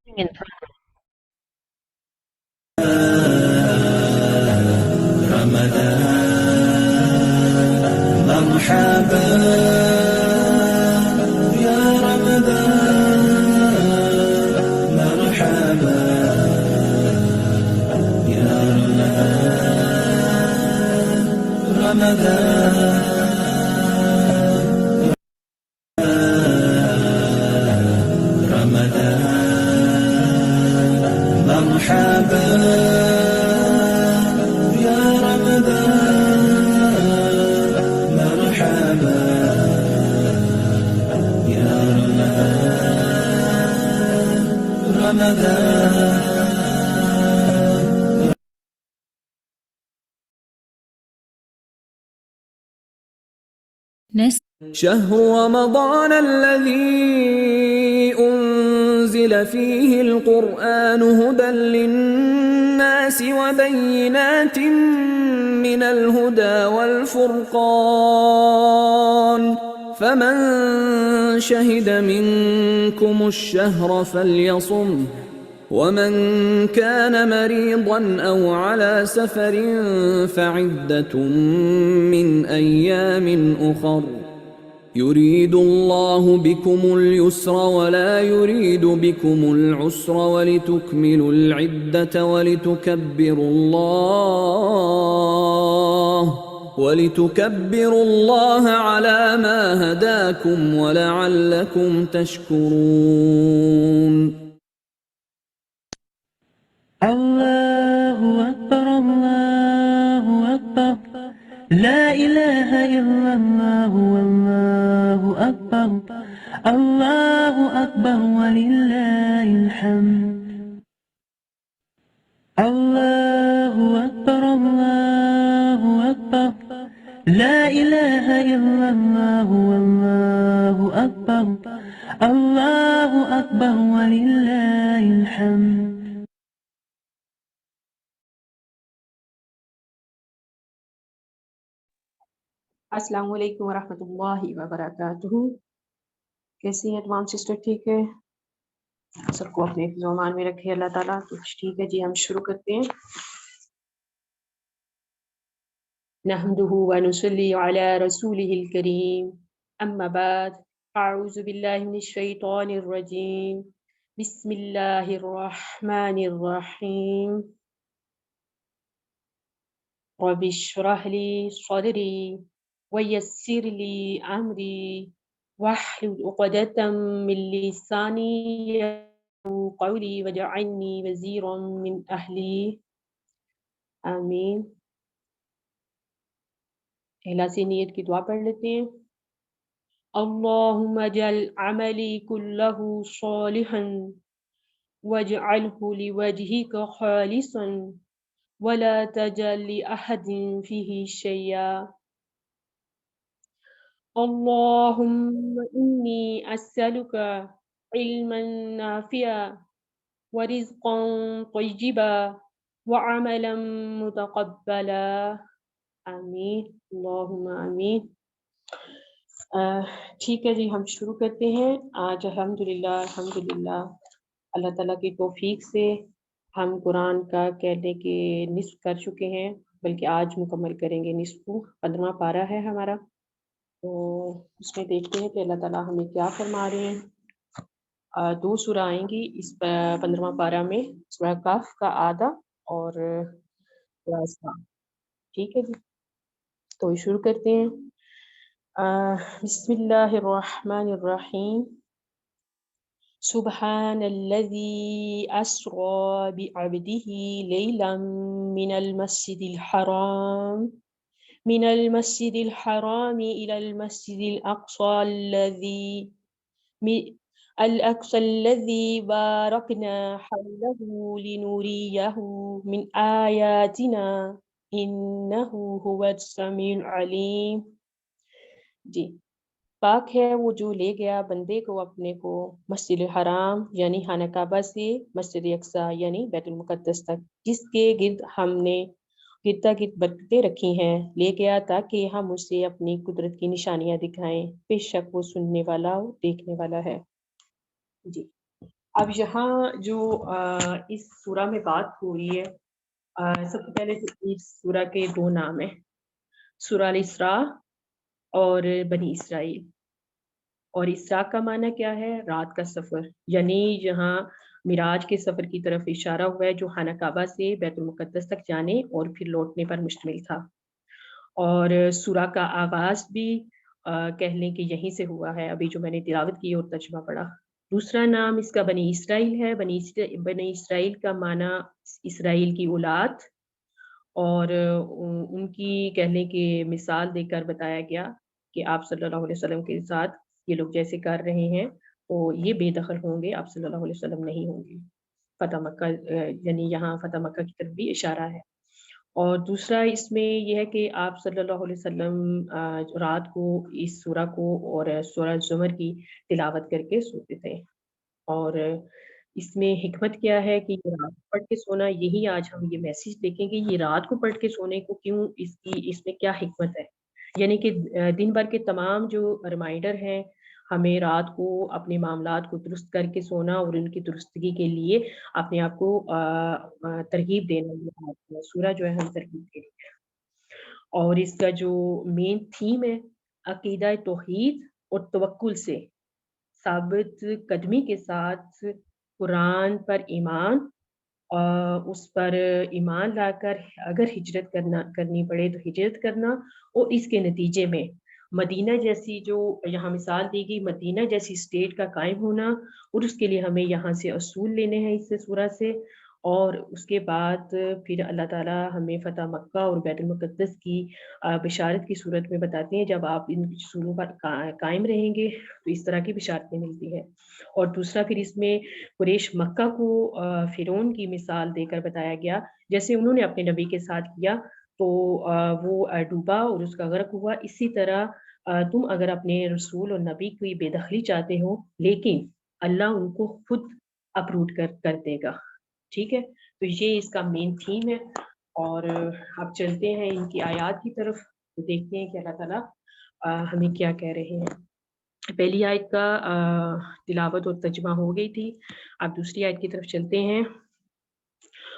in progress. مرحبا يا رمضان مرحبا يا رمضان مرحبا يا رمضان مرحبا يا رمضان شهر رمضان الذي أنزل فيه القرآن هدى للناس وبينات من الهدى والفرقان فمن شهد منكم الشهر فليصمه ومن كان مريضا أو على سفر فعدة من أيام أخر يريد الله بكم اليسر ولا يريد بكم العسر ولتكملوا العدة ولتكبروا الله على ما هداكم ولعلكم تشكرون الله أكبر الله أكبر لا إله إلا الله والله أكبر الله أكبر ولله الحمد الله أكبر الله أكبر لا إله إلا الله والله أكبر الله أكبر ولله الحمد السلام علیکم ورحمۃ اللہ وبرکاتہ. کیسی ہیں تمام سسٹر؟ ٹھیک ہے؟ سب کو اپنے حفظ و امان میں رکھے اللہ تعالیٰ. تو ٹھیک ہے جی، ہم شروع کرتے ہیں. نحمدہ ونصلی علی رسولہ الکریم، اما بعد، اعوذ باللہ من الشیطان الرجیم، بسم اللہ الرحمن الرحیم. رب اشرح لی صدری ويسر لي أمري واحلل عقدة من لساني يفقهوا قولي واجعلني وزيرا من أهلي. آمین. اخلاص نیت کی دعا پڑھ لیتے ہیں. اللهم اجعل عملي كله صالحا واجعله لوجهك خالصا ولا تجعل لأحد فيه شيئا. اللهم إني أسألك علما نافعا ورزقا طيبا وعملا متقبلا. آمین اللہم آمین. ٹھیک ہے جی، ہم شروع کرتے ہیں. آج الحمدللہ اللہ تعالیٰ کی توفیق سے ہم قرآن کا کہنے کے نصف کر چکے ہیں، بلکہ آج مکمل کریں گے. نصف 15واں پارہ ہے ہمارا. تو اس میں دیکھتے ہیں کہ اللہ تعالیٰ ہمیں کیا فرما رہے ہیں. 2 سورہ آئیں گی اس 15واں پارہ میں، سورہ کاف کا آدھا اور سورہ اسراء. ٹھیک ہے جی، تو شروع کرتے ہیں. بسم اللہ الرحمن الرحیم. سبحان الذي أسرى بعبده ليلا من المسجد الحرام إلى المسجد الأقصى الذي باركنا حوله لنريه من آياتنا إنه هو السميع العليم. جی، پاک ہے وہ جو لے گیا بندے کو اپنے کو مسجد الحرام یعنی خانہ کعبہ سے مسجد اقصیٰ یعنی بیت المقدس تک، جس کے گرد ہم نے گردا گرد برکتیں رکھی ہیں. لے گیا تاکہ ہم اسے اپنی قدرت کی نشانیاں دکھائیں. بے شک وہ سننے والا دیکھنے والا ہے. جی، اب یہاں جو اس سورہ میں بات ہو رہی ہے، سب سے پہلے تو اس سورہ کے دو نام ہیں، سورہ الاسراء اور بنی اسرائیل۔ اور اسراء کا معنی کیا ہے؟ رات کا سفر، یعنی جہاں معراج کے سفر کی طرف اشارہ ہوا ہے، جو خانہ کعبہ سے بیت المقدس تک جانے اور پھر لوٹنے پر مشتمل تھا۔ اور سورہ کا آغاز بھی کہہ لیں کہ یہیں سے ہوا ہے، ابھی جو میں نے تلاوت کی اور ترجمہ پڑھا۔ دوسرا نام اس کا بنی اسرائیل ہے۔ بنی اسرائیل کا معنی اسرائیل کی اولاد، اور ان کی کہہ لیں کہ مثال دے کر بتایا گیا کہ آپ صلی اللہ علیہ وسلم کے ساتھ یہ لوگ جیسے کر رہے ہیں تو یہ بے دخل ہوں گے، آپ صلی اللہ علیہ وسلم نہیں ہوں گے۔ فتح مکہ، یعنی یہاں فتح مکہ کی طرف بھی اشارہ ہے۔ اور دوسرا اس میں یہ ہے کہ آپ صلی اللہ علیہ وسلم رات کو اس سورہ کو اور سورہ زمر کی تلاوت کر کے سوتے تھے۔ اور اس میں حکمت کیا ہے کہ یہ رات کو پڑھ کے سونا، یہی آج ہم یہ میسج دیکھیں گے، یہ رات کو پڑھ کے سونے کو کیوں، اس میں کیا حکمت ہے۔ یعنی کہ دن بھر کے تمام جو ریمائنڈر ہیں، ہمیں رات کو اپنے معاملات کو درست کر کے سونا اور ان کی درستگی کے لیے اپنے آپ کو ترغیب دینا، یہ سورہ جو ہے ہم ترغیب دے رہی ہے۔ اور اس کا جو مین تھیم ہے، عقیدہ توحید اور توکل سے ثابت قدمی کے ساتھ قرآن پر ایمان، اس پر ایمان لا کر اگر ہجرت کرنی پڑے تو ہجرت کرنا، اور اس کے نتیجے میں مدینہ جیسی جو یہاں مثال دی گئی، مدینہ جیسی اسٹیٹ کا قائم ہونا، اور اس کے لیے ہمیں یہاں سے اصول لینے ہیں اس سے سورہ سے۔ اور اس کے بعد پھر اللہ تعالیٰ ہمیں فتح مکہ اور بیت المقدس کی بشارت کی صورت میں بتاتے ہیں، جب آپ ان اصولوں پر قائم رہیں گے تو اس طرح کی بشارتیں ملتی ہیں۔ اور دوسرا پھر اس میں قریش مکہ کو فرعون کی مثال دے کر بتایا گیا، جیسے انہوں نے اپنے نبی کے ساتھ کیا تو وہ ڈوبا اور اس کا غرق ہوا، اسی طرح تم اگر اپنے رسول اور نبی کی بے دخلی چاہتے ہو، لیکن اللہ ان کو خود اپروٹ کر دے گا۔ ٹھیک ہے، تو یہ اس کا مین تھیم ہے۔ اور اب چلتے ہیں ان کی آیات کی طرف، دیکھتے ہیں کہ اللہ تعالیٰ ہمیں کیا کہہ رہے ہیں۔ پہلی آیت کا تلاوت اور ترجمہ ہو گئی تھی، اب دوسری آیت کی طرف چلتے ہیں۔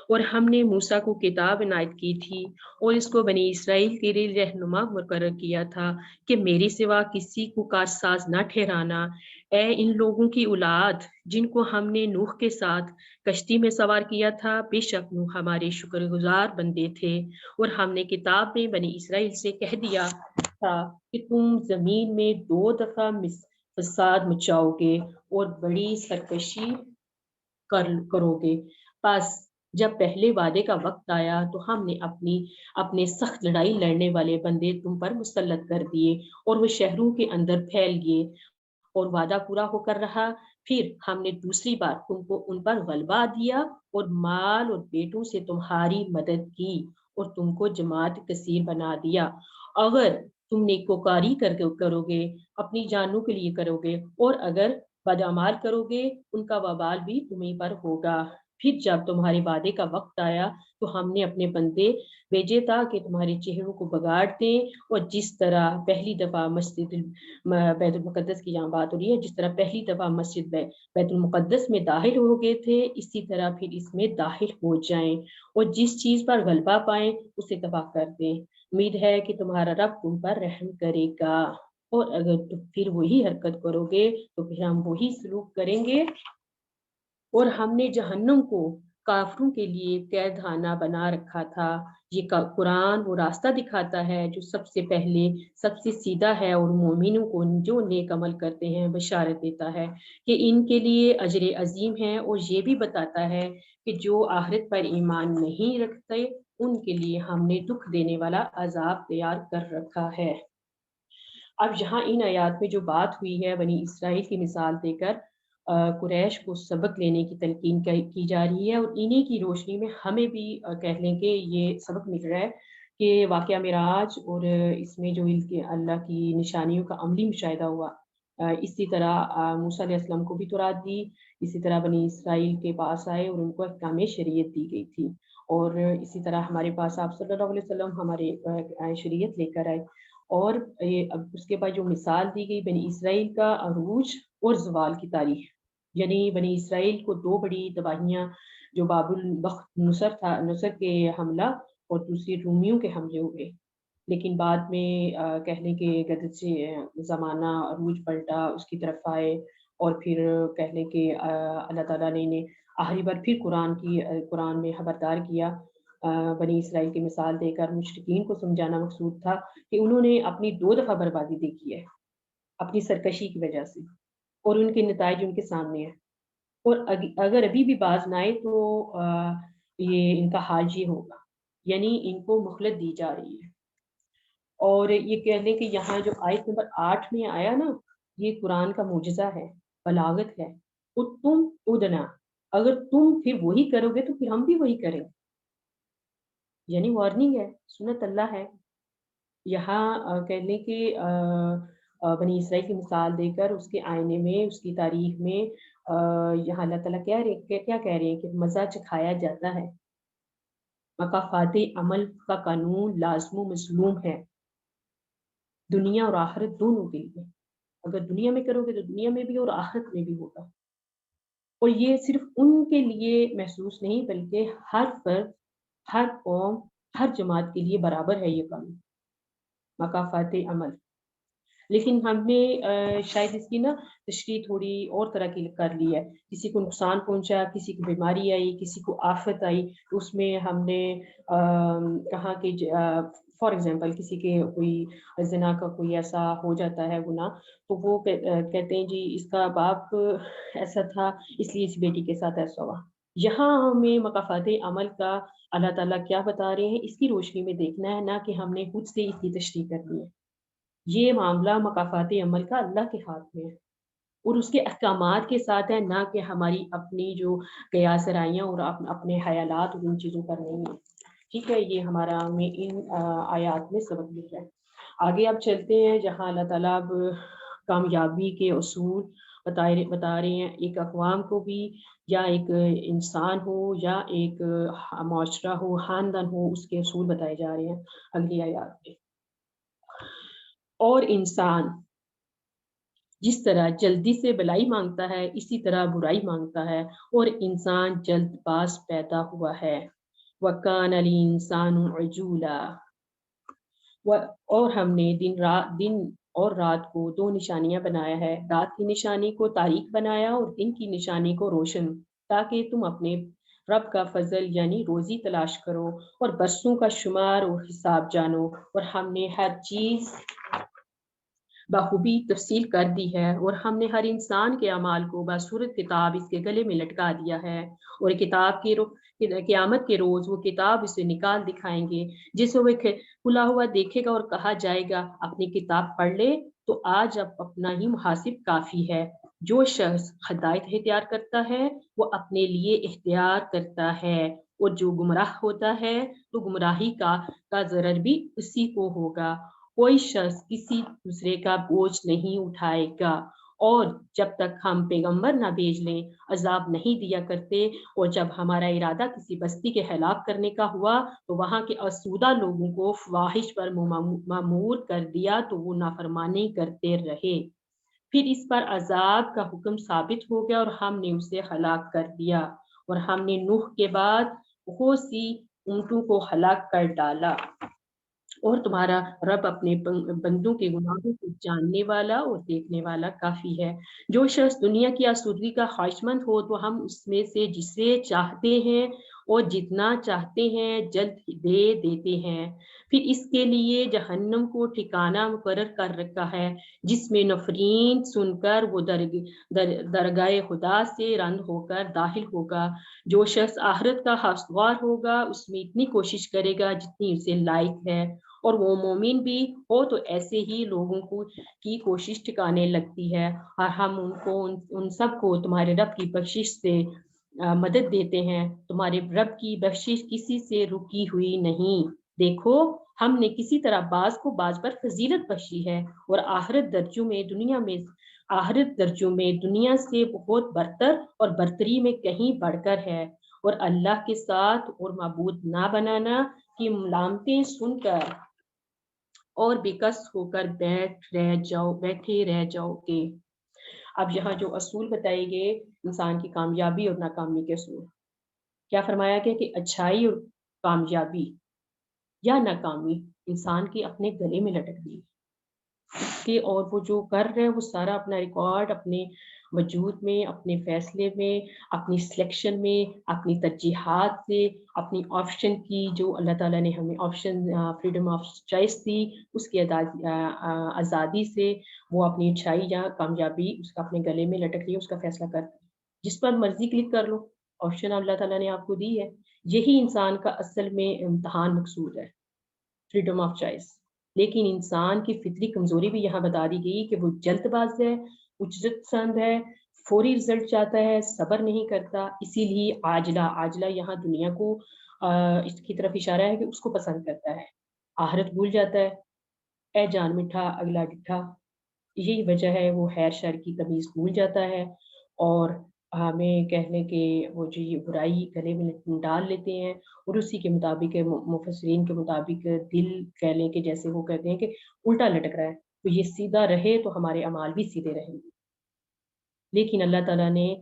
اور ہم نے موسیٰ کو کتاب عنایت کی تھی اور اس کو بنی اسرائیل کے لیے رہنما مقرر کیا تھا کہ میرے سوا کسی کو کارساز نہ ٹھہرانا۔ اے ان لوگوں کی اولاد جن کو ہم نے نوح کے ساتھ کشتی میں سوار کیا تھا، بے شک نوح ہمارے شکر گزار بندے تھے، اور ہم نے کتاب میں بنی اسرائیل سے کہہ دیا تھا کہ تم زمین میں 2 دفعہ فساد مچاؤ گے اور بڑی سرکشی کرو گے۔ پس جب پہلے وعدے کا وقت آیا تو ہم نے اپنے سخت لڑائی لڑنے والے بندے تم پر مسلط کر دیے اور وہ شہروں کے اندر پھیل گئے، اور وعدہ پورا ہو کر رہا۔ پھر ہم نے دوسری بار تم کو ان پر غلبہ دیا اور مال اور بیٹوں سے تمہاری مدد کی اور تم کو جماعت کثیر بنا دیا۔ اگر تم نیکوکاری کرو گے، اپنی جانوں کے لیے کرو گے، اور اگر بدعمال کرو گے، ان کا وبال بھی تمہیں پر ہوگا۔ پھر جب تمہارے وعدے کا وقت آیا تو ہم نے اپنے بندے بھیجے تاکہ تمہارے چہروں کو بگاڑ دیں، اور جس طرح پہلی دفعہ مسجد بیت المقدس کی یہاں بات ہو رہی ہے، جس طرح پہلی دفعہ مسجد بیت المقدس میں داخل ہو گئے تھے، اسی طرح پھر اس میں داخل ہو جائیں، اور جس چیز پر غلبہ پائیں اسے تباہ کر دیں۔ امید ہے کہ تمہارا رب تم پر رحم کرے گا، اور اگر تم پھر وہی حرکت کرو گے تو پھر ہم وہی سلوک کریں گے۔ اور ہم نے جہنم کو کافروں کے لیے قید خانہ بنا رکھا تھا۔ یہ قرآن وہ راستہ دکھاتا ہے جو سب سے پہلے سب سے سیدھا ہے، اور مومنوں کو جو نیک عمل کرتے ہیں بشارت دیتا ہے کہ ان کے لیے اجر عظیم ہے، اور یہ بھی بتاتا ہے کہ جو آخرت پر ایمان نہیں رکھتے ان کے لیے ہم نے دکھ دینے والا عذاب تیار کر رکھا ہے۔ اب یہاں ان آیات میں جو بات ہوئی ہے، بنی اسرائیل کی مثال دے کر قریش کو سبق لینے کی تلقین کی جا رہی ہے، اور انہی کی روشنی میں ہمیں بھی کہہ لیں کہ یہ سبق مل رہا ہے کہ واقعہ معراج اور اس میں جو اللہ کی نشانیوں کا عملی مشاہدہ ہوا، اسی طرح موسیٰ علیہ السلام کو بھی تورات دی، اسی طرح بنی اسرائیل کے پاس آئے اور ان کو احکام شریعت دی گئی تھی، اور اسی طرح ہمارے پاس آپ صلی اللہ علیہ وسلم ہمارے شریعت لے کر آئے۔ اور اب اس کے بعد جو مثال دی گئی بنی اسرائیل کا عروج اور زوال کی تاریخ، یعنی بنی اسرائیل کو دو بڑی تباہیاں، جو باب البخت نصر کے حملہ اور دوسری رومیوں کے حملے ہوئے، لیکن بعد میں کہہ لیں کہ گدت سے زمانہ عروج پلٹا، اس کی طرف آئے، اور پھر کہہ لیں کہ اللہ تعالیٰ نے انہیں آخری بار پھر قرآن میں خبردار کیا، بنی اسرائیل کی مثال دے کر مشرکین کو سمجھانا مقصود تھا کہ انہوں نے اپنی 2 دفعہ بربادی دیکھی ہے اپنی سرکشی کی وجہ سے، اور ان کے نتائج ان کے سامنے ہیں، اور اگر ابھی بھی باز نہ آئے تو یہ ان کا حال یہ ہوگا، یعنی ان کو مہلت دی جا رہی ہے۔ اور یہ کہہ لیں کہ یہاں جو آیت نمبر 8 میں آیا نا، یہ قرآن کا معجزہ ہے، بلاغت ہے، اور تم ادنا، اگر تم پھر وہی کرو گے تو پھر ہم بھی وہی کریں، یعنی وارننگ ہے، سنت اللہ ہے۔ یہاں کہہ لیں کہ بنی اسرائیل کی مثال دے کر اس کے آئینے میں، اس کی تاریخ میں یہاں اللہ تعالیٰ کیا کہہ رہے ہیں کہ مزہ چکھایا جاتا ہے، مکافات عمل کا قانون لازم و مظلوم ہے دنیا اور آخرت دونوں کے لیے، اگر دنیا میں کرو گے تو دنیا میں بھی اور آخرت میں بھی ہوگا، اور یہ صرف ان کے لیے محسوس نہیں بلکہ ہر فرد، ہر قوم، ہر جماعت کے لیے برابر ہے یہ قانون، مکافات عمل۔ لیکن ہم نے شاید اس کی نا تشریح تھوڑی اور طرح کی کر لی ہے، کسی کو نقصان پہنچا، کسی کو بیماری آئی، کسی کو آفت آئی، تو اس میں ہم نے کہا کہ فار ایگزامپل کسی کے کوئی زنا کا کوئی ایسا ہو جاتا ہے گناہ، تو وہ کہتے ہیں جی اس کا باپ ایسا تھا اس لیے اس بیٹی کے ساتھ ایسا ہوا۔ یہاں ہمیں مکافات عمل کا اللہ تعالیٰ کیا بتا رہے ہیں اس کی روشنی میں دیکھنا ہے، نہ کہ ہم نے خود سے اس کی تشریح کرنی ہے۔ یہ معاملہ مکافات عمل کا اللہ کے ہاتھ میں ہے اور اس کے احکامات کے ساتھ ہے، نہ کہ ہماری اپنی جو قیاس رائیاں اور اپنے خیالات اور ان چیزوں پر نہیں ہے۔ ٹھیک ہے، یہ ہمارا ہمیں ان آیات میں سبق مل رہا ہے۔ آگے آپ چلتے ہیں جہاں اللہ تعالیٰ اب کامیابی کے اصول بتا رہے ہیں، ایک اقوام کو بھی، یا ایک انسان ہو یا ایک معاشرہ ہو، خاندان ہو، اس کے اصول بتائے جا رہے ہیں اگلی آیات میں۔ اور انسان جس طرح جلدی سے بھلائی مانگتا ہے اسی طرح برائی مانگتا ہے، اور انسان جلد باز پیدا ہوا ہے، وَكَانَ الْإِنسَانُ عَجُولًا، اور ہم نے دن اور رات کو 2 نشانیاں بنایا ہے، رات کی نشانی کو تاریک بنایا اور دن کی نشانی کو روشن، تاکہ تم اپنے رب کا فضل یعنی روزی تلاش کرو اور برسوں کا شمار اور حساب جانو، اور ہم نے ہر چیز بخوبی تفصیل کر دی ہے، اور ہم نے ہر انسان کے اعمال کو بصورت کتاب اس کے گلے میں لٹکا دیا ہے، اور کتاب کی قیامت کے روز وہ کتاب اسے نکال دکھائیں گے، جسے وہ کھلا ہوا دیکھے گا اور کہا جائے گا اپنی کتاب پڑھ لے تو آج اب اپنا ہی محاسب کافی ہے۔ جو شخص ہدایت اختیار کرتا ہے وہ اپنے لیے اختیار کرتا ہے، اور جو گمراہ ہوتا ہے تو گمراہی کا ضرر بھی اسی کو ہوگا۔ کوئی شخص کسی دوسرے کا بوجھ نہیں اٹھائے گا، اور جب تک ہم پیغمبر نہ بھیج لیں عذاب نہیں دیا کرتے، اور جب ہمارا ارادہ کسی بستی کے ہلاک کرنے کا ہوا تو وہاں کے آسودہ لوگوں کو فواحش پر مامور کر دیا تو وہ نافرمانی کرتے رہے، پھر اس پر عذاب کا حکم ثابت ہو گیا اور ہم نے اسے ہلاک کر دیا، اور ہم نے نوح کے بعد بہت سی امتوں کو ہلاک کر ڈالا، اور تمہارا رب اپنے بندوں کے گناہوں کو جاننے والا اور دیکھنے والا کافی ہے۔ جو شخص دنیا کی آسودگی کا خواہشمند ہو تو ہم اس میں سے جسے چاہتے ہیں اور جتنا چاہتے ہیں جلد دے دیتے ہیں، پھر اس کے لیے جہنم کو ٹھکانہ مقرر کر رکھا ہے، جس میں نفرین سن کر وہ درگاہ خدا سے رند ہو کر داخل ہوگا۔ جو شخص آخرت کا خواستگار ہوگا اس میں اتنی کوشش کرے گا جتنی اسے لائق ہے، اور وہ مومن بھی ہو تو ایسے ہی لوگوں کی کوشش ٹھکانے لگتی ہے، اور ہم ان سب کو تمہارے رب کی بخشش سے مدد دیتے ہیں، تمہارے رب کی بخشش کسی سے رکی ہوئی نہیں، دیکھو ہم نے کسی طرح بعض کو بعض پر فضیلت بخشی ہے، اور آخرت درجوں میں دنیا سے بہت برتر اور برتری میں کہیں بڑھ کر ہے، اور اللہ کے ساتھ اور معبود نہ بنانا کی ملامتیں سن کر اور بےکس ہو کر بیٹھے رہ جاؤ گے۔ اب یہاں جو اصول بتائے گئے انسان کی کامیابی اور ناکامی کے اصول۔ کیا فرمایا گیا کہ اچھائی اور کامیابی یا ناکامی انسان کے اپنے گلے میں لٹک گئی کہ اور وہ جو کر رہے ہیں وہ سارا اپنا ریکارڈ اپنے وجود میں، اپنے فیصلے میں، اپنی سلیکشن میں، اپنی ترجیحات سے، اپنی آپشن کی جو اللہ تعالیٰ نے ہمیں آپشن فریڈم آف چوائس دی، اس کی آزادی سے وہ اپنی اچھائی یا کامیابی اس کا اپنے گلے میں لٹک لی، اس کا فیصلہ کرتا ہے۔ جس پر مرضی کلک کر لو، آپشن اللہ تعالیٰ نے آپ کو دی ہے۔ یہی انسان کا اصل میں امتحان مقصود ہے، فریڈم آف چوائس۔ لیکن انسان کی فطری کمزوری بھی یہاں بتا دی گئی کہ وہ جلد باز ہے، اجرت پسند ہے، فوری رزلٹ چاہتا ہے، صبر نہیں کرتا، اسی لیے عاجلہ یہاں دنیا کو اس کی طرف اشارہ ہے کہ اس کو پسند کرتا ہے، آخرت بھول جاتا ہے، اے جان مٹھا اگلا ڈٹھا۔ یہی وجہ ہے وہ خیر شر کی تمیز بھول جاتا ہے، اور ہمیں کہہ لیں کہ وہ جو یہ برائی گلے میں ڈال لیتے ہیں، اور اسی کے مطابق مفسرین کے مطابق دل کہہ لیں کہ جیسے وہ کہتے ہیں کہ الٹا لٹک رہا ہے، تو یہ سیدھا رہے تو ہمارے اعمال بھی سیدھے رہیں گے۔ لیکن اللہ تعالیٰ نے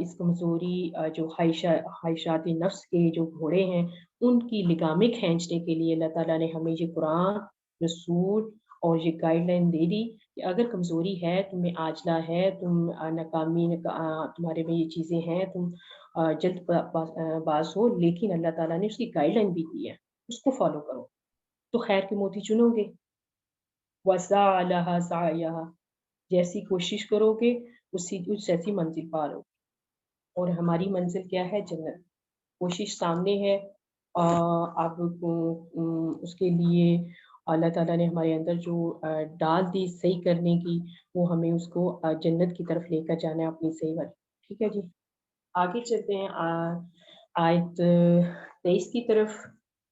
اس کمزوری جو خواہشات نفس کے جو گھوڑے ہیں ان کی لگامیں کھینچنے کے لیے اللہ تعالیٰ نے ہمیں یہ قرآن، رسول اور یہ گائیڈ لائن دے دی کہ اگر کمزوری ہے، تمہیں عاجلہ ہے، تم ناکامی تمہارے میں یہ چیزیں ہیں، تم جلد باز ہو، لیکن اللہ تعالیٰ نے اس کی گائیڈ لائن بھی دی ہے، اس کو فالو کرو تو خیر کے موتی چنو گے۔ وَسَعَ لَهَا سَعْيَهَا، جیسی کوشش کرو گے اس جیسی منزل پالو، اور ہماری منزل کیا ہے؟ جنت۔ کوشش سامنے ہے، اب اس کے لیے اللہ تعالیٰ نے ہمارے اندر جو ڈال دی صحیح کرنے کی، وہ ہمیں اس کو جنت کی طرف لے کر جانا ہے اپنی صحیح والی۔ ٹھیک ہے جی، آگے چلتے ہیں آیت 23 کی طرف۔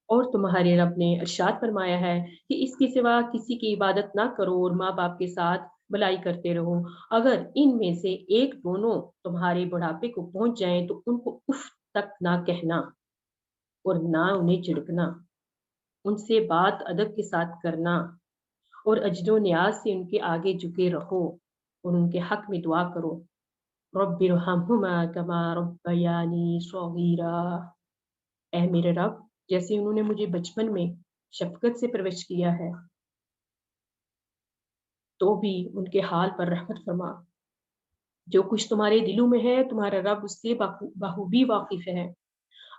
اور تمہارے رب نے ارشاد فرمایا ہے کہ اس کے سوا کسی کی عبادت نہ کرو اور ماں باپ کے ساتھ بھلائی کرتے رہو، اگر ان میں سے ایک دونوں تمہارے بڑھاپے کو پہنچ جائیں تو ان کو اف تک نہ کہنا اور نہ انہیں جھڑکنا، ان سے بات ادب کے ساتھ کرنا، اور اجر و نیاز سے ان کے آگے جھکے رہو اور ان کے حق میں دعا کرو، رب ارحمہما کما ربیانی صغیرا، اے میرے رب جیسے انہوں نے مجھے بچپن میں شفقت سے پرورش کیا ہے، تو بھی ان کے حال پر رحمت فرما۔ جو کچھ تمہارے دلوں میں ہے تمہارا رب اس سے بخوبی واقف ہے،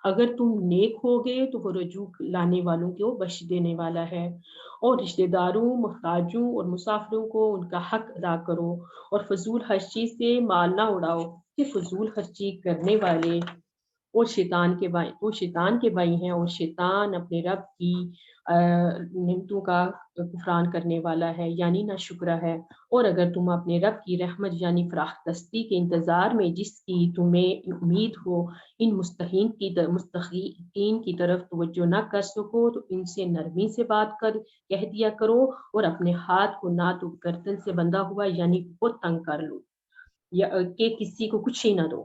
اگر تم نیک ہوگے تو وہ رجوع لانے والوں کو بخش دینے والا ہے، اور رشتہ داروں، محتاجوں اور مسافروں کو ان کا حق ادا کرو، اور فضول خرچی سے مال نہ اڑاؤ کہ فضول خرچی کرنے والے وہ شیطان کے بھائی ہیں، اور شیطان اپنے رب کی نعمتوں کا کفران کرنے والا ہے، یعنی نہ شکرہ ہے۔ اور اگر تم اپنے رب کی رحمت یعنی فراخ دستی کے انتظار میں جس کی تمہیں امید ہو ان مستحقین کی طرف توجہ نہ کر سکو تو ان سے نرمی سے بات کر کہہ دیا کرو، اور اپنے ہاتھ کو نہ تو گردن سے بندھا ہوا یعنی بہت تنگ کر لو، یا کہ کسی کو کچھ ہی نہ دو،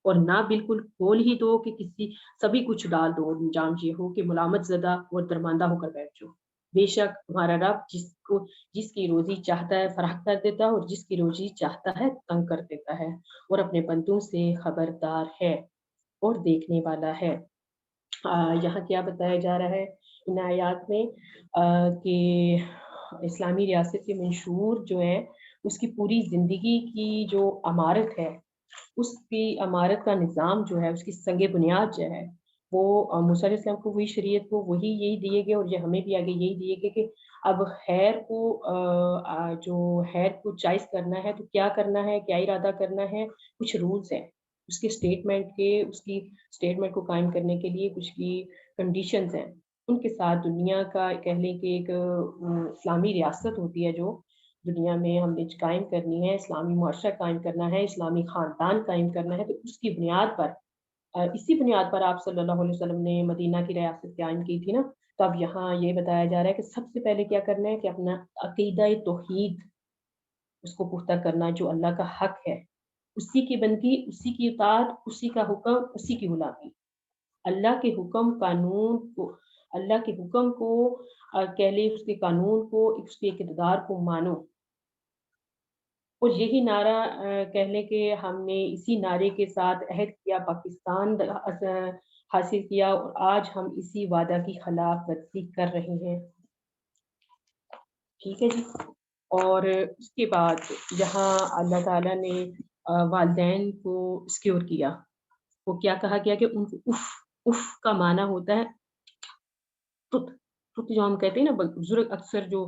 اور نہ بالکل کھول ہی دو کہ سبھی کچھ ڈال دو، اور انجام یہ ہو کہ ملامت زدہ اور درماندہ ہو کر بیٹھ جاؤ۔ بے شک تمہارا رب جس کی روزی چاہتا ہے فراخ کر دیتا ہے، اور جس کی روزی چاہتا ہے تنگ کر دیتا ہے، اور اپنے بندوں سے خبردار ہے اور دیکھنے والا ہے۔ یہاں کیا بتایا جا رہا ہے ان آیات میں کہ اسلامی ریاست کے منشور جو ہے اس کی پوری زندگی کی جو عمارت ہے، اس کی عمارت کا نظام جو ہے، اس کی سنگ بنیاد جو ہے وہ موسیٰ علیہ السلام کو وہی شریعت کو وہی یہی دیے گئے، اور یہ ہمیں بھی آگے یہی دیے گئے کہ اب خیر کو چوائس کرنا ہے تو کیا کرنا ہے، کیا ارادہ کرنا ہے، کچھ رولز ہیں اس کی اسٹیٹمنٹ کو قائم کرنے کے لیے، کچھ کی کنڈیشنز ہیں، ان کے ساتھ دنیا کا کہہ لیں کہ ایک اسلامی ریاست ہوتی ہے جو دنیا میں ہم نے قائم کرنی ہے، اسلامی معاشرہ قائم کرنا ہے، اسلامی خاندان قائم کرنا ہے، تو اس کی بنیاد پر اسی بنیاد پر آپ صلی اللہ علیہ وسلم نے مدینہ کی ریاست قائم کی تھی نا۔ تو اب یہاں یہ بتایا جا رہا ہے کہ سب سے پہلے کیا کرنا ہے کہ اپنا عقیدہ توحید اس کو پختہ کرنا، جو اللہ کا حق ہے، اسی کی بندگی، اسی کی اطاعت، اسی کا حکم، اسی کی غلامی، اللہ کے حکم قانون کو، اللہ کے حکم کو کہہ لے، اس کے قانون کو، اس کے اقتدار کو مانو، اور یہی نعرہ کہہ لیں کہ ہم نے اسی نعرے کے ساتھ عہد کیا، پاکستان حاصل کیا، اور آج ہم اسی وعدہ کی خلاف ورزی کر رہے ہیں. ٹھیک ہے جی. اور اس کے بعد یہاں اللہ تعالیٰ نے والدین کو سکیور کیا. وہ کیا کہا گیا کہ ان کو اف کا معنی ہوتا ہے تت. تت جو ہم کہتے ہیں نا، بزرگ اکثر جو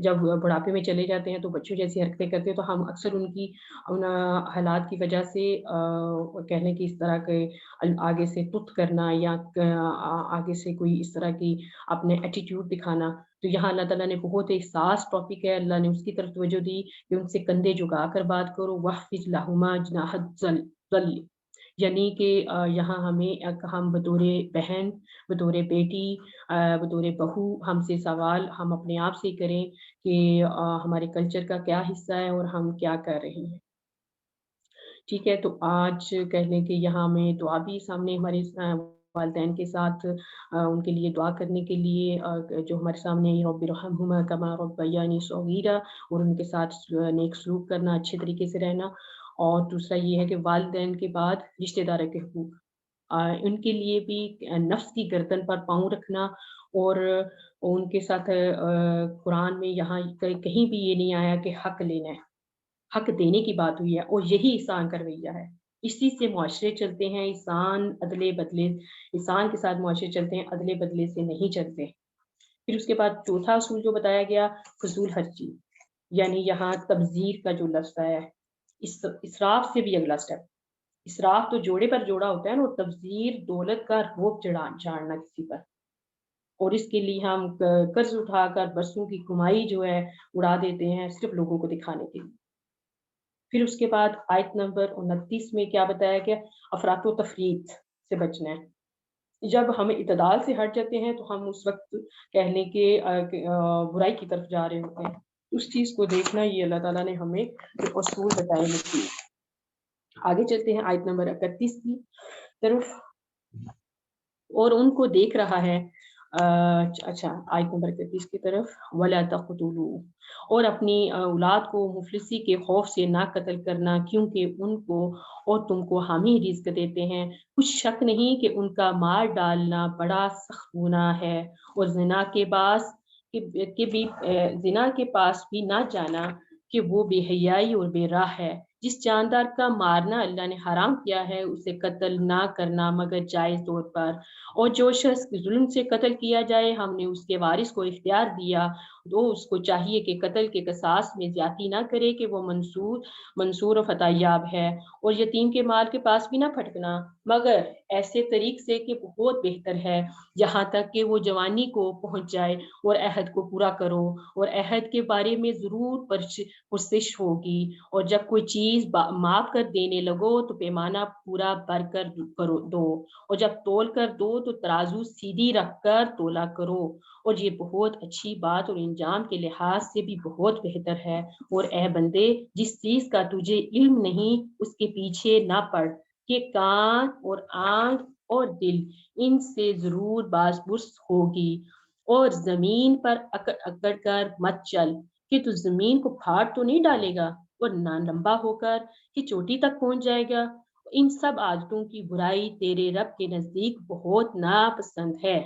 جب بڑھاپے میں چلے جاتے ہیں تو بچوں جیسی حرکتیں کرتے ہیں، تو ہم اکثر ان حالات کی وجہ سے کہنے کی اس طرح کے آگے سے تت کرنا یا آگے سے کوئی اس طرح کی اپنے ایٹیٹیوڈ دکھانا. تو یہاں اللہ تعالیٰ نے بہت حساس ٹاپک ہے، اللہ نے اس کی طرف توجہ دی کہ ان سے کندھے جھکا کر بات کرو. وَخْفِضْ لَهُمَا جَنَاحَ الذُّلِّ، یعنی کہ یہاں ہم بطور بہن، بطور بیٹی، بطور بہو، ہم سے سوال ہم اپنے آپ سے کریں کہ ہمارے کلچر کا کیا حصہ ہے اور ہم کیا کر رہے ہیں. ٹھیک ہے. تو آج کہہ لیں کہ یہاں میں دعا بھی سامنے ہمارے والدین کے ساتھ ان کے لیے دعا کرنے کے لیے جو ہمارے سامنے رب ارحمہما کما ربیانی صغیرا، اور ان کے ساتھ نیک سلوک کرنا، اچھے طریقے سے رہنا. اور دوسرا یہ ہے کہ والدین کے بعد رشتہ داروں کے حقوق، ان کے لیے بھی نفس کی گردن پر پاؤں رکھنا. اور ان کے ساتھ قرآن میں یہاں کہیں بھی یہ نہیں آیا کہ حق لینا ہے، حق دینے کی بات ہوئی ہے، اور یہی احسان کا رویہ ہے. اسی سے معاشرے چلتے ہیں. احسان عدلے بدلے، احسان کے ساتھ معاشرے چلتے ہیں، عدلے بدلے سے نہیں چلتے. پھر اس کے بعد چوتھا اصول جو بتایا گیا، فضول خرچی، یعنی یہاں تبذیر کا جو لفظ ہے، اسراف سے بھی اگلا سٹیپ. اسراف تو جوڑے پر جوڑا ہوتا ہے نا، اور تبذیر دولت کا روپ چڑھنا کسی پر، اور اس کے لیے ہم قرض اٹھا کر برسوں کی کمائی جو ہے اڑا دیتے ہیں صرف لوگوں کو دکھانے کے لیے. پھر اس کے بعد آیت نمبر 29 میں کیا بتایا گیا، افراط و تفریط سے بچنا ہے. جب ہم اعتدال سے ہٹ جاتے ہیں تو ہم اس وقت کہہ لیں کہ برائی کی طرف جا رہے ہوتے ہیں. اس چیز کو دیکھنا، یہ اللہ تعالیٰ نے ہمیں جو اصول بتائے ہیں. آگے چلتے ہیں آیت نمبر 31 کی طرف، اور ان کو دیکھ رہا ہے. اچھا، آیت نمبر 31 کی طرف، وَلَا تَقْتُلُوا، اور اپنی اولاد کو مفلسی کے خوف سے نہ قتل کرنا، کیونکہ ان کو اور تم کو ہم ہی رزق دیتے ہیں. کچھ شک نہیں کہ ان کا مار ڈالنا بڑا سخت گناہ ہے. اور زنا کے پاس بھی نہ جانا کہ وہ بے حیائی اور بے راہ ہے. جس جاندار کا مارنا اللہ نے حرام کیا ہے اسے قتل نہ کرنا مگر جائز طور پر. اور جو شخص ظلم سے قتل کیا جائے، ہم نے اس کے وارث کو اختیار دیا تو اس کو چاہیے کہ قتل کے قصاص میں زیادتی نہ کرے، کہ وہ منصور و فتح یاب ہے. اور یتیم کے مال کے پاس بھی نہ پھٹکنا مگر ایسے طریق سے کہ بہت بہتر ہے، یہاں تک کہ وہ جوانی کو پہنچ جائے. اور عہد کو پورا کرو، اور عہد کے بارے میں ضرور پرسش ہوگی. اور جب کوئی چیز ماپ کر دینے لگو تو پیمانہ پورا بھر کر دو، اور جب تول کر دو تو ترازو سیدھی رکھ کر تولا کرو. اور یہ بہت اچھی بات اور انجام کے لحاظ سے بھی بہت بہتر ہے. اور اے بندے، جس چیز کا تجھے علم نہیں اس کے پیچھے نہ پڑ، کہ کان اور آنکھ اور دل ان سے ضرور باز پرس ہوگی. اور زمین پر اکڑ اکڑ کر مت چل، کہ تو زمین کو پھاڑ تو نہیں ڈالے گا، اور نہ لمبا ہو کر کہ چوٹی تک پہنچ جائے گا. ان سب عادتوں کی برائی تیرے رب کے نزدیک بہت ناپسند ہے.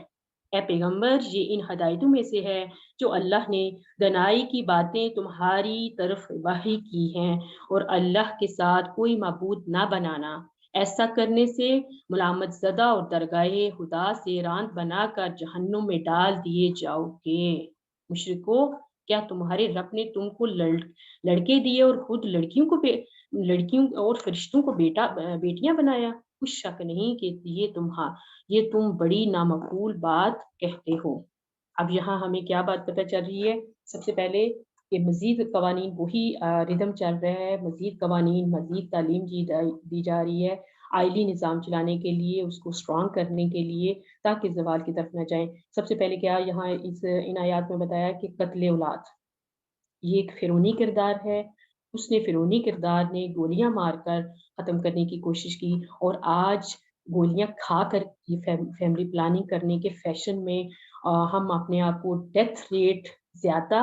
اے پیغمبر، یہ ان ہدایتوں میں سے ہے جو اللہ نے دانائی کی باتیں تمہاری طرف وحی کی ہیں، اور اللہ کے ساتھ کوئی معبود نہ بنانا. ایسا کرنے سے ملامت زدہ اور درگاہ خدا سے راند بنا کر جہنم میں ڈال دیے جاؤ گے. مشرکو، کیا تمہارے رب نے تم کو لڑکے دیے اور خود لڑکیوں اور فرشتوں کو بیٹیاں بنایا؟ کچھ شک نہیں کہ یہ تم بڑی نامعقول بات کہتے ہو. اب یہاں ہمیں کیا بات پتہ چل رہی ہے؟ سب سے پہلے کہ مزید قوانین وہی ردم چل رہا ہے، مزید قوانین، مزید تعلیم دی جا رہی ہے آئلی نظام چلانے کے لیے، اس کو اسٹرانگ کرنے کے لیے، تاکہ زوال کی طرف نہ جائیں. سب سے پہلے کیا یہاں ان آیات میں بتایا کہ قتل اولاد یہ ایک فرعونی کردار ہے. اس نے فرعونی کردار نے گولیاں مار کر ختم کرنے کی کوشش کی، اور آج گولیاں کھا کر یہ فیملی پلاننگ کرنے کے فیشن میں ہم اپنے آپ کو ڈیتھ ریٹ زیادہ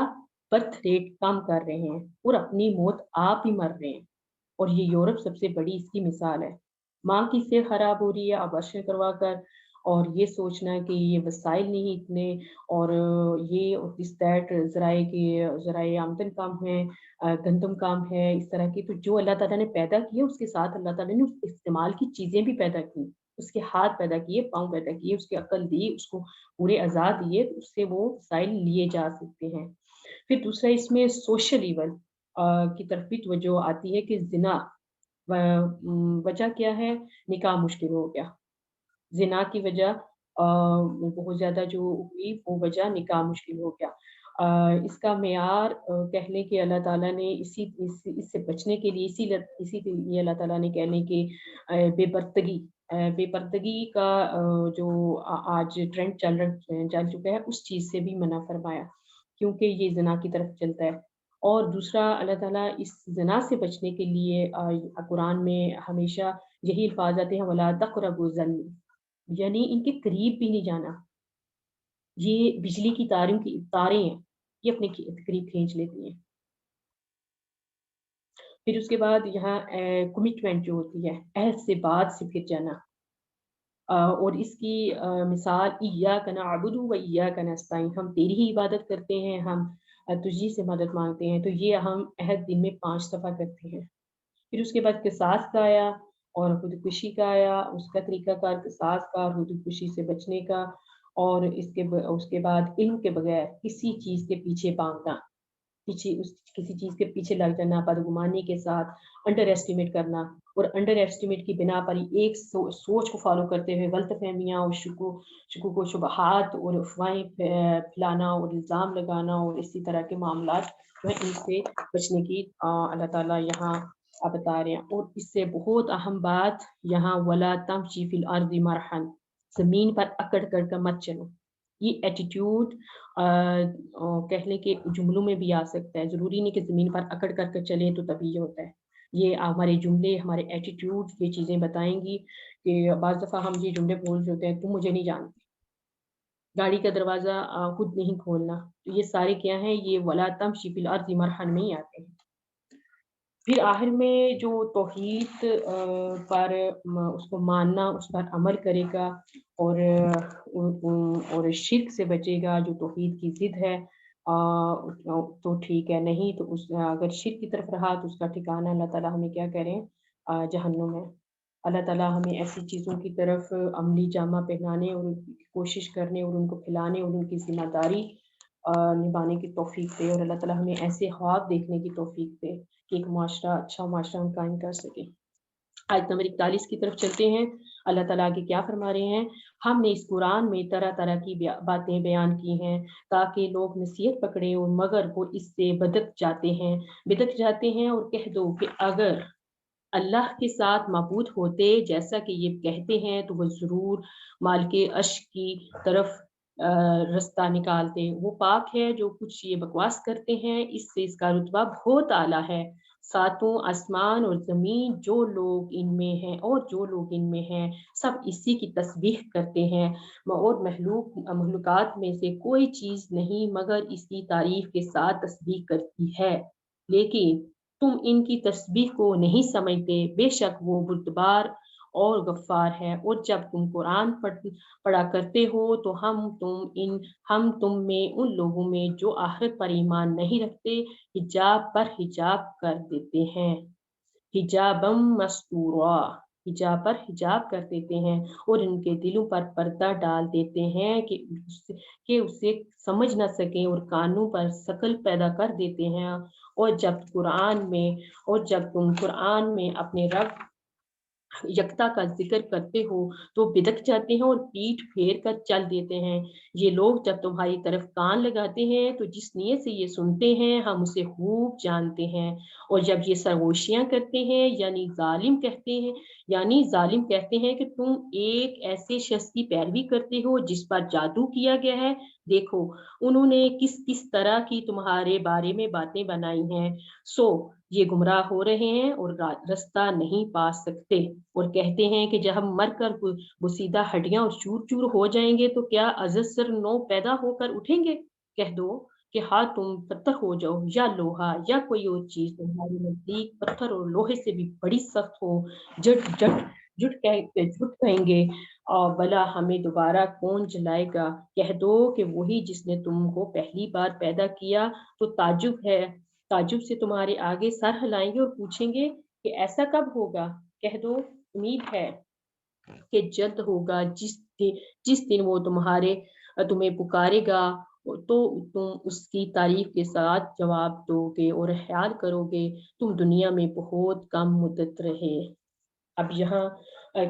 برتھ ریٹ کم کر رہے ہیں اور اپنی موت آپ ہی مر رہے ہیں، اور یہ یورپ سب سے بڑی اس کی مثال ہے۔ ماں کی صحت خراب ہو رہی ہے ابارشن کروا کر، اور یہ سوچنا کہ یہ وسائل نہیں اتنے، اور یہ اس دیٹ ذرائع آمدن کم ہے، گندم کام ہے، اس طرح کی، تو جو اللہ تعالیٰ نے پیدا کیا اس کے ساتھ اللہ تعالیٰ نے اس استعمال کی چیزیں بھی پیدا کی، اس کے ہاتھ پیدا کیے، پاؤں پیدا کیے، اس کی عقل دی، اس کو پورے اعضاء دیے، اس سے وہ وسائل لیے جا سکتے ہیں۔ پھر دوسرا اس میں سوشل ایول کی طرف بھی توجہ آتی ہے کہ زنا وجہ کیا ہے؟ نکاح مشکل ہو گیا، زنا کی وجہ بہت زیادہ جو ہوئی وہ وجہ نکاح مشکل ہو گیا۔ اس کا معیار کہہ لیں کہ اللہ تعالیٰ نے اس سے بچنے کے لیے اسی لیے اللہ تعالیٰ نے کہہ لیں کہ بے پردگی کا جو آج ٹرینڈ چل چکا ہے اس چیز سے بھی منع فرمایا، کیونکہ یہ زنا کی طرف چلتا ہے۔ اور دوسرا اللہ تعالیٰ اس زنا سے بچنے کے لیے قرآن میں ہمیشہ یہی الفاظ آتے ہیں وَلَا تَقْرَبُوا الزَّنِّ، یعنی ان کے قریب بھی نہیں جانا۔ یہ بجلی کی تاریں ہیں، یہ اپنے قریب کھینچ لیتی ہیں۔ پھر اس کے بعد یہاں کمٹمنٹ جو ہوتی ہے، عہد سے بعد سے پھر جانا، اور اس کی مثال ایاک نعبد و ایاک نستعین، ہم تیری ہی عبادت کرتے ہیں، ہم تجھی سے مدد مانگتے ہیں، تو یہ ہم عہد دن میں 5 دفعہ کرتے ہیں۔ پھر اس کے بعد قصاص کا آیا اور خودکشی کا آیا، اس کا طریقہ کار قصاص کا اور خودکشی سے بچنے کا، اور اس کے بعد علم کے بغیر کسی چیز کے پیچھے بھاگنا، کسی چیز کے پیچھے لگ جانا بدگمانی کے ساتھ، انڈر ایسٹیمیٹ کرنا، اور انڈر ایسٹیمیٹ کی بنا پر ایک سوچ کو فالو کرتے ہوئے غلط فہمیاں اور شکوک و شبہات اور افواہیں پھیلانا اور الزام لگانا اور اسی طرح کے معاملات جو ہیں ان سے بچنے کی اللہ تعالیٰ یہاں بتا رہے ہیں۔ اور اس سے بہت اہم بات یہاں وَلَا تَمْشِي فِي الْأَرْضِ مَرْحًا، زمین پر اکڑ کر کے مت چلو۔ یہ ایٹیٹیوڈ کہہ لیں کہ جملوں میں بھی آ سکتا ہے، ضروری نہیں کہ زمین پر اکڑ کر کے چلیں تو تبھی یہ ہوتا ہے۔ یہ ہمارے جملے، ہمارے ایٹیٹیوڈ یہ چیزیں بتائیں گی کہ بعض دفعہ ہم یہ جملے بول رہے ہوتے ہیں تم مجھے نہیں جانتے، گاڑی کا دروازہ خود نہیں کھولنا، تو یہ سارے کیا ہیں؟ یہ وَلَا تَمْشِي فِي الْأَرْضِ مَرْحًا میں ہی آتے ہیں۔ پھر آخر میں جو توحید پر اس کو ماننا، اس پر عمل کرے گا اور شرک سے بچے گا جو توحید کی ضد ہے تو ٹھیک ہے، نہیں تو اگر شرک کی طرف رہا تو اس کا ٹھکانہ اللہ تعالیٰ ہمیں کیا کریں؟ جہنم ہے۔ اللہ تعالیٰ ہمیں ایسی چیزوں کی طرف عملی جامہ پہنانے اور ان کی کوشش کرنے اور ان کو پھیلانے اور ان کی ذمہ داری نبھانے کی توفیق دے، اور اللہ تعالیٰ ہمیں ایسے خواب دیکھنے کی توفیق دے کہ ایک معاشرہ، اچھا معاشرہ ہم قائم کر سکیں۔ آیت نمبر 41 کی طرف چلتے ہیں۔ اللہ تعالیٰ آگے کیا فرما رہے ہیں؟ ہم نے اس قرآن میں طرح طرح کی باتیں بیان کی ہیں تاکہ لوگ نصیحت پکڑیں، اور مگر وہ اس سے بدک جاتے ہیں اور کہہ دو کہ اگر اللہ کے ساتھ معبود ہوتے جیسا کہ یہ کہتے ہیں تو وہ ضرور مالک عرش کی طرف رستہ نکالتے۔ وہ پاک ہے جو کچھ یہ بکواس کرتے ہیں، اس سے اس کا رتبہ بہت اعلیٰ ہے۔ ساتوں آسمان اور زمین جو لوگ ان میں ہیں سب اسی کی تسبیح کرتے ہیں، اور مخلوقات میں سے کوئی چیز نہیں مگر اس کی تعریف کے ساتھ تسبیح کرتی ہے، لیکن تم ان کی تسبیح کو نہیں سمجھتے، بے شک وہ بردبار اور غفار ہے۔ اور جب تم قرآن پڑھا کرتے ہو تو ہم تم میں ان لوگوں میں جو آخرت پر ایمان نہیں رکھتے حجاب پر حجاب کر دیتے ہیں، حجابم مستورا، حجاب پر حجاب کر دیتے ہیں، اور ان کے دلوں پر پردہ ڈال دیتے ہیں کہ اسے سمجھ نہ سکیں، اور کانوں پر شکل پیدا کر دیتے ہیں، اور جب تم قرآن میں اپنے رب یکتا کا ذکر کرتے ہو تو بدک جاتے ہیں اور پیٹھ پھیر کر چل دیتے ہیں۔ یہ لوگ جب تمہاری طرف کان لگاتے ہیں تو جس نیت سے یہ سنتے ہیں ہم اسے خوب جانتے ہیں، اور جب یہ سرگوشیاں کرتے ہیں یعنی ظالم کہتے ہیں کہ تم ایک ایسے شخص کی پیروی کرتے ہو جس پر جادو کیا گیا ہے، دیکھو انہوں نے کس طرح کی تمہارے بارے میں باتیں بنائی ہیں، سو یہ گمراہ ہو رہے ہیں اور رستہ نہیں پا سکتے، اور کہتے ہیں کہ جب ہم مر کر بسیدہ ہڈیاں اور چور چور ہو جائیں گے تو کیا ازسر نو پیدا ہو کر اٹھیں گے؟ کہہ دو کہ ہاں تم پتھر ہو جاؤ یا لوہا یا کوئی اور چیز تمہارے نزدیک پتھر اور لوہے سے بھی بڑی سخت ہو، جٹ جٹ جھٹ کہیں گے بلا ہمیں دوبارہ کون جلائے گا؟ کہہ دو کہ وہی جس نے تم کو پہلی بار پیدا کیا، تو تعجب سے تمہارے آگے سر ہلائیں گے اور پوچھیں گے کہ ایسا کب ہوگا؟ کہہ دو امید ہے کہ جلد ہوگا، جس دن وہ تمہیں پکارے گا تو تم اس کی تعریف کے ساتھ جواب دو گے اور خیال کرو گے تم دنیا میں بہت کم مدت رہے۔ اب یہاں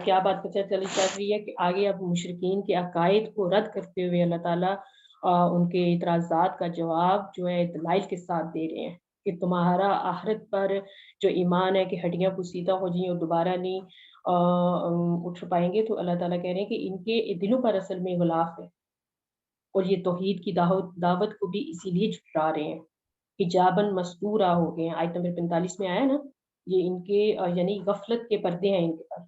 کیا بات پتہ چل رہی ہے کہ آگے اب مشرکین کے عقائد کو رد کرتے ہوئے اللہ تعالیٰ ان کے اعتراضات کا جواب جو ہے دلائل کے ساتھ دے رہے ہیں کہ تمہارا آخرت پر جو ایمان ہے کہ ہڈیاں پوسیدہ ہو جائیں اور دوبارہ نہیں اٹھ پائیں گے، تو اللہ تعالیٰ کہہ رہے ہیں کہ ان کے دلوں پر اصل میں غلاف ہے، اور یہ توحید کی دعوت کو بھی اسی لیے جھٹلا رہے ہیں، حجابن مستورا ہو گئے ہیں۔ آیت نمبر 45 میں آیا نا، یہ ان کے یعنی غفلت کے پردے ہیں ان کے پاس،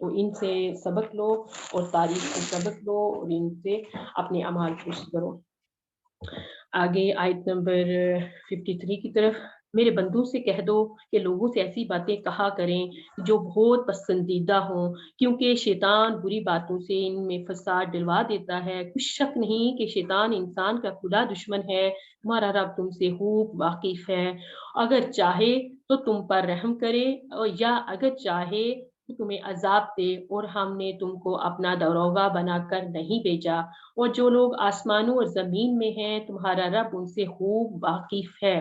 تو ان سے سبق لو اور تاریخ سے سبق لو اور ان سے اپنے اعمال درست کرو۔ آگے آیت نمبر 53 کی طرف، میرے بندوں سے کہہ دو کہ لوگوں سے ایسی باتیں کہا کریں جو بہت پسندیدہ ہوں، کیونکہ شیطان بری باتوں سے ان میں فساد ڈلوا دیتا ہے۔ کچھ شک نہیں کہ شیطان انسان کا کھلا دشمن ہے، تمہارا رب تم سے خوب واقف ہے، اگر چاہے تو تم پر رحم کرے یا اگر چاہے تو تمہیں عذاب دے، اور ہم نے تم کو اپنا داروغہ بنا کر نہیں بھیجا، اور جو لوگ آسمانوں اور زمین میں ہیں تمہارا رب ان سے خوب واقف ہے،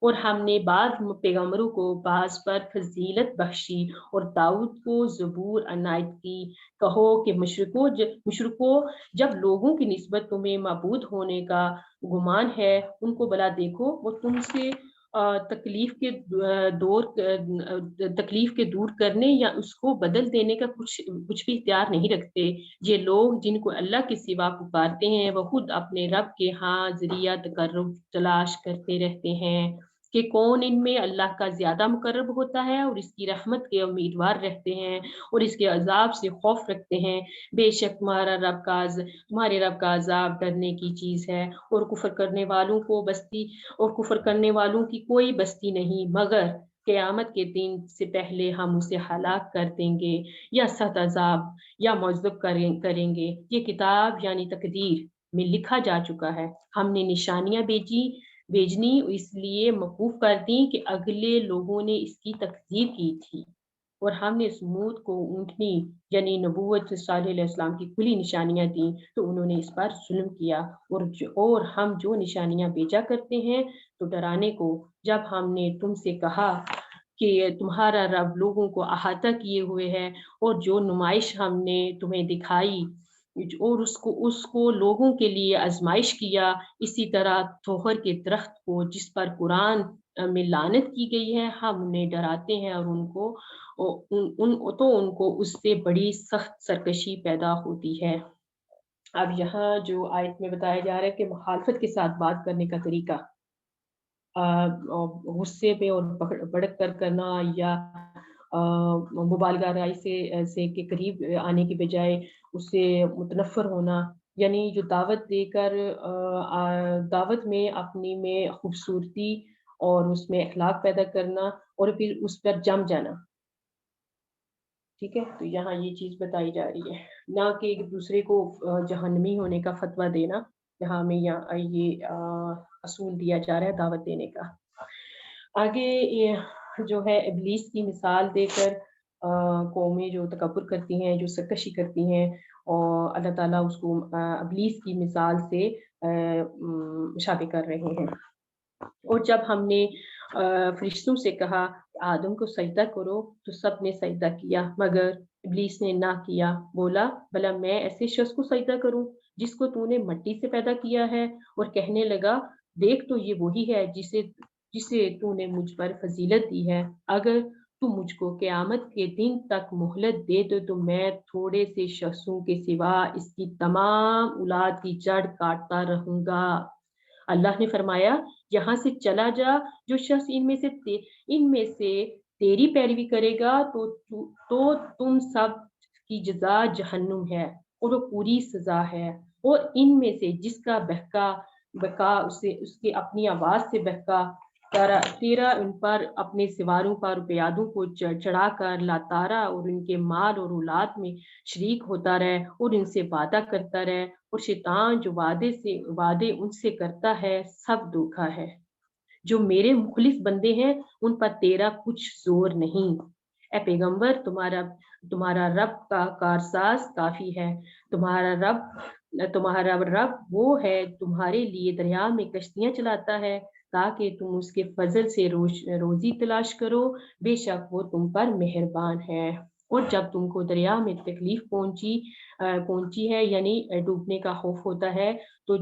اور ہم نے بعض پیغمبروں کو بعض پر فضیلت بخشی اور داؤد کو زبور عنایت کی۔ کہو کہ مشرکو جب لوگوں کی نسبت تمہیں معبود ہونے کا گمان ہے، ان کو بلا دیکھو وہ تم سے تکلیف کے دور کرنے یا اس کو بدل دینے کا کچھ بھی اختیار نہیں رکھتے۔ یہ لوگ جن کو اللہ کے سوا پکارتے ہیں وہ خود اپنے رب کے ہاں ذریعہ تقرب تلاش کرتے رہتے ہیں کہ کون ان میں اللہ کا زیادہ مقرب ہوتا ہے، اور اس کی رحمت کے امیدوار رہتے ہیں اور اس کے عذاب سے خوف رکھتے ہیں۔ بے شک تمہارے رب کا عذاب ڈرنے کی چیز ہے، اور کفر کرنے والوں کی کوئی بستی نہیں، مگر قیامت کے دن سے پہلے ہم اسے ہلاک کر دیں گے یا سخت عذاب یا معذب کریں گے۔ یہ کتاب یعنی تقدیر میں لکھا جا چکا ہے، ہم نے نشانیاں بھیجنی اس لیے موقوف کر دیں کہ اگلے لوگوں نے اس کی تکذیب کی تھی، اور ہم نے سمود کو اونٹنی یعنی نبوت صالح علیہ السلام کی کھلی نشانیاں دیں تو انہوں نے اس پر ظلم کیا، اور ہم جو نشانیاں بھیجا کرتے ہیں تو ڈرانے کو، جب ہم نے تم سے کہا کہ تمہارا رب لوگوں کو احاطہ کیے ہوئے ہے، اور جو نمائش ہم نے تمہیں دکھائی اور اس کو لوگوں کے لیے آزمائش کیا، اسی طرح توہر کے درخت کو جس پر قرآن میں لعنت کی گئی ہے ہم انہیں ڈراتے ہیں، اور ان کو اس سے بڑی سخت سرکشی پیدا ہوتی ہے۔ اب یہاں جو آیت میں بتایا جا رہا ہے کہ مخالفت کے ساتھ بات کرنے کا طریقہ، غصے پہ اور بڑک کر کرنا یا مبالغہ رائی سے کے قریب آنے کے بجائے اس سے متنفر ہونا، یعنی جو دعوت دے کر دعوت میں اپنی میں خوبصورتی اور اس میں اخلاق پیدا کرنا اور پھر اس پر جم جانا، ٹھیک ہے، تو یہاں یہ چیز بتائی جا رہی ہے، نہ کہ ایک دوسرے کو جہنمی ہونے کا فتویٰ دینا، جہاں ہمیں یہ اصول دیا جا رہا ہے دعوت دینے کا۔ آگے یہ جو ہے ابلیس کی مثال دے کر قومیں جو تکبر کرتی ہیں، جو سرکشی کرتی ہیں، اور اللہ تعالیٰ اس کو ابلیس کی مثال سے مشابہ کر رہے ہیں۔ اور جب ہم نے فرشتوں سے کہا آدم کو سجدہ کرو تو سب نے سجدہ کیا مگر ابلیس نے نہ کیا، بولا بھلا میں ایسے شخص کو سجدہ کروں جس کو تو نے مٹی سے پیدا کیا ہے، اور کہنے لگا دیکھ تو یہ وہی ہے جسے تو نے مجھ پر فضیلت دی ہے، اگر تو مجھ کو قیامت کے دن تک مہلت دے دو تو میں تھوڑے سے شخصوں کے سوا اس کی تمام اولاد کی جڑ کاٹتا رہوں گا۔ اللہ نے فرمایا یہاں سے چلا جا، جو شخص ان میں سے تیری پیروی کرے گا تو تم سب کی جزا جہنم ہے اور وہ پوری سزا ہے، اور ان میں سے جس کا بہکا بہکا اسے اس کی اپنی آواز سے بہکا تیرا ان پر اپنے سواروں پر پیادوں کو چڑھا کر لاتارا اور ان کے مال اور اولاد میں شریک ہوتا رہے اور ان سے وعدہ کرتا رہے، اور شیطان جو وعدے ان سے کرتا ہے سب دھوکا ہے۔ جو میرے مخلص بندے ہیں ان پر تیرا کچھ زور نہیں۔ اے پیغمبر تمہارا رب کا کارساز کافی ہے، تمہارا رب وہ ہے تمہارے لیے دریا میں کشتیاں چلاتا ہے تاکہ تم اس کے فضل سے روزی تلاش کرو، بے شک وہ تم پر مہربان ہے۔ اور جب تم کو دریا میں تکلیف پہنچی ہے یعنی ڈوبنے کا خوف ہوتا ہے تو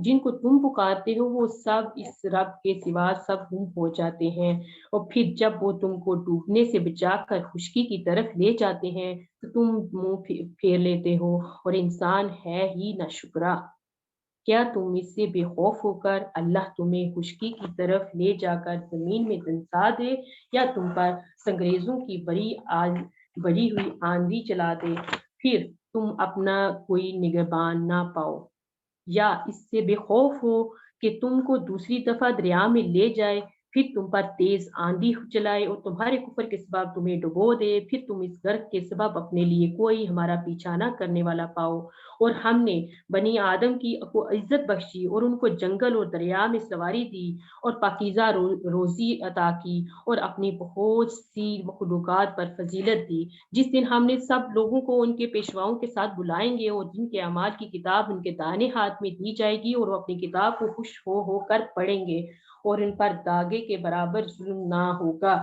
جن کو تم پکارتے ہو وہ سب اس رب کے سوا سب گم ہو جاتے ہیں، اور پھر جب وہ تم کو ڈوبنے سے بچا کر خشکی کی طرف لے جاتے ہیں تو تم منہ پھیر لیتے ہو اور انسان ہے ہی نہ شکرا۔ کیا تم اس سے بے خوف ہو کر اللہ تمہیں خشکی کی طرف لے جا کر زمین میں دنسا دے یا تم پر سنگریزوں کی بڑی ہوئی آندھی چلا دے پھر تم اپنا کوئی نگہبان نہ پاؤ، یا اس سے بے خوف ہو کہ تم کو دوسری دفعہ دریا میں لے جائے پھر تم پر تیز آندھی چلائے اور تمہارے کفر کے سبب تمہیں ڈبو دے، پھر تم اس غرق کے سبب اپنے لیے کوئی ہمارا پیچھا نہ کرنے والا پاؤ۔ اور ہم نے بنی آدم کو عزت بخشی اور ان کو جنگل اور دریا میں سواری دی اور پاکیزہ روزی عطا کی اور اپنی بہت سی مخلوقات پر فضیلت دی۔ جس دن ہم نے سب لوگوں کو ان کے پیشواؤں کے ساتھ بلائیں گے اور جن کے اعمال کی کتاب ان کے دائیں ہاتھ میں دی جائے گی اور وہ اپنی کتاب کو خوش ہو کر پڑھیں گے اور ان پر داغے کے برابر ظلم نہ ہوگا۔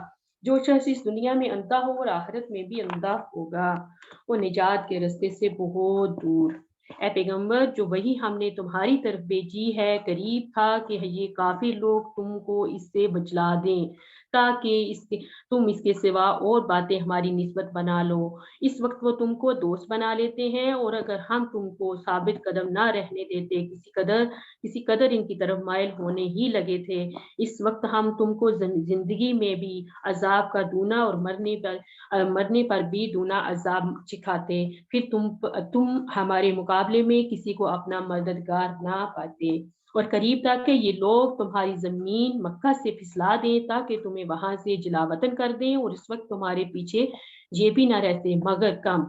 جو شخص اس دنیا میں اندھا ہو اور آخرت میں بھی اندھا ہوگا وہ نجات کے راستے سے بہت دور۔ اے پیغمبر جو وہی ہم نے تمہاری طرف بھیجی ہے قریب تھا کہ یہ کافر لوگ تم کو اس سے بچلا دیں تاکہ تم اس کے سوا اور باتیں ہماری نسبت بنا لو۔ اس وقت وہ تم کو دوست بنا لیتے ہیں اور اگر ہم تم کو ثابت قدم نہ رہنے دیتے کسی قدر ان کی طرف مائل ہونے ہی لگے تھے۔ اس وقت ہم تم کو زندگی میں بھی عذاب کا دونا اور مرنے پر بھی دونا عذاب چکھاتے، پھر تم ہمارے مقابلے میں کسی کو اپنا مددگار نہ پاتے، اور قریب تک کہ یہ لوگ تمہاری زمین مکہ سے پھسلا دیں تاکہ تمہیں وہاں سے جلا وطن کر دیں، اور اس وقت تمہارے پیچھے یہ بھی نہ رہتے مگر کم۔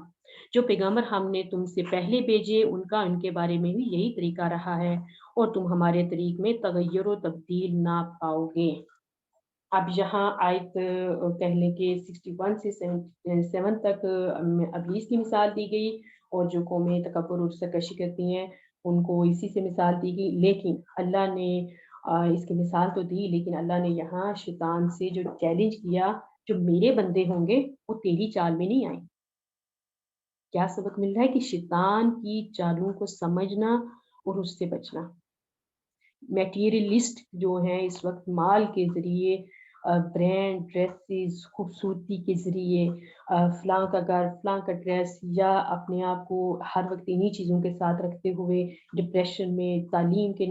جو پیغمبر ہم نے تم سے پہلے بھیجے ان کے بارے میں بھی یہی طریقہ رہا ہے اور تم ہمارے طریق میں تغیر و تبدیل نہ پاؤ گے۔ اب یہاں آیت کہہ لیں کہ 61 سے 7 تک ابلیس کی مثال دی گئی، اور جو قومیں تکبر اور سرکشی کرتی ہیں ان کو اسی سے مثال دی گئی، لیکن اللہ نے اس کی مثال تو دی لیکن اللہ نے یہاں شیطان سے جو چیلنج کیا جو میرے بندے ہوں گے وہ تیری چال میں نہیں آئیں۔ کیا سبق مل رہا ہے کہ شیطان کی چالوں کو سمجھنا اور اس سے بچنا۔ میٹیریلسٹ جو ہیں اس وقت مال کے ذریعے، برانڈ ڈریسز، خوبصورتی کے ذریعے، فلاں کا گھر، فلاں کا ڈریس، یا اپنے آپ کو ہر وقت انہی چیزوں کے ساتھ رکھتے ہوئے ڈپریشن میں، تعلیم کے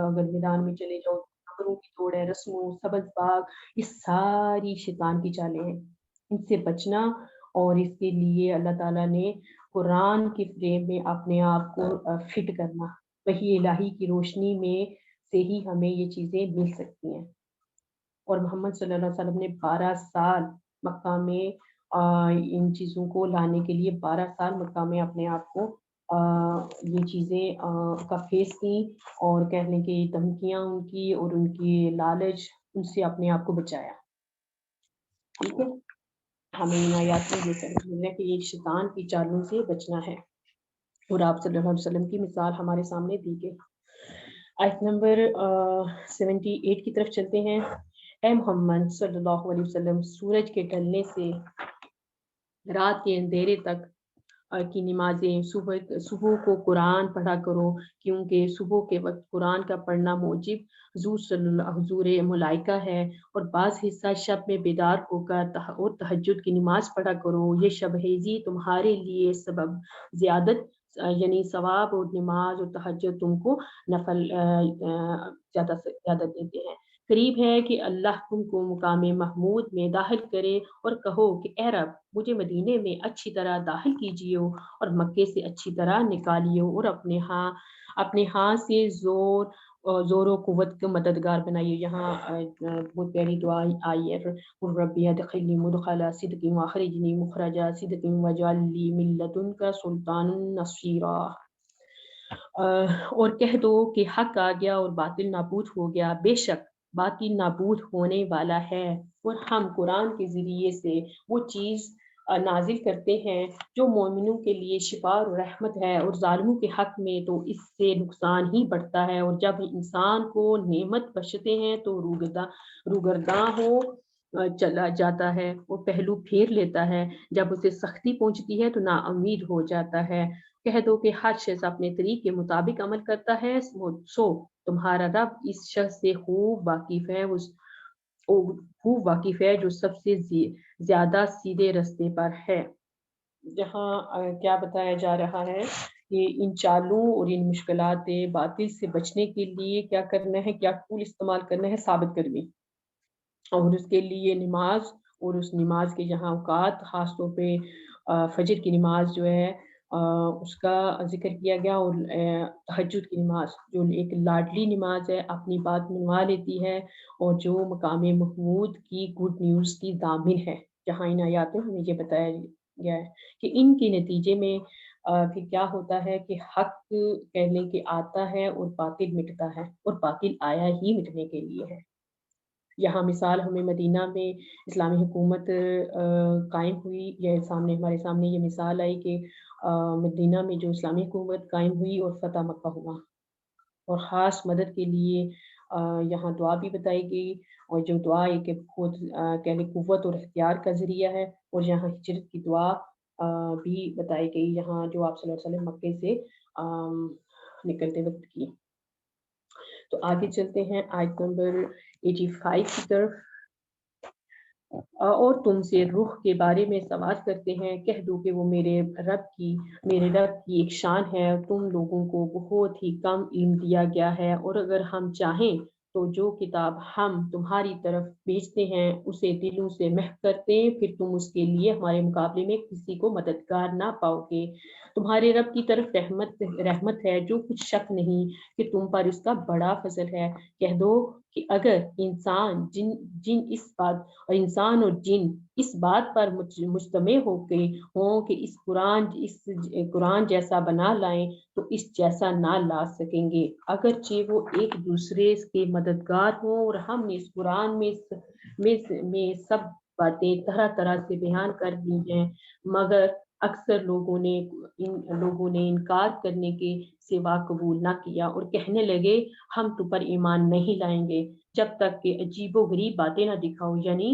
اگر میدان میں چلے جاؤ خبروں کی توڑ ہے، رسموں، سبز باغ، یہ ساری شیطان کی چالیں ہیں، ان سے بچنا۔ اور اس کے لیے اللہ تعالیٰ نے قرآن کے فریم میں اپنے آپ کو فٹ کرنا، وحی الہی کی روشنی میں سے ہی ہمیں یہ چیزیں مل سکتی ہیں۔ اور محمد صلی اللہ علیہ وسلم نے 12 سال مکہ میں ان چیزوں کو لانے کے لیے 12 سال مکہ میں اپنے آپ کو یہ چیزیں کا فیس کی، اور کہنے کی دھمکیاں ان کی اور ان کی لالچ ان سے اپنے آپ کو بچایا۔ ٹھیک ہے، ہمیں ان آیات میں یہ سمجھ مل رہا ہے کہ یہ شیطان کی چالوں سے بچنا ہے، اور آپ صلی اللہ علیہ وسلم کی مثال ہمارے سامنے دی گئی۔ آیت نمبر 78 کی طرف چلتے ہیں۔ اے محمد صلی اللہ علیہ وسلم سورج کے ڈھلنے سے رات کے اندھیرے تک کی نمازیں، صبح کو قرآن پڑھا کرو، کیونکہ صبح کے وقت قرآن کا پڑھنا موجب حضور ملائکہ ہے، اور بعض حصہ شب میں بیدار ہو کر اور تہجد کی نماز پڑھا کرو، یہ شب ہیزی تمہارے لیے سبب زیادت یعنی ثواب، اور نماز اور تہجد تم کو نفل زیادہ دیتے ہیں۔ قریب ہے کہ اللہ تم کو مقام محمود میں داخل کرے، اور کہو کہ اے رب مجھے مدینے میں اچھی طرح داخل کیجیے اور مکے سے اچھی طرح نکالیے، اور اپنے ہاں سے زور و قوت کا مددگار بنائیے۔ یہاں بہت پیاری دعا آئی ہے، قل ربی ادخلنی مدخل صدق واخرجنی مخرج صدق واجعل لی من لدنک سلطانا نصیرا۔ اور کہہ دو کہ حق آ گیا اور باطل نابود ہو گیا، بے شک باطل نابود ہونے والا ہے، اور ہم قرآن کے ذریعے سے وہ چیز نازل کرتے ہیں جو مومنوں کے لیے شفا اور رحمت ہے، اور ظالموں کے حق میں تو اس سے نقصان ہی بڑھتا ہے، اور جب انسان کو نعمت بخشتے ہیں تو روگرداں ہو چلا جاتا ہے، وہ پہلو پھیر لیتا ہے، جب اسے سختی پہنچتی ہے تو نا امید ہو جاتا ہے۔ کہہ دو کہ ہر شخص اپنے طریق کے مطابق عمل کرتا ہے، سو تمہارا رب اس شخص سے خوب واقف ہے جو سب سے زیادہ سیدھے رستے پر ہے۔ جہاں کیا بتایا جا رہا ہے کہ ان چالوں اور ان مشکلات باطل سے بچنے کے لیے کیا کرنا ہے، کیا ٹول استعمال کرنا ہے، ثابت کرنی، اور اس کے لیے نماز، اور اس نماز کے یہاں اوقات خاص طور پہ فجر کی نماز جو ہے اس کا ذکر کیا گیا، اور تہجد کی نماز جو ایک لاڈلی نماز ہے، اپنی بات منوا لیتی ہے، اور جو مقام محمود کی گڈ نیوز کی ضامن ہے۔ جہاں ان آیاتوں میں یہ بتایا گیا ہے کہ ان کے نتیجے میں پھر کیا ہوتا ہے کہ حق کہہ لیں کہ آتا ہے اور باطل مٹتا ہے، اور باطل آیا ہی مٹنے کے لیے ہے۔ یہاں مثال ہمیں مدینہ میں اسلامی حکومت قائم ہوئی، ہمارے سامنے یہ مثال آئی کہ مدینہ میں جو اسلامی حکومت قائم ہوئی اور فتح مکہ ہوا، اور خاص مدد کے لیے یہاں دعا بھی بتائی گئی، اور جو دعا ہے کہ خود کہہ لیں قوت اور اختیار کا ذریعہ ہے، اور یہاں ہجرت کی دعا بھی بتائی گئی، یہاں جو آپ صلی اللہ علیہ وسلم مکے سے نکلتے وقت کی۔ تو آگے چلتے ہیں آیت نمبر 85 کی طرف۔ اور تم سے روح کے بارے میں سوال کرتے ہیں، کہہ دو کہ وہ میرے رب کی ایک شان ہے، تم لوگوں کو بہت ہی کم علم دیا گیا ہے، اور اگر ہم چاہیں تو جو کتاب ہم تمہاری طرف بھیجتے ہیں اسے دلوں سے محو کرتے، پھر تم اس کے لیے ہمارے مقابلے میں کسی کو مددگار نہ پاؤ گے۔ تمہارے رب کی طرف رحمت ہے، جو کچھ شک نہیں کہ تم پر اس کا بڑا فضل ہے۔ کہہ دو کہ اگر انسان اور جن اس بات پر مجتمع ہو گئے ہوں کہ اس قرآن جیسا بنا لائیں تو اس جیسا نہ لا سکیں گے، اگرچہ وہ ایک دوسرے کے مددگار ہوں، اور ہم نے اس قرآن میں سب باتیں طرح طرح سے بیان کر دی ہیں، مگر اکثر لوگوں نے انکار کرنے کے سوا قبول نہ کیا، اور کہنے لگے ہم تو پر ایمان نہیں لائیں گے جب تک کہ عجیب و غریب باتیں نہ دکھاؤ، یعنی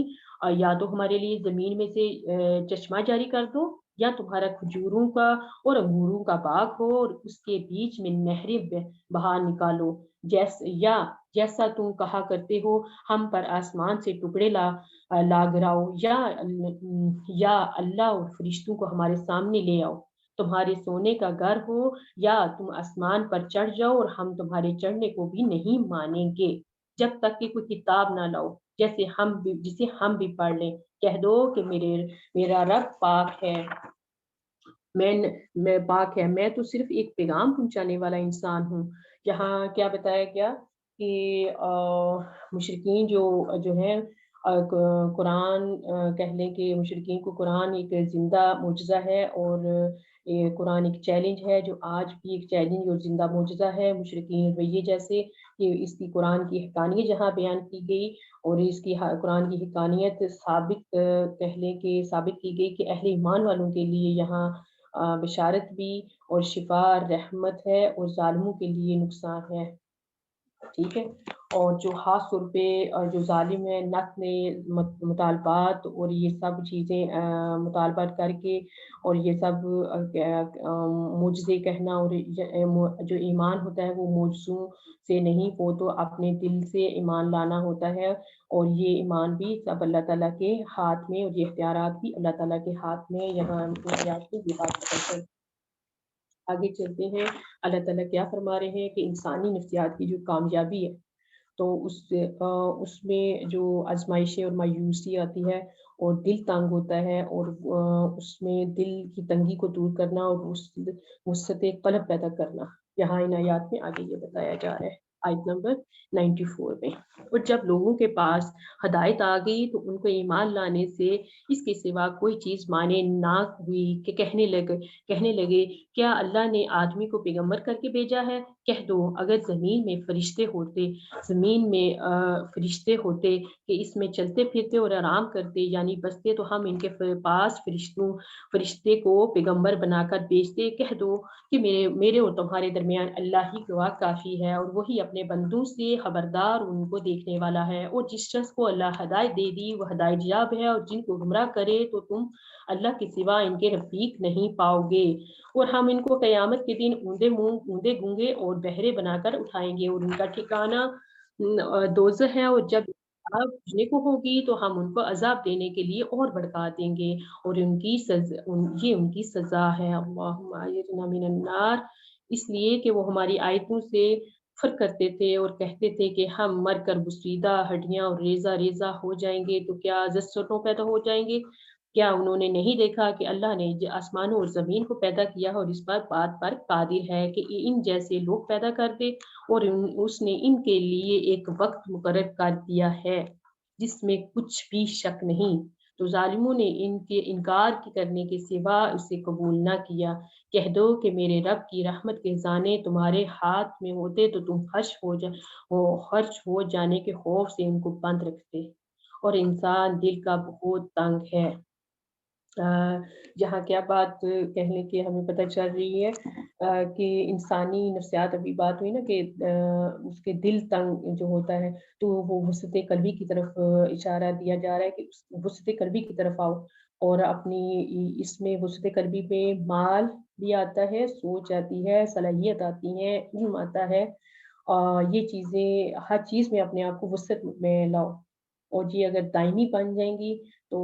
یا تو ہمارے لیے زمین میں سے چشمہ جاری کر دو، یا تمہارا کھجوروں کا اور انگوروں کا باغ ہو اور اس کے بیچ میں نہریں بہا نکالو، جیسا تم کہا کرتے ہو ہم پر آسمان سے ٹکڑے لا گراؤ، یا اللہ اور فرشتوں کو ہمارے سامنے لے آؤ، تمہارے سونے کا گھر ہو، یا تم آسمان پر چڑھ جاؤ اور ہم تمہارے چڑھنے کو بھی نہیں مانیں گے جب تک کہ کوئی کتاب نہ لاؤ جسے ہم بھی پڑھ لیں۔ کہہ دو کہ میرا رب پاک ہے، میں پاک ہے، میں تو صرف ایک پیغام پہنچانے والا انسان ہوں۔ یہاں کیا بتایا گیا کہ مشرکین جو ہیں قرآن کہہ لیں کہ مشرکین کو قرآن ایک زندہ معجزہ ہے، اور قرآن ایک چیلنج ہے جو آج بھی ایک چیلنج اور زندہ معجزہ ہے۔ مشرکین رویے جیسے کہ اس کی قرآن کی حقانیت جہاں بیان کی گئی، اور اس کی قرآن کی حقانیت ثابت کی گئی کہ اہل ایمان والوں کے لیے یہاں بشارت بھی اور شفا رحمت ہے، اور ظالموں کے لیے نقصان ہے، ٹھیک ہے۔ اور جو خاص طور پہ جو ظالم ہے، نقل مطالبات اور یہ سب چیزیں مطالبات کر کے اور یہ سب معجزے کہنا، اور جو ایمان ہوتا ہے وہ معجزوں سے نہیں، وہ تو اپنے دل سے ایمان لانا ہوتا ہے، اور یہ ایمان بھی سب اللہ تعالیٰ کے ہاتھ میں، اور یہ اختیارات بھی اللہ تعالیٰ کے ہاتھ میں۔ یہاں یہ بات کرتے ہیں۔ آگے چلتے ہیں، اللہ تعالیٰ کیا فرما رہے ہیں کہ انسانی نفسیات کی جو کامیابی ہے تو اس میں جو آزمائشیں اور مایوسی آتی ہے اور دل تنگ ہوتا ہے، اور اس میں دل کی تنگی کو دور کرنا اور وسعت قلب پیدا کرنا، یہاں ان آیات میں آگے یہ بتایا جا رہا ہے آیت نمبر 94 میں۔ اور جب لوگوں کے پاس ہدایت آ گئی تو ان کو ایمان لانے سے اس کے سوا کوئی چیز مانے نہ ہوئی کہ کہنے لگے کیا اللہ نے آدمی کو پیغمبر کر کے بھیجا ہے؟ کہہ دو اگر زمین میں فرشتے ہوتے کہ اس میں چلتے پھرتے اور آرام کرتے یعنی بستے تو ہم ان کے پاس فرشتے کو پیغمبر بنا کر بھیجتے۔ کہہ دو کہ میرے اور تمہارے درمیان اللہ ہی گواہ کافی ہے، اور وہی اپنے بندوں سے خبردار ان کو دیکھنے والا ہے۔ اور جس شخص کو اللہ ہدایت دے دی وہ ہدایت یاب ہے، اور جن کو گمراہ کرے تو تم اللہ کے سوا ان کے رفیق نہیں پاؤ گے۔ اور ہم ان کو قیامت کے دن اوندے گونگے اور بہرے بنا کر اٹھائیں گے، اور ان کا ٹھکانہ دوزخ ہے، اور جب عذاب بجھنے کو ہوگی تو ہم ان کو عذاب دینے کے لیے اور بھڑکا دیں گے، اور یہ ان کی سزا ہے۔ اللہم اجرنا من النار، اس لیے کہ وہ ہماری آیتوں سے فرق کرتے تھے اور کہتے تھے کہ ہم مر کر بسیدہ ہڈیاں اور ریزہ ہو جائیں گے تو کیا زچوں پیدا ہو جائیں گے؟ کیا انہوں نے نہیں دیکھا کہ اللہ نے آسمانوں اور زمین کو پیدا کیا اور اس بات پر قادر ہے کہ ان جیسے لوگ پیدا کر دے، اور اس نے ان کے لیے ایک وقت مقرر کر دیا ہے جس میں کچھ بھی شک نہیں۔ تو ظالموں نے ان کے انکار کرنے کے سوا اسے قبول نہ کیا۔ کہہ دو کہ میرے رب کی رحمت کے خزانے تمہارے ہاتھ میں ہوتے تو تم خرچ ہو جانے کے خوف سے ان کو بند رکھتے، اور انسان دل کا بہت تنگ ہے۔ جہاں کیا بات کہنے کی ہمیں پتہ چل رہی ہے کہ انسانی نفسیات، ابھی بات ہوئی نا کہ اس کے دل تنگ جو ہوتا ہے تو وہ وسعت قلبی کی طرف اشارہ دیا جا رہا ہے کہ وسعت قلبی کی طرف آؤ، اور اپنی اس میں وسعت قلبی پہ مال بھی آتا ہے، سوچ آتی ہے، صلاحیت آتی ہے، علم آتا ہے، یہ چیزیں ہر چیز میں اپنے آپ کو وسعت میں لاؤ، اور یہ اگر دائمی بن جائیں گی تو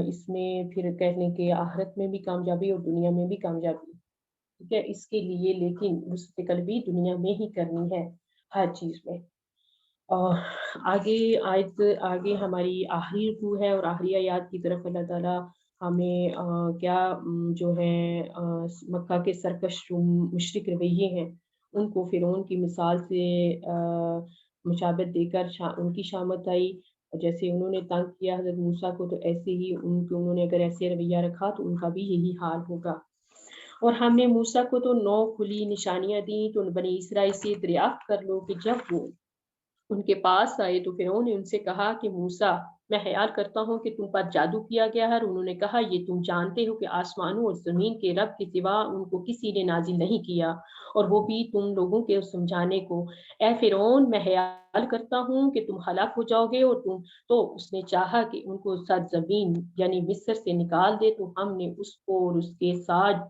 اس میں پھر کہنے کے آخرت میں بھی کامیابی اور دنیا میں بھی کامیابی، ٹھیک ہے۔ اس کے لیے لیکن وسعت قلبی دنیا میں ہی کرنی ہے ہر چیز میں۔ آگے ہماری آخری رکوع ہے، اور آخری آیات کی طرف اللہ تعالیٰ ہمیں کیا جو ہے مکہ کے سرکش جو مشرک رویے ہیں ان کو فرعون کی مثال سے مشابہت دے کر ان کی شامت آئی، جیسے انہوں نے تنگ کیا حضرت موسیٰ کو تو ایسے ہی انہوں نے اگر ایسے رویہ رکھا تو ان کا بھی یہی حال ہوگا۔ اور ہم نے موسیٰ کو تو 9 کھلی نشانیاں دیں تو بنی اسرائیل سے دریافت کر لو کہ جب وہ ان کے پاس آئے تو فرعون نے ان سے کہا کہ موسیٰ میں خیال کرتا ہوں کہ تم پر جادو کیا گیا ہے، اور انہوں نے کہا یہ تم جانتے ہو کہ آسمانوں اور زمین کے رب کے سوا ان کو کسی نے نازل نہیں کیا، اور وہ بھی تم لوگوں کے سمجھانے کو۔ اے فرعون میں خیال کرتا ہوں کہ تم ہلاک ہو جاؤ گے، اور تو اس نے چاہا کہ ان کو سرزمین یعنی مصر سے نکال دے تو ہم نے اس کو اور اس کے ساتھ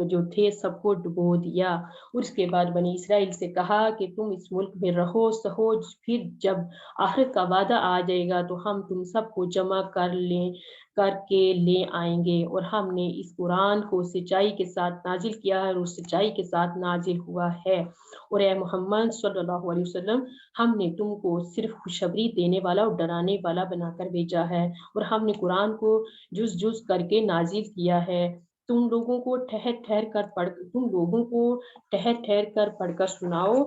جو تھے سب کو ڈبو دیا، اور اس کے بعد بنی اسرائیل سے کہا کہ تم اس ملک میں رہو سہو، پھر جب آخرت کا وعدہ آ جائے گا تو ہم تم سب کو جمع کر کے لے آئیں گے۔ اور ہم نے اس قرآن کو سچائی کے ساتھ نازل کیا ہے، اور سچائی کے ساتھ نازل ہوا ہے، اور اے محمد صلی اللہ علیہ وسلم ہم نے تم کو صرف خوشخبری دینے والا اور ڈرانے والا بنا کر بھیجا ہے، اور ہم نے قرآن کو جز کر کے نازل کیا ہے، تم لوگوں کو ٹھہر کر پڑھ کر سناؤ،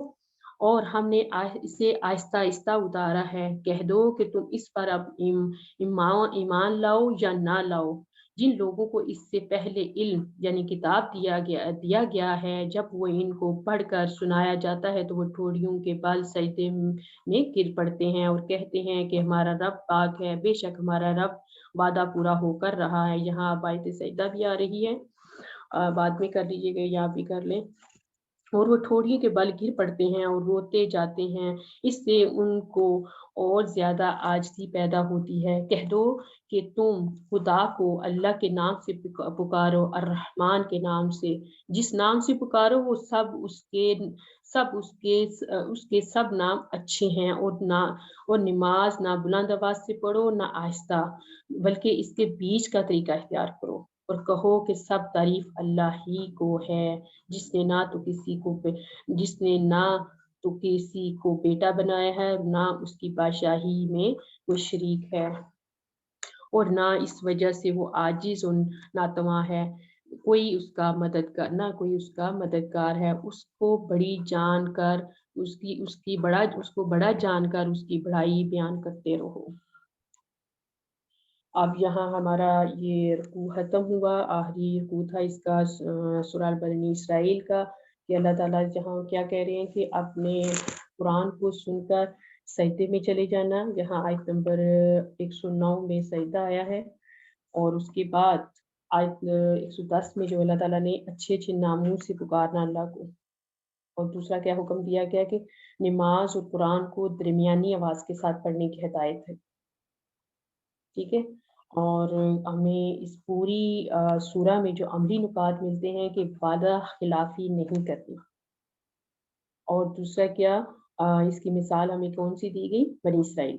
اور ہم نے اسے آہستہ آہستہ اتارا ہے۔ کہہ دو کہ تم اس پر اب ایمان لاؤ یا نہ لاؤ۔ جن لوگوں کو اس سے پہلے علم یعنی کتاب دیا گیا ہے، جب وہ ان کو پڑھ کر سنایا جاتا ہے تو وہ ٹھوڑیوں کے بل سجدے میں گر پڑتے ہیں اور کہتے ہیں کہ ہمارا رب پاک ہے، بے شک ہمارا رب وعدہ پورا ہو کر رہا ہے۔ یہاں آیت سجدہ بھی آ رہی ہے، بعد میں کر لیجیے گا یا بھی کر لیں۔ اور وہ ٹھوڑیوں کے بل گر پڑتے ہیں اور روتے جاتے ہیں، اس سے ان کو اور زیادہ عاجزی پیدا ہوتی ہے۔ کہہ دو کہ تم خدا کو اللہ کے نام سے پکارو، الرحمن کے نام سے، جس نام سے پکارو وہ اس کے سب نام اچھے ہیں، اور نماز نہ بلند آواز سے پڑھو نہ آہستہ، بلکہ اس کے بیچ کا طریقہ اختیار کرو، اور کہو کہ سب تعریف اللہ ہی کو ہے، جس نے نہ تو کسی کو بیٹا بنایا ہے، نہ اس کی بادشاہی میں کوئی شریک ہے، اور نہ اس وجہ سے وہ عاجز اور ناتواں ہے، کوئی اس کا مددگار نہ کوئی اس کا مددگار ہے، اس کو بڑی جان کر اس کو بڑا جان کر اس کی بڑائی بیان کرتے رہو۔ اب یہاں ہمارا یہ رکوع ختم ہوا، آخری رکوع تھا اس کا سورہ بنی اسرائیل کا، کہ اللہ تعالیٰ جہاں کیا کہہ رہے ہیں کہ اپنے قرآن کو سن کر سجدے میں چلے جانا، جہاں آیت نمبر 109 میں سجدہ آیا ہے، اور اس کے بعد آیت 110 میں جو اللہ تعالیٰ نے اچھے اچھے ناموں سے پکارنا اللہ کو، اور دوسرا کیا حکم دیا گیا کہ نماز اور قرآن کو درمیانی آواز کے ساتھ پڑھنے کی ہدایت ہے، ٹھیک ہے۔ اور ہمیں اس پوری سورہ میں جو عملی نکات ملتے ہیں کہ وعدہ خلافی نہیں کرنی، اور دوسرا کیا اس کی مثال ہمیں کون سی دی گئی؟ بنی اسرائیل،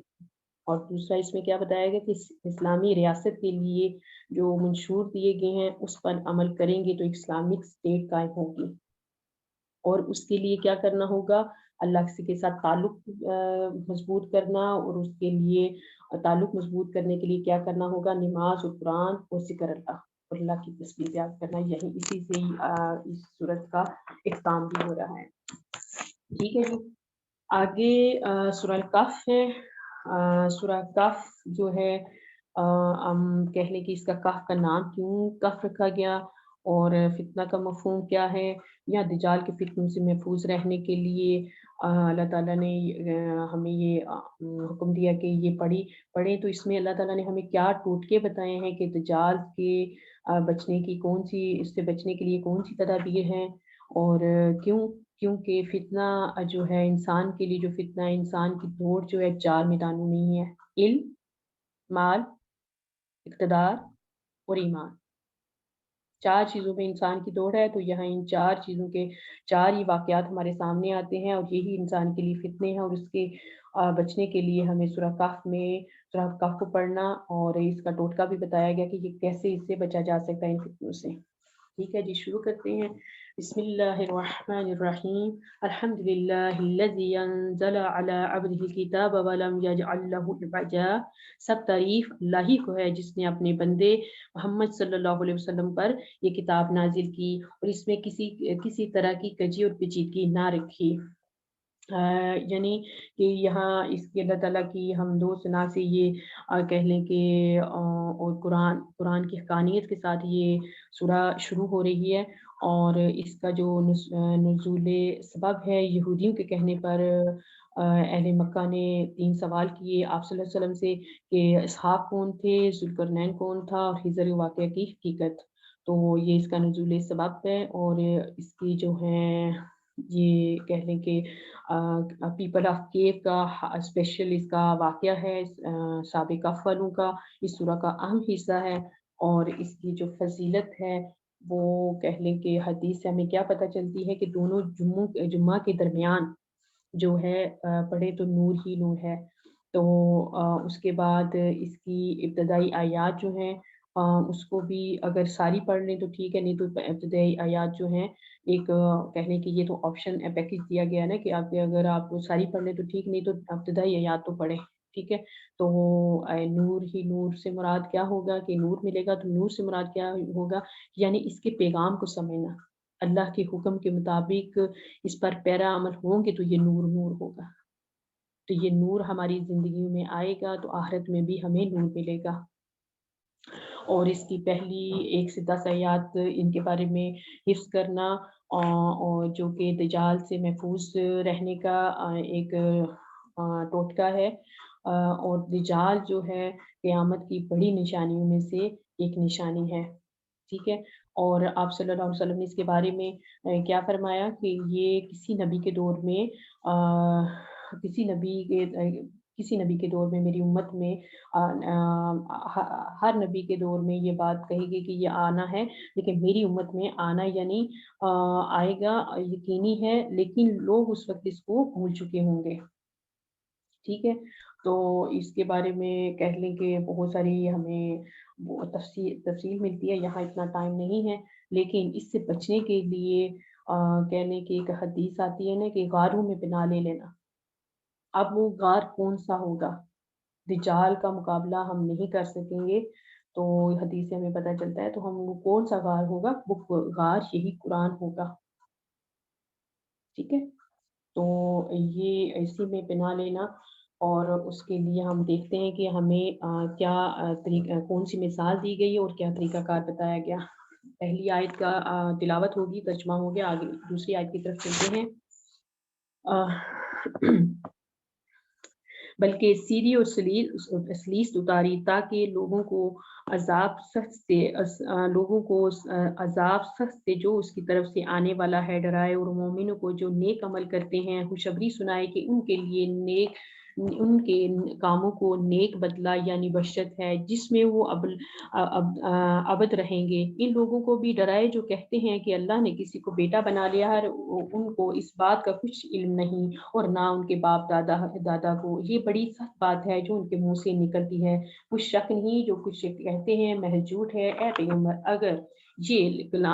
اور دوسرا اس میں کیا بتایا گیا کہ اسلامی ریاست کے لیے جو منشور دیے گئے ہیں اس پر عمل کریں گے تو اسلامک اسٹیٹ قائم ہوگی، اور اس کے لیے کیا کرنا ہوگا؟ اللہ کے ساتھ تعلق مضبوط کرنا، اور اس کے لیے تعلق مضبوط کرنے کے لیے کیا کرنا ہوگا؟ نماز اور قرآن اور ذکر اللہ اور اللہ کی تسبیح یاد کرنا، یہی اسی سے ہی اس صورت کا اختتام بھی ہو رہا ہے، ٹھیک ہے جی۔ آگے سورہ الکہف ہے۔ سورہ کہف جو ہے ہم کہہ لیں کہ اس کا کہف کا نام کیوں کہف رکھا گیا، اور فتنہ کا مفہوم کیا ہے، یا دجال کے فتنوں سے محفوظ رہنے کے لیے اللہ تعالیٰ نے ہمیں یہ حکم دیا کہ یہ پڑھیں، تو اس میں اللہ تعالیٰ نے ہمیں کیا ٹوٹکے بتائے ہیں کہ دجال کے بچنے کی اس سے بچنے کے لیے کون سی تدابیر ہیں، اور کیونکہ فتنہ جو ہے انسان کے لیے، جو فتنہ ہے انسان کی دوڑ جو ہے 4 میدانوں میں ہی ہے: علم، مال، اقتدار اور ایمان۔ 4 چیزوں میں انسان کی دوڑ ہے، تو یہاں ان 4 چیزوں کے 4 ہی واقعات ہمارے سامنے آتے ہیں، اور یہی انسان کے لیے فتنے ہیں، اور اس کے بچنے کے لیے ہمیں سورہ کہف کو پڑھنا، اور اس کا ٹوٹکا بھی بتایا گیا کہ یہ کیسے اس سے بچا جا سکتا ہے ان فتنوں سے، ٹھیک ہے جی۔ شروع کرتے ہیں۔ بسم اللہ الرحمن الرحیم۔ الحمد للہ الذی انزل علی عبدہ الکتاب ولم یجعل لہ عوجا۔ سب تعریف اللہ ہی کو ہے جس نے اپنے بندے محمد صلی اللہ علیہ وسلم پر یہ کتاب نازل کی، اور اس میں کسی طرح کی کجی اور پیچیدگی نہ رکھی، یعنی کہ یہاں اس کی اللہ تعالیٰ کی حمد و ثنا سے یہ کہہ لیں کہ اور قرآن کی حقانیت کے ساتھ یہ سورہ شروع ہو رہی ہے، اور اس کا جو نزول سبب ہے، یہودیوں کے کہنے پر اہل مکہ نے 3 سوال کیے آپ صلی اللہ علیہ وسلم سے کہ اسحاق کون تھے، ذوالقرنین کون تھا، اور خضر واقعہ کی حقیقت، تو یہ اس کا نزول سبب ہے، اور اس کی جو ہے یہ کہہ لیں کہ پیپل آف کیو کا اسپیشل اس کا واقعہ ہے، سابق والوں کا اس سورہ کا اہم حصہ ہے، اور اس کی جو فضیلت ہے وہ کہہ لیں کہ حدیث سے ہمیں کیا پتہ چلتی ہے کہ دونوں جمعہ کے درمیان جو ہے پڑھے تو نور ہی نور ہے، تو اس کے بعد اس کی ابتدائی آیات جو ہیں اس کو بھی اگر ساری پڑھ لیں تو ٹھیک ہے، نہیں تو ابتدائی آیات جو ہیں ایک کہہ لیں کہ یہ تو آپشن پیکج دیا گیا نا کہ اگر آپ ساری پڑھ لیں تو ٹھیک، نہیں تو ابتدائی آیات تو پڑھیں، ٹھیک ہے۔ تو نور ہی نور سے مراد کیا ہوگا کہ نور ملے گا، تو نور سے مراد کیا ہوگا، یعنی اس کے پیغام کو سمجھنا، اللہ کے حکم کے مطابق اس پر پیرا عمل ہوں گے تو یہ نور نور ہوگا، تو یہ نور ہماری زندگی میں آئے گا تو آخرت میں بھی ہمیں نور ملے گا، اور اس کی پہلی 1 سے 10 آیات ان کے بارے میں حفظ کرنا، اور جو کہ دجال سے محفوظ رہنے کا ایک ٹوٹکا ہے، اور دجال جو ہے قیامت کی بڑی نشانیوں میں سے ایک نشانی ہے، ٹھیک ہے۔ اور آپ صلی اللہ علیہ وسلم نے اس کے بارے میں کیا فرمایا کہ یہ کسی نبی کے دور میں میری امت میں ہر نبی کے دور میں یہ بات کہی گئی کہ یہ آنا ہے، لیکن میری امت میں آنا یعنی آئے گا یقینی ہے، لیکن لوگ اس وقت اس کو بھول چکے ہوں گے، ٹھیک ہے۔ تو اس کے بارے میں کہہ لیں کہ بہت ساری ہمیں تفصیل ملتی ہے، یہاں اتنا ٹائم نہیں ہے، لیکن اس سے بچنے کے لیے کہنے کی ایک حدیث آتی ہے نا کہ غاروں میں بنا لے لینا. اب وہ غار کون سا ہوگا؟ دجال کا مقابلہ ہم نہیں کر سکیں گے، تو حدیث سے ہمیں پتہ چلتا ہے، تو ہم وہ کون سا غار ہوگا؟ وہ غار یہی قرآن ہوگا. ٹھیک ہے، تو یہ اسی میں بنا لینا. اور اس کے لیے ہم دیکھتے ہیں کہ ہمیں کیا طریقہ، کون سی مثال دی گئی ہے اور کیا طریقہ کار بتایا گیا. پہلی آیت کا تلاوت ہوگی، ترجمہ ہو گیا، آگے دوسری آیت کی طرف چلتے ہیں. بلکہ سیدھی اور سلیس اتاری تاکہ لوگوں کو عذاب سخت سے جو اس کی طرف سے آنے والا ہے ڈرائے، اور مومنوں کو جو نیک عمل کرتے ہیں خوشخبری سنائے کہ ان کے لیے ان کے کاموں کو نیک بدلہ یعنی بشت ہے جس میں وہ ابد رہیں گے. ان لوگوں کو بھی ڈرائے جو کہتے ہیں کہ اللہ نے کسی کو بیٹا بنا لیا ہے، ان کو اس بات کا کچھ علم نہیں اور نہ ان کے باپ دادا کو. یہ بڑی سخت بات ہے جو ان کے منہ سے نکلتی ہے. کچھ شک نہیں جو کچھ کہتے ہیں محض جھوٹ ہے. اے پیغمبر، اگر یہ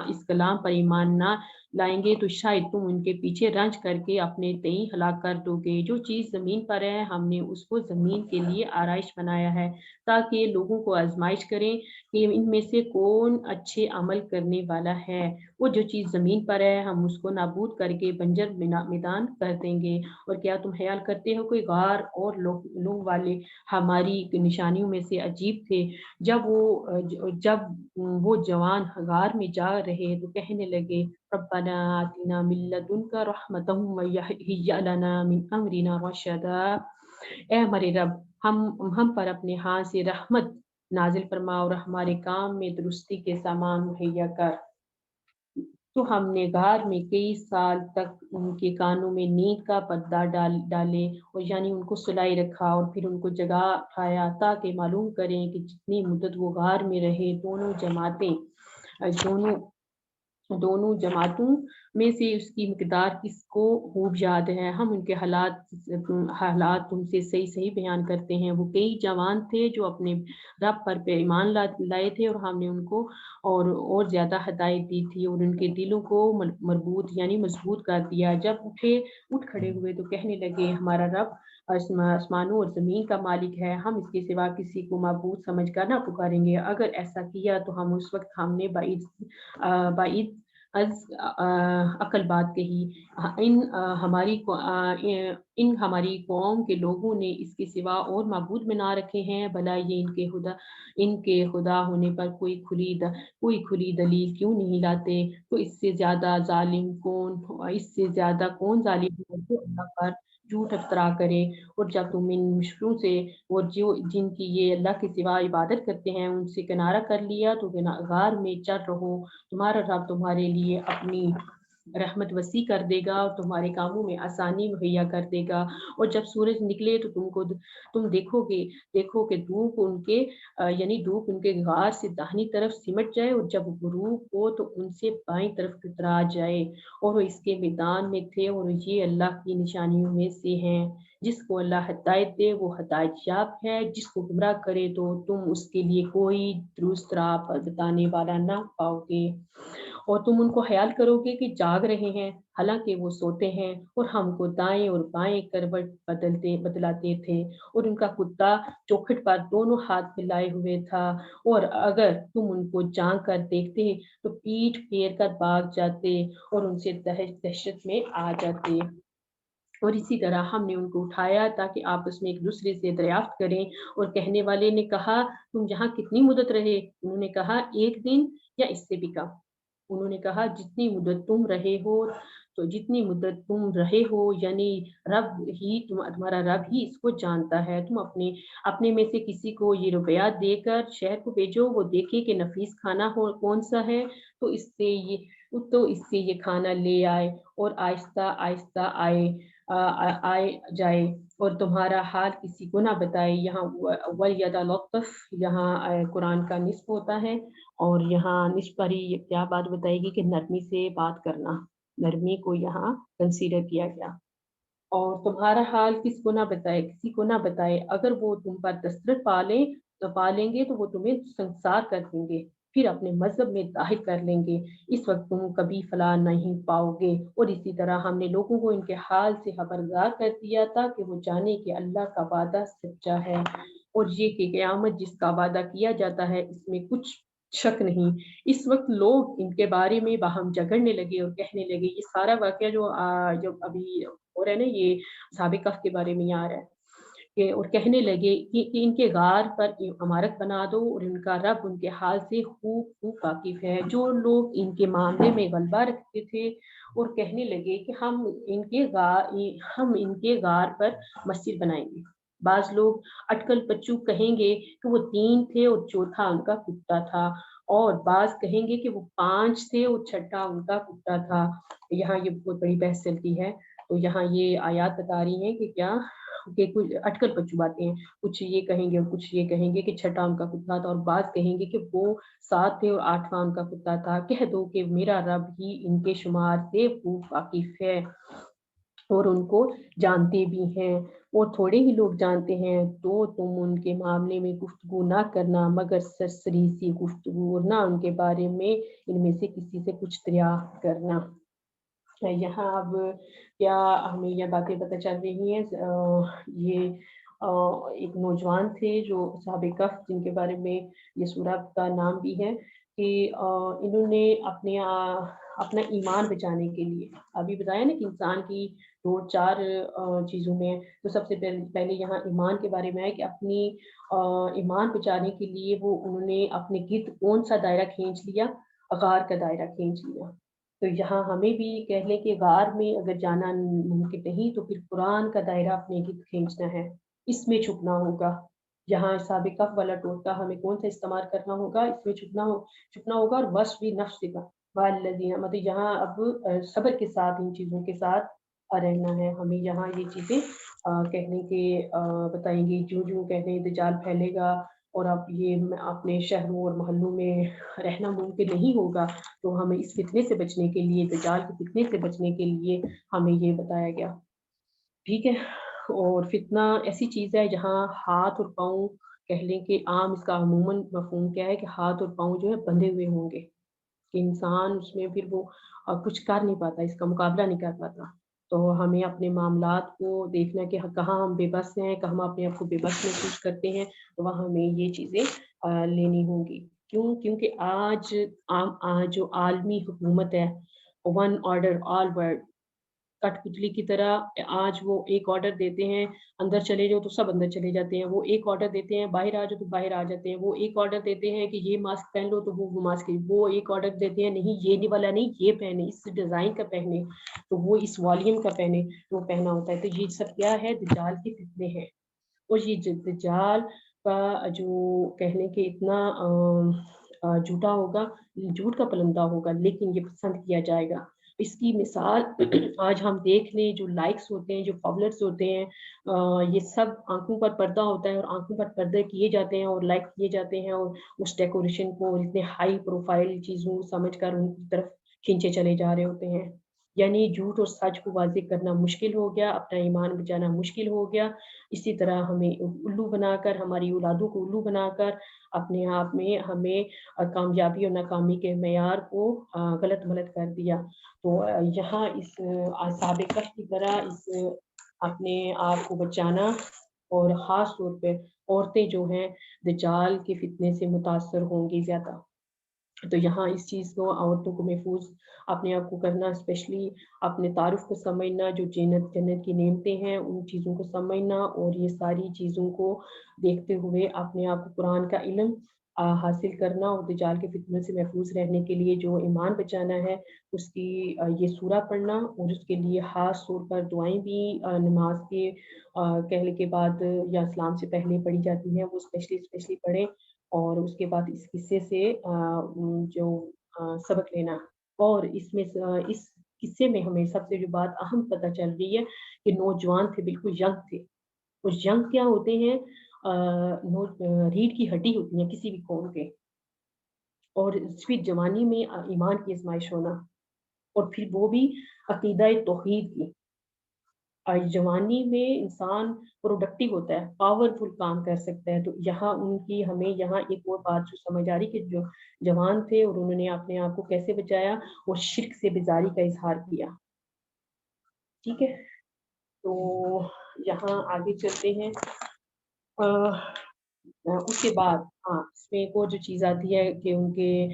اس کلام پر ایمان نہ لائیں گے تو شاید تم ان کے پیچھے رنج کر کے اپنے تئیں ہلاک کر دو گے. جو چیز زمین پر ہے ہم نے اس کو زمین کے لیے آرائش بنایا ہے تاکہ لوگوں کو آزمائش کریں کہ ان میں سے کون اچھے عمل کرنے والا ہے. وہ جو چیز زمین پر ہے ہم اس کو نابود کر کے بنجر میدان کر دیں گے. اور کیا تم خیال کرتے ہو کوئی غار اور لوگ والے ہماری نشانیوں میں سے عجیب تھے؟ جب وہ جوان غار میں جا رہے تو کہنے لگے ربنا آتنا من لدنک رحمتا وہیئ لنا من امرنا رشدا. اے ہمارے رب، ہم پر اپنے ہاتھ سے رحمت نازل فرما اور ہمارے کام میں درستی کے سامان مہیا کر. تو ہم نے غار میں کئی سال تک ان کے کانوں میں نیند کا پردہ ڈالے اور یعنی ان کو سلائی رکھا اور پھر ان کو جگا اٹھایا تاکہ معلوم کریں کہ جتنی مدت وہ غار میں رہے دونوں جماعتوں میں سے اس کی مقدار کس کو خوب یاد ہے. ہم ان کے حالات تم سے صحیح بیان کرتے ہیں. وہ کئی جوان تھے جو اپنے رب پر ایمان لائے تھے اور ہم نے ان کو اور زیادہ ہدایت دی تھی اور ان کے دلوں کو مربوط یعنی مضبوط کر دیا. جب اٹھ کھڑے ہوئے تو کہنے لگے ہمارا رب آسمانوں اور زمین کا مالک ہے، ہم اس کے سوا کسی کو معبود سمجھ کر نہ پکاریں گے. اگر ایسا کیا تو ہم اس وقت ہم نے بعید از عقل بات کہی. ان ہماری قوم کے لوگوں نے اس کے سوا اور معبود بنا رکھے ہیں. بھلا یہ ان کے خدا ہونے پر کوئی کھلی دلیل کیوں نہیں لاتے؟ تو اس سے زیادہ کون ظالم ہے جو اللہ پر جھوٹ افطرا کرے. اور جب تم ان مشرکوں سے اور جن کی یہ اللہ کے سوا عبادت کرتے ہیں ان سے کنارہ کر لیا تو غار میں چل رہو. تمہارا رب تمہارے لیے اپنی رحمت وسیع کر دے گا اور تمہارے کاموں میں آسانی مہیا کر دے گا. اور جب سورج نکلے تو تم دیکھو کہ دھوپ ان کے غار سے داہنی طرف سمٹ جائے اور جب غروب ہو تو ان سے بائیں طرف اترا جائے اور وہ اس کے میدان میں تھے. اور یہ اللہ کی نشانیوں میں سے ہیں. جس کو اللہ ہدایت دے وہ ہدایت یاب ہے، جس کو گمراہ کرے تو تم اس کے لیے کوئی درست راہ بتانے والا نہ پاؤ گے. اور تم ان کو خیال کرو گے کہ جاگ رہے ہیں حالانکہ وہ سوتے ہیں، اور ہم کو دائیں اور بائیں کروٹ بدلاتے تھے، اور ان کا کتا چوکھٹ پر دونوں ہاتھ پھیلائے ہوئے تھا. اور اگر تم ان کو جانگ کر دیکھتے تو پیٹھ پھیر کر بھاگ جاتے اور ان سے دہشت میں آ جاتے. اور اسی طرح ہم نے ان کو اٹھایا تاکہ آپس میں ایک دوسرے سے دریافت کریں. اور کہنے والے نے کہا تم یہاں کتنی مدت رہے؟ انہوں نے کہا 1 دن یا اس سے بھی کم. انہوں نے کہا جتنی مدت تم رہے ہو یعنی تمہارا رب ہی اس کو جانتا ہے. تم اپنے میں سے کسی کو یہ روپیہ دے کر شہر کو بھیجو، وہ دیکھے کہ نفیس کھانا کون سا ہے تو اس سے یہ کھانا لے آئے اور آہستہ آہستہ آئے جائے اور تمہارا حال کسی کو نہ بتائے. یہاں وَلْيَتَلَطَّفْ یہاں قرآن کا نصف ہوتا ہے اور یہاں نصف پر ہی کیا بات بتائے گی کہ نرمی سے بات کرنا، نرمی کو یہاں کنسیڈر کیا گیا. اور تمہارا حال کسی کو نہ بتائے. اگر وہ تم پر دسترس پا لیں گے تو وہ تمہیں سنسار کر دیں گے، پھر اپنے مذہب میں داخل کر لیں گے، اس وقت تم کبھی فلاح نہیں پاؤ گے۔ اور اسی طرح ہم نے لوگوں کو ان کے حال سے خبردار کر دیا تھا کہ وہ جانے کہ اللہ کا وعدہ سچا ہے، اور یہ کہ قیامت جس کا وعدہ کیا جاتا ہے اس میں کچھ شک نہیں۔ اس وقت لوگ ان کے بارے میں باہم جھگڑنے لگے اور کہنے لگے، یہ سارا واقعہ جو ابھی ہو رہا ہے نا، یہ اصحاب کہف کے بارے میں آ رہا ہے اور کہنے لگے کہ ان کے غار پر عمارت بنا دو، اور ان کا رب ان کے حال سے خوب واقف ہے۔ جو لوگ ان کے معاملے میں غلبہ رکھتے تھے اور کہنے لگے کہ ہم ان کے غار پر مسجد بنائیں گے۔ بعض لوگ اٹکل پچو کہیں گے کہ وہ 3 تھے اور چوتھا ان کا کتا تھا، اور بعض کہیں گے کہ وہ 5 تھے اور چھٹا ان کا کتا تھا۔ یہاں یہ بہت بڑی بحث چلتی ہے، تو یہاں یہ آیات بتا رہی ہیں کہ کیا کہ کچھ اٹکل پچو باتیں ہیں، کچھ یہ کہیں گے اور کچھ یہ کہیں گے کہ چھٹا ان کا کتا تھا، اور بعض کہیں گے کہ وہ 7 تھے اور 8واں ان کا کتا تھا۔ کہہ دو کہ میرا رب ہی ان کے شمار سے خوب واقف ہے اور ان کو جانتے بھی ہیں، اور تھوڑے ہی لوگ جانتے ہیں تو تم ان کے معاملے میں گفتگو نہ کرنا مگر سرسری سی گفتگو، اور نہ ان کے بارے میں ان میں سے کسی سے کچھ دریافت کرنا۔ یہاں اب کیا ہمیں یہ باتیں پتہ چل رہی ہیں، یہ ایک نوجوان تھے جو اصحاب کہف، جن کے بارے میں یہ سورہ کا نام بھی ہے، کہ انہوں نے اپنا ایمان بچانے کے لیے، ابھی بتایا نا کہ انسان کی 4 چیزوں میں، تو سب سے پہلے یہاں ایمان کے بارے میں ہے کہ اپنی ایمان بچانے کے لیے انہوں نے اپنے گرد کون سا دائرہ کھینچ لیا؟ غار کا دائرہ کھینچ لیا۔ تو یہاں ہمیں بھی کہہ لیں کہ غار میں اگر جانا ممکن نہیں تو پھر قرآن کا دائرہ اپنے گرد کھینچنا ہے، اس میں چھپنا ہوگا۔ یہاں اصحاب کہف والا ٹوٹکا ہمیں کون سا استعمال کرنا ہوگا؟ اس میں چھپنا ہوگا، اور وصف نفس کا والذین، مطلب یہاں اب صبر کے ساتھ ان چیزوں کے ساتھ رہنا ہے۔ ہمیں یہاں یہ چیزیں کہنے کے بتائیں گے، جو کہنے دجال پھیلے گا اور اب یہ اپنے شہروں اور محلوں میں رہنا ممکن نہیں ہوگا، تو ہمیں اس فتنے سے بچنے کے لیے، دجال کے فتنے سے بچنے کے لیے ہمیں یہ بتایا گیا، ٹھیک ہے۔ اور فتنہ ایسی چیز ہے جہاں ہاتھ اور پاؤں، کہہ لیں کہ عام اس کا عموماً مفہوم کیا ہے کہ ہاتھ اور پاؤں جو ہے بندھے ہوئے ہوں گے، کہ انسان اس میں پھر وہ کچھ کر نہیں پاتا، اس کا مقابلہ نہیں کر پاتا۔ تو ہمیں اپنے معاملات کو دیکھنا کہ کہاں ہم بے بس ہیں، کہاں ہم اپنے آپ کو بے بس محسوس کرتے ہیں، تو وہاں ہمیں یہ چیزیں لینی ہوں گی۔ کیونکہ آج جو عالمی حکومت ہے، ون آرڈر آل ورلڈ، کٹ پتلی کی طرح، آج وہ ایک آرڈر دیتے ہیں اندر چلے جاؤ تو سب اندر چلے جاتے ہیں، وہ ایک آرڈر دیتے ہیں باہر آ جاؤ تو باہر آ جاتے ہیں، وہ ایک آرڈر دیتے ہیں کہ یہ ماسک پہن لو تو وہ ماسک، وہ ایک آرڈر دیتے ہیں نہیں یہ والا نہیں، یہ پہنے، اس ڈیزائن کا پہنے، تو وہ اس والیوم کا پہنے، وہ پہنا ہوتا ہے۔ تو یہ سب کیا ہے؟ دجال کے فتنے ہیں، اور یہ دجال کا جو کہنے کے اتنا جھوٹا ہوگا، جھوٹ کا پلندہ ہوگا، لیکن یہ پسند کیا جائے گا۔ اس کی مثال آج ہم دیکھ لیں، جو لائکس ہوتے ہیں، جو فالوورز ہوتے ہیں، یہ سب آنکھوں پر پردہ ہوتا ہے، اور آنکھوں پر پردے کیے جاتے ہیں اور لائک کیے جاتے ہیں، اور اس ڈیکوریشن کو اتنے ہائی پروفائل چیزوں سمجھ کر ان کی طرف کھینچے چلے جا رہے ہوتے ہیں۔ یعنی جھوٹ اور سچ کو واضح کرنا مشکل ہو گیا، اپنا ایمان بچانا مشکل ہو گیا۔ اسی طرح ہمیں الو بنا کر، ہماری اولادوں کو الو بنا کر، اپنے آپ میں ہمیں کامیابی اور ناکامی کے معیار کو غلط کر دیا۔ تو یہاں اس اصحاب کہف کی طرح اس اپنے آپ کو بچانا، اور خاص طور پہ عورتیں جو ہیں دجال کے فتنے سے متاثر ہوں گی زیادہ۔ تو یہاں اس چیز کو، عورتوں کو محفوظ اپنے آپ کو کرنا، اسپیشلی اپنے تعارف کو سمجھنا، جو جنت کی نعمتیں ہیں ان چیزوں کو سمجھنا، اور یہ ساری چیزوں کو دیکھتے ہوئے اپنے آپ کو قرآن کا علم حاصل کرنا، اور دجال کے فتنے سے محفوظ رہنے کے لیے جو ایمان بچانا ہے اس کی یہ سورہ پڑھنا، اور اس کے لیے خاص طور پر دعائیں بھی نماز کے کہنے کے بعد یا اسلام سے پہلے پڑھی جاتی ہیں، وہ اسپیشلی پڑھیں، اور اس کے بعد اس قصے سے جو سبق لینا۔ اور اس قصے میں ہمیں سب سے جو بات اہم پتہ چل رہی ہے کہ نوجوان تھے، بالکل ینگ تھے، اور ینگ کیا ہوتے ہیں؟ ریڑھ کی ہڈی ہوتی ہیں کسی بھی قوم کے، اور پھر جوانی میں ایمان کی آزمائش ہونا، اور پھر وہ بھی عقیدہ توحید کی، جوانی میں انسان پروڈکٹیو ہوتا ہے، پاورفل کام کر سکتا ہے، تو یہاں ہمیں یہاں ایک اور بات جو سمجھ آ رہی کہ جو جوان تھے اور انہوں نے اپنے آپ کو کیسے بچایا اور شرک سے بیزاری کا اظہار کیا. ٹھیک ہے، تو یہاں آگے چلتے ہیں. اس کے بعد اس میں ایک اور جو چیز آتی ہے کہ ان کے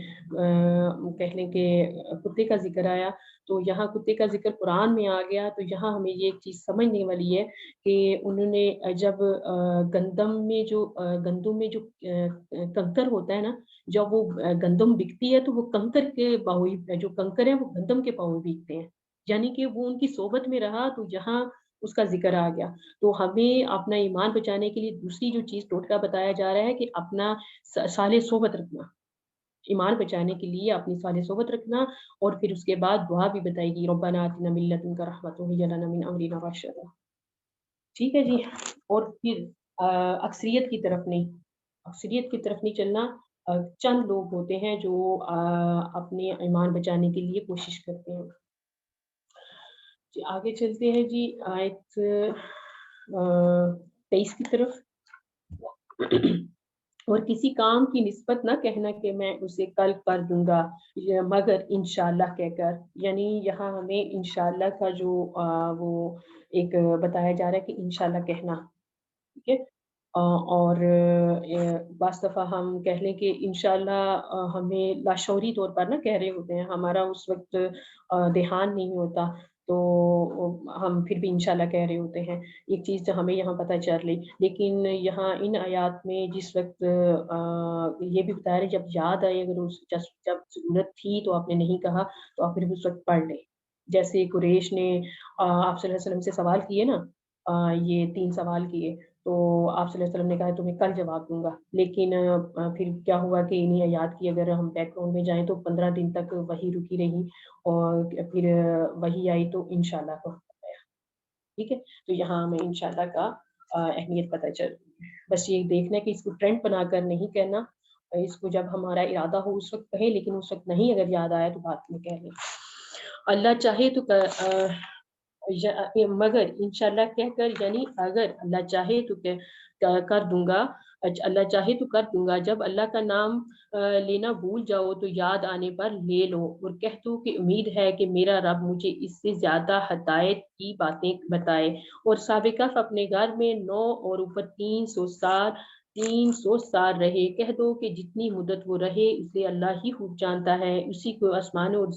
کہہ لیں کہ کتے کا ذکر آیا، تو یہاں کتے کا ذکر قرآن میں آ گیا، تو یہاں ہمیں یہ ایک چیز سمجھنے والی ہے کہ انہوں نے جب گندم میں جو کنکر ہوتا ہے نا، جب وہ گندم بکتی ہے تو وہ کنکر کے پاؤں، جو کنکر ہیں وہ گندم کے پاؤں بکتے ہیں، یعنی کہ وہ ان کی صحبت میں رہا تو یہاں اس کا ذکر آ گیا. تو ہمیں اپنا ایمان بچانے کے لیے دوسری جو چیز ٹوٹکا بتایا جا رہا ہے کہ اپنا صالح صحبت رکھنا، ایمان بچانے کے لیے اپنی صالح صحبت رکھنا. اور پھر اس کے بعد دعا بھی بتائی گی، ربنا آتنا من لدنک رحمۃ وہیہ لنا من امرنا رشدا. ٹھیک ہے جی. اور پھر اکثریت کی طرف نہیں چلنا. چند لوگ ہوتے ہیں جو اپنے ایمان بچانے کے لیے کوشش کرتے ہیں. جی آگے چلتے ہیں جی، آیت 23 کی طرف. اور کسی کام کی نسبت نہ کہنا کہ میں اسے کل کر دوں گا مگر انشاءاللہ کہہ کر، یعنی یہاں ہمیں انشاءاللہ کا جو وہ ایک بتایا جا رہا ہے کہ انشاءاللہ کہنا. ٹھیک ہے، اور بعض دفعہ ہم کہہ لیں کہ انشاءاللہ ہمیں لاشعوری طور پر نہ کہہ رہے ہوتے ہیں، ہمارا اس وقت دھیان نہیں ہوتا تو ہم پھر بھی انشاءاللہ کہہ رہے ہوتے ہیں. ایک چیز جو ہمیں یہاں پتہ چل رہی، لیکن یہاں ان آیات میں جس وقت یہ بھی بتا رہے جب یاد آئے، اگر جب ضرورت تھی تو آپ نے نہیں کہا تو آپ پھر اس وقت پڑھ لیں. جیسے قریش نے آپ صلی اللہ علیہ وسلم سے سوال کیے نا، یہ 3 سوال کیے، تو آپ صلی اللہ علیہ وسلم نے کہا تمہیں کل جواب دوں گا، لیکن پھر کیا ہوا کہ انہیں آیات کی اگر ہم بیک گراؤنڈ میں جائیں تو 15 دن تک وہی رکی رہی اور پھر وہی آئی تو انشاءاللہ کو آیا. ٹھیک ہے، تو یہاں ہمیں انشاءاللہ کا اہمیت پتہ چل. بس یہ دیکھنا کہ اس کو ٹرینڈ بنا کر نہیں کہنا، اس کو جب ہمارا ارادہ ہو اس وقت کہیں، لیکن اس وقت نہیں اگر یاد آیا تو بعد میں کہہ لیں. اللہ چاہے تو مگر انشاءاللہ کہہ کر، یعنی اگر اللہ چاہے تو کر دوں گا، اللہ چاہے تو کر دوں گا، جب اللہ کا نام لینا بھول جاؤ تو یاد آنے پر لے لو اور کہہ دو کہ امید ہے کہ میرا رب مجھے اس سے زیادہ ہدایت کی باتیں بتائے. اور سابقہ اپنے گھر میں 9 اور اوپر 300 سال رہے. کہہ دو کہ جتنی مدت وہ رہے اسے اللہ ہی خوب جانتا ہے، اسی کو آسمانوں اور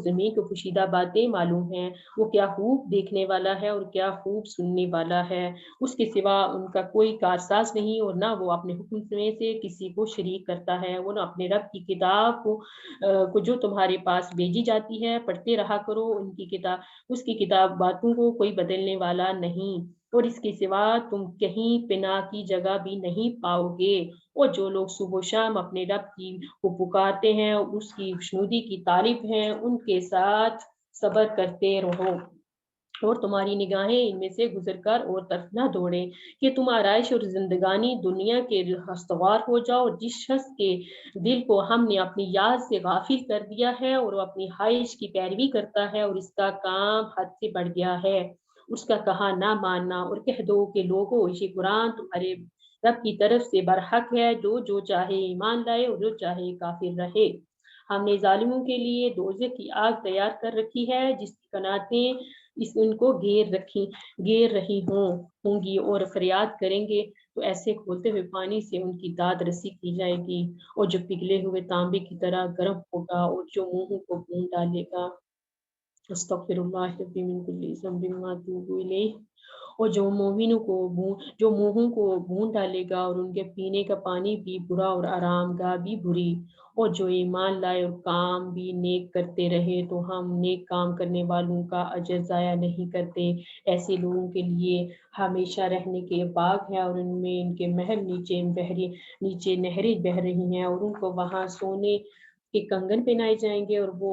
زمین کو پوشیدہ باتیں معلوم ہیں. وہ کیا خوب دیکھنے والا ہے اور کیا خوب سننے والا ہے. اس کے سوا ان کا کوئی کارساز نہیں، اور نہ وہ اپنے حکم میں سے کسی کو شریک کرتا ہے. وہ نہ اپنے رب کی کتاب کو جو تمہارے پاس بھیجی جاتی ہے پڑھتے رہا کرو. اس کی کتاب باتوں کو کوئی بدلنے والا نہیں، اور اس کے سوا تم کہیں پناہ کی جگہ بھی نہیں پاؤ گے. اور جو لوگ صبح و شام اپنے رب کو پکارتے ہیں، اس کی خوشنودی کی طالب ہیں، ان کے ساتھ صبر کرتے رہو اور تمہاری نگاہیں ان میں سے گزر کر اور طرف نہ دوڑے کہ تم آرائش اور زندگانی دنیا کے استوار ہو جاؤ. جس شخص کے دل کو ہم نے اپنی یاد سے غافل کر دیا ہے اور وہ اپنی خواہش کی پیروی کرتا ہے اور اس کا کام حد سے بڑھ گیا ہے، اس کا کہا نہ ماننا. اور کہہ دو کہ لوگوں یہ قرآن تمہارے رب کی طرف سے برحق ہے، جو چاہے ایمان لائے اور جو چاہے کافر رہے. ہم نے ظالموں کے لیے دوزخ کی آگ تیار کر رکھی ہے جس کی قناتیں ان کو گھیر رہی ہوں گی، اور فریاد کریں گے تو ایسے کھولتے ہوئے پانی سے ان کی داد رسی کی جائے گی. اور جو پگھلے ہوئے تانبے کی طرح گرم ہوگا اور جو منہوں کو بھون ڈالے گا. استغفر اللہ ربی من کل ذنب واتوب الیہ. اور جو منہوں کو بھون ڈالے گا اور ان کے پینے کا پانی بھی برا اور آرام گاہ بھی بری. اور جو ایمان لائے اور کام بھی نیک کرتے رہے تو ہم نیک کام کرنے والوں کا اجر ضائع نہیں کرتے. ایسے لوگوں کے لیے ہمیشہ رہنے کے باغ ہیں اور ان میں ان کے محل نیچے نہریں بہہ رہی ہیں، اور ان کو وہاں سونے کے کنگن پہنائے جائیں گے اور وہ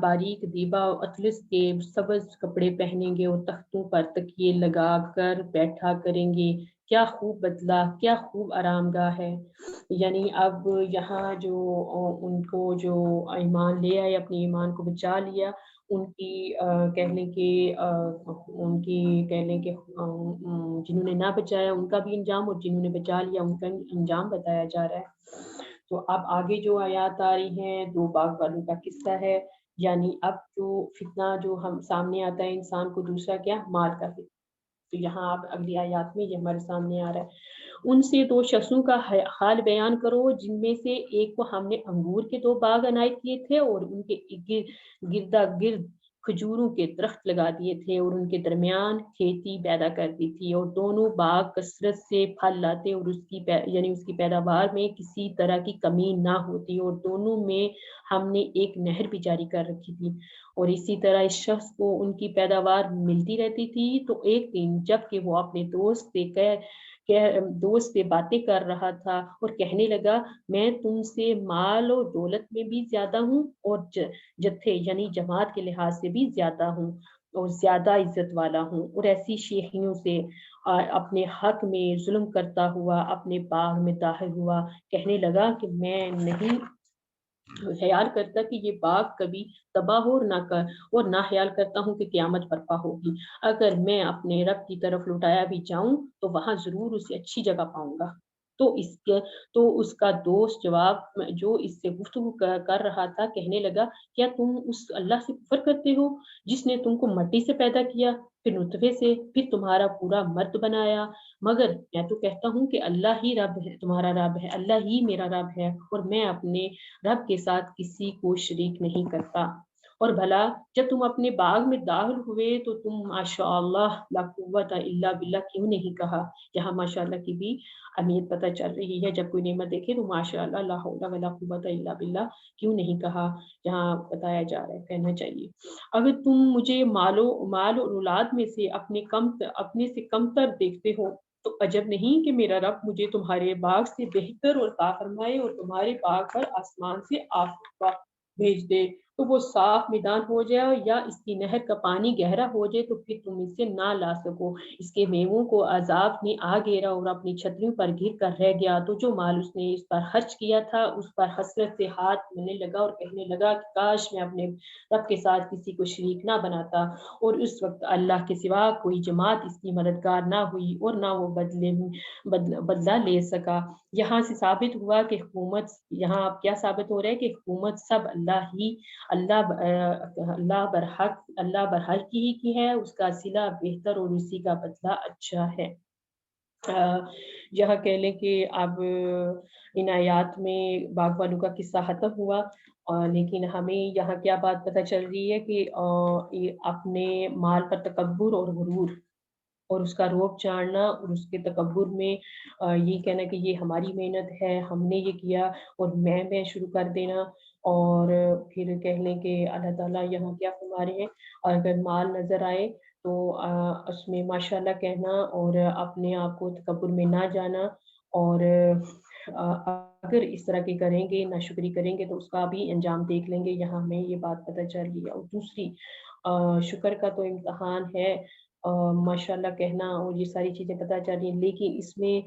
باریک دیبا اطلس کے سبز کپڑے پہنیں گے اور تختوں پر تکیے لگا کر بیٹھا کریں گے. کیا خوب بدلہ، کیا خوب آرام گاہ ہے. یعنی اب یہاں جو ان کو جو ایمان لے آئے، اپنے ایمان کو بچا لیا، ان کی کہہ لیں کہ ان کی کہہ لیں کہ جنہوں نے نہ بچایا ان کا بھی انجام، اور جنہوں نے بچا لیا ان کا انجام بتایا جا رہا ہے. تو اب آگے جو آیات آ رہی ہیں 2 باغ والوں کا قصہ ہے. یعنی اب جو فتنہ جو ہم سامنے آتا ہے انسان کو، دوسرا کیا، مال کا فتنہ. تو یہاں اب اگلی آیات میں یہ ہمارے سامنے آ رہا ہے. ان سے 2 شخصوں کا حال بیان کرو جن میں سے ایک کو ہم نے انگور کے 2 باغ عنایت کیے تھے اور ان کے گردا گرد کھجوروں کے درخت لگا دیے تھے اور ان کے درمیان کھیتی پیدا کرتی تھی، اور دونوں باغ کثرت سے پھل لاتے اور یعنی اس کی پیداوار میں کسی طرح کی کمی نہ ہوتی، اور دونوں میں ہم نے ایک نہر بھی جاری کر رکھی تھی. اور اسی طرح اس شخص کو ان کی پیداوار ملتی رہتی تھی. تو ایک دن جب کہ وہ اپنے دوست سے باتیں کر رہا تھا اور کہنے لگا، میں تم سے مال اور دولت میں بھی زیادہ ہوں اور جتھے یعنی جماعت کے لحاظ سے بھی زیادہ ہوں اور زیادہ عزت والا ہوں، اور ایسی شیخیوں سے اپنے حق میں ظلم کرتا ہوا اپنے باغ میں داخل ہوا. کہنے لگا کہ میں نہیں خیال کرتا کہ یہ باغ کبھی تباہ ہو اور نہ خیال کرتا ہوں کہ قیامت برپا ہوگی. اگر میں اپنے رب کی طرف لوٹایا بھی جاؤں تو وہاں ضرور اسے اچھی جگہ پاؤں گا. تو اس کا دوست جواب جو اس سے گفتگو کر رہا تھا کہنے لگا، کیا تم اس اللہ سے کفر کرتے ہو جس نے تم کو مٹی سے پیدا کیا، پھر نطفے سے، پھر تمہارا پورا مرد بنایا؟ مگر میں تو کہتا ہوں کہ اللہ ہی رب ہے، تمہارا رب ہے، اللہ ہی میرا رب ہے، اور میں اپنے رب کے ساتھ کسی کو شریک نہیں کرتا. اور بھلا جب تم اپنے باغ میں داخل ہوئے تو تم ماشاء اللہ لا قوت الا باللہ کیوں نہیں کہا؟ یہاں ماشاء اللہ کی بھی اہمیت پتہ چل رہی ہے. جب کوئی نعمت دیکھے تو ماشاء اللہ لا حول ولا قوت الا باللہ کیوں نہیں کہا، یہاں بتایا جا رہا ہے کہنا چاہیے. اگر تم مجھے مال اور اولاد میں سے اپنے سے کمتر دیکھتے ہو تو عجب نہیں کہ میرا رب مجھے تمہارے باغ سے بہتر اور عطا فرمائے اور تمہارے باغ پر آسمان سے آفتاب بھیج دے تو وہ صاف میدان ہو جائے، یا اس کی نہر کا پانی گہرا ہو جائے تو پھر تم اسے نہ لا سکو. اس کے میووں کو عذاب نے آ گھیرا اور اپنی چھتریوں پر گر کر رہ گیا. تو جو مال اس نے اس پر خرچ کیا تھا اس پر حسرت سے ہاتھ ملنے لگا اور کہنے لگا کہ کاش میں اپنے رب کے ساتھ کسی کو شریک نہ بناتا. اور اس وقت اللہ کے سوا کوئی جماعت اس کی مددگار نہ ہوئی اور نہ وہ بدلہ لے سکا. یہاں سے ثابت ہوا کہ حکومت، یہاں اب کیا ثابت ہو رہا ہے کہ حکومت سب اللہ برحق کی ہے، اس کا صلہ بہتر اور اسی کا بدلہ اچھا ہے. یہاں کہہ لیں کہ اب ان آیات میں باغ والوں کا قصہ ختم ہوا، لیکن ہمیں یہاں کیا بات پتہ چل رہی ہے کہ اپنے مال پر تکبر اور غرور اور اس کا روب چاڑنا اور اس کے تکبر میں یہ کہنا کہ یہ ہماری محنت ہے، ہم نے یہ کیا، اور میں شروع کر دینا. اور پھر کہہ لیں کہ اللہ تعالیٰ یہاں کیا فرما رہے ہیں، اور اگر مال نظر آئے تو اس میں ماشاءاللہ کہنا اور اپنے آپ کو تکبر میں نہ جانا، اور اگر اس طرح کے کریں گے، ناشکری کریں گے تو اس کا بھی انجام دیکھ لیں گے. یہاں ہمیں یہ بات پتہ چل رہی ہے. اور دوسری شکر کا تو امتحان ہے ماشاءاللہ کہنا اور یہ ساری چیزیں پتہ چل رہی ہیں، لیکن اس میں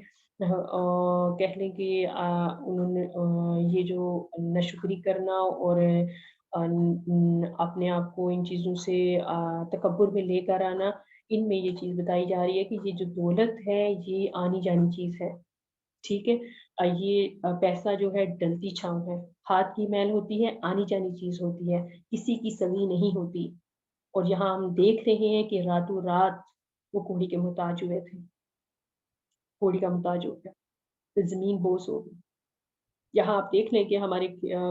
کہہ لیں کہ انہوں نے یہ جو ناشکری کرنا اور اپنے آپ کو ان چیزوں سے تکبر میں لے کر آنا، ان میں یہ چیز بتائی جا رہی ہے کہ یہ جو دولت ہے یہ آنی جانی چیز ہے. ٹھیک ہے، یہ پیسہ جو ہے ڈلتی چھاؤں ہے، ہاتھ کی میل ہوتی ہے، آنی جانی چیز ہوتی ہے، کسی کی سوی نہیں ہوتی. اور یہاں ہم دیکھ رہے ہیں کہ راتوں رات وہ کوڑی کے محتاج ہوئے تھے، کوڑی کا محتاج ہو گیا تو زمین بوس ہو گئی. یہاں آپ دیکھ لیں کہ ہمارے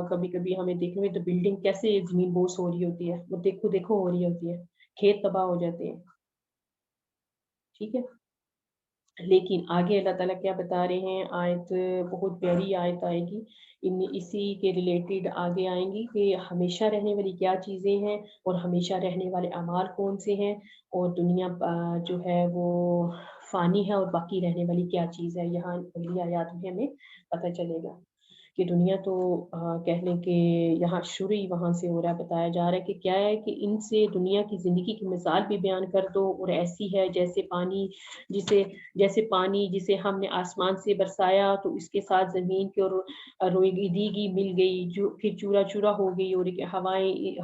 کبھی کبھی ہمیں دیکھنے میں تو بلڈنگ کیسے زمین بوس ہو رہی ہوتی ہے، وہ دیکھو ہو رہی ہوتی ہے، کھیت تباہ ہو جاتے ہیں. ٹھیک ہے، لیکن آگے اللہ تعالیٰ کیا بتا رہے ہیں، آیت بہت پیاری آیت آئے گی، اسی کے ریلیٹڈ آگے آئیں گی کہ ہمیشہ رہنے والی کیا چیزیں ہیں اور ہمیشہ رہنے والے اعمال کون سے ہیں، اور دنیا جو ہے وہ فانی ہے اور باقی رہنے والی کیا چیز ہے. یہاں اگلی آیات میں ہمیں پتہ چلے گا. کہ دنیا تو کہہ لیں کہ یہاں شروع ہی وہاں سے ہو رہا ہے، بتایا جا رہا ہے کہ کیا ہے کہ ان سے دنیا کی زندگی کی مثال بھی بیان کر دو، اور ایسی ہے جیسے پانی جسے ہم نے آسمان سے برسایا تو اس کے ساتھ زمین کی اور روئیدگی مل گئی، جو پھر چورا چورا ہو گئی، اور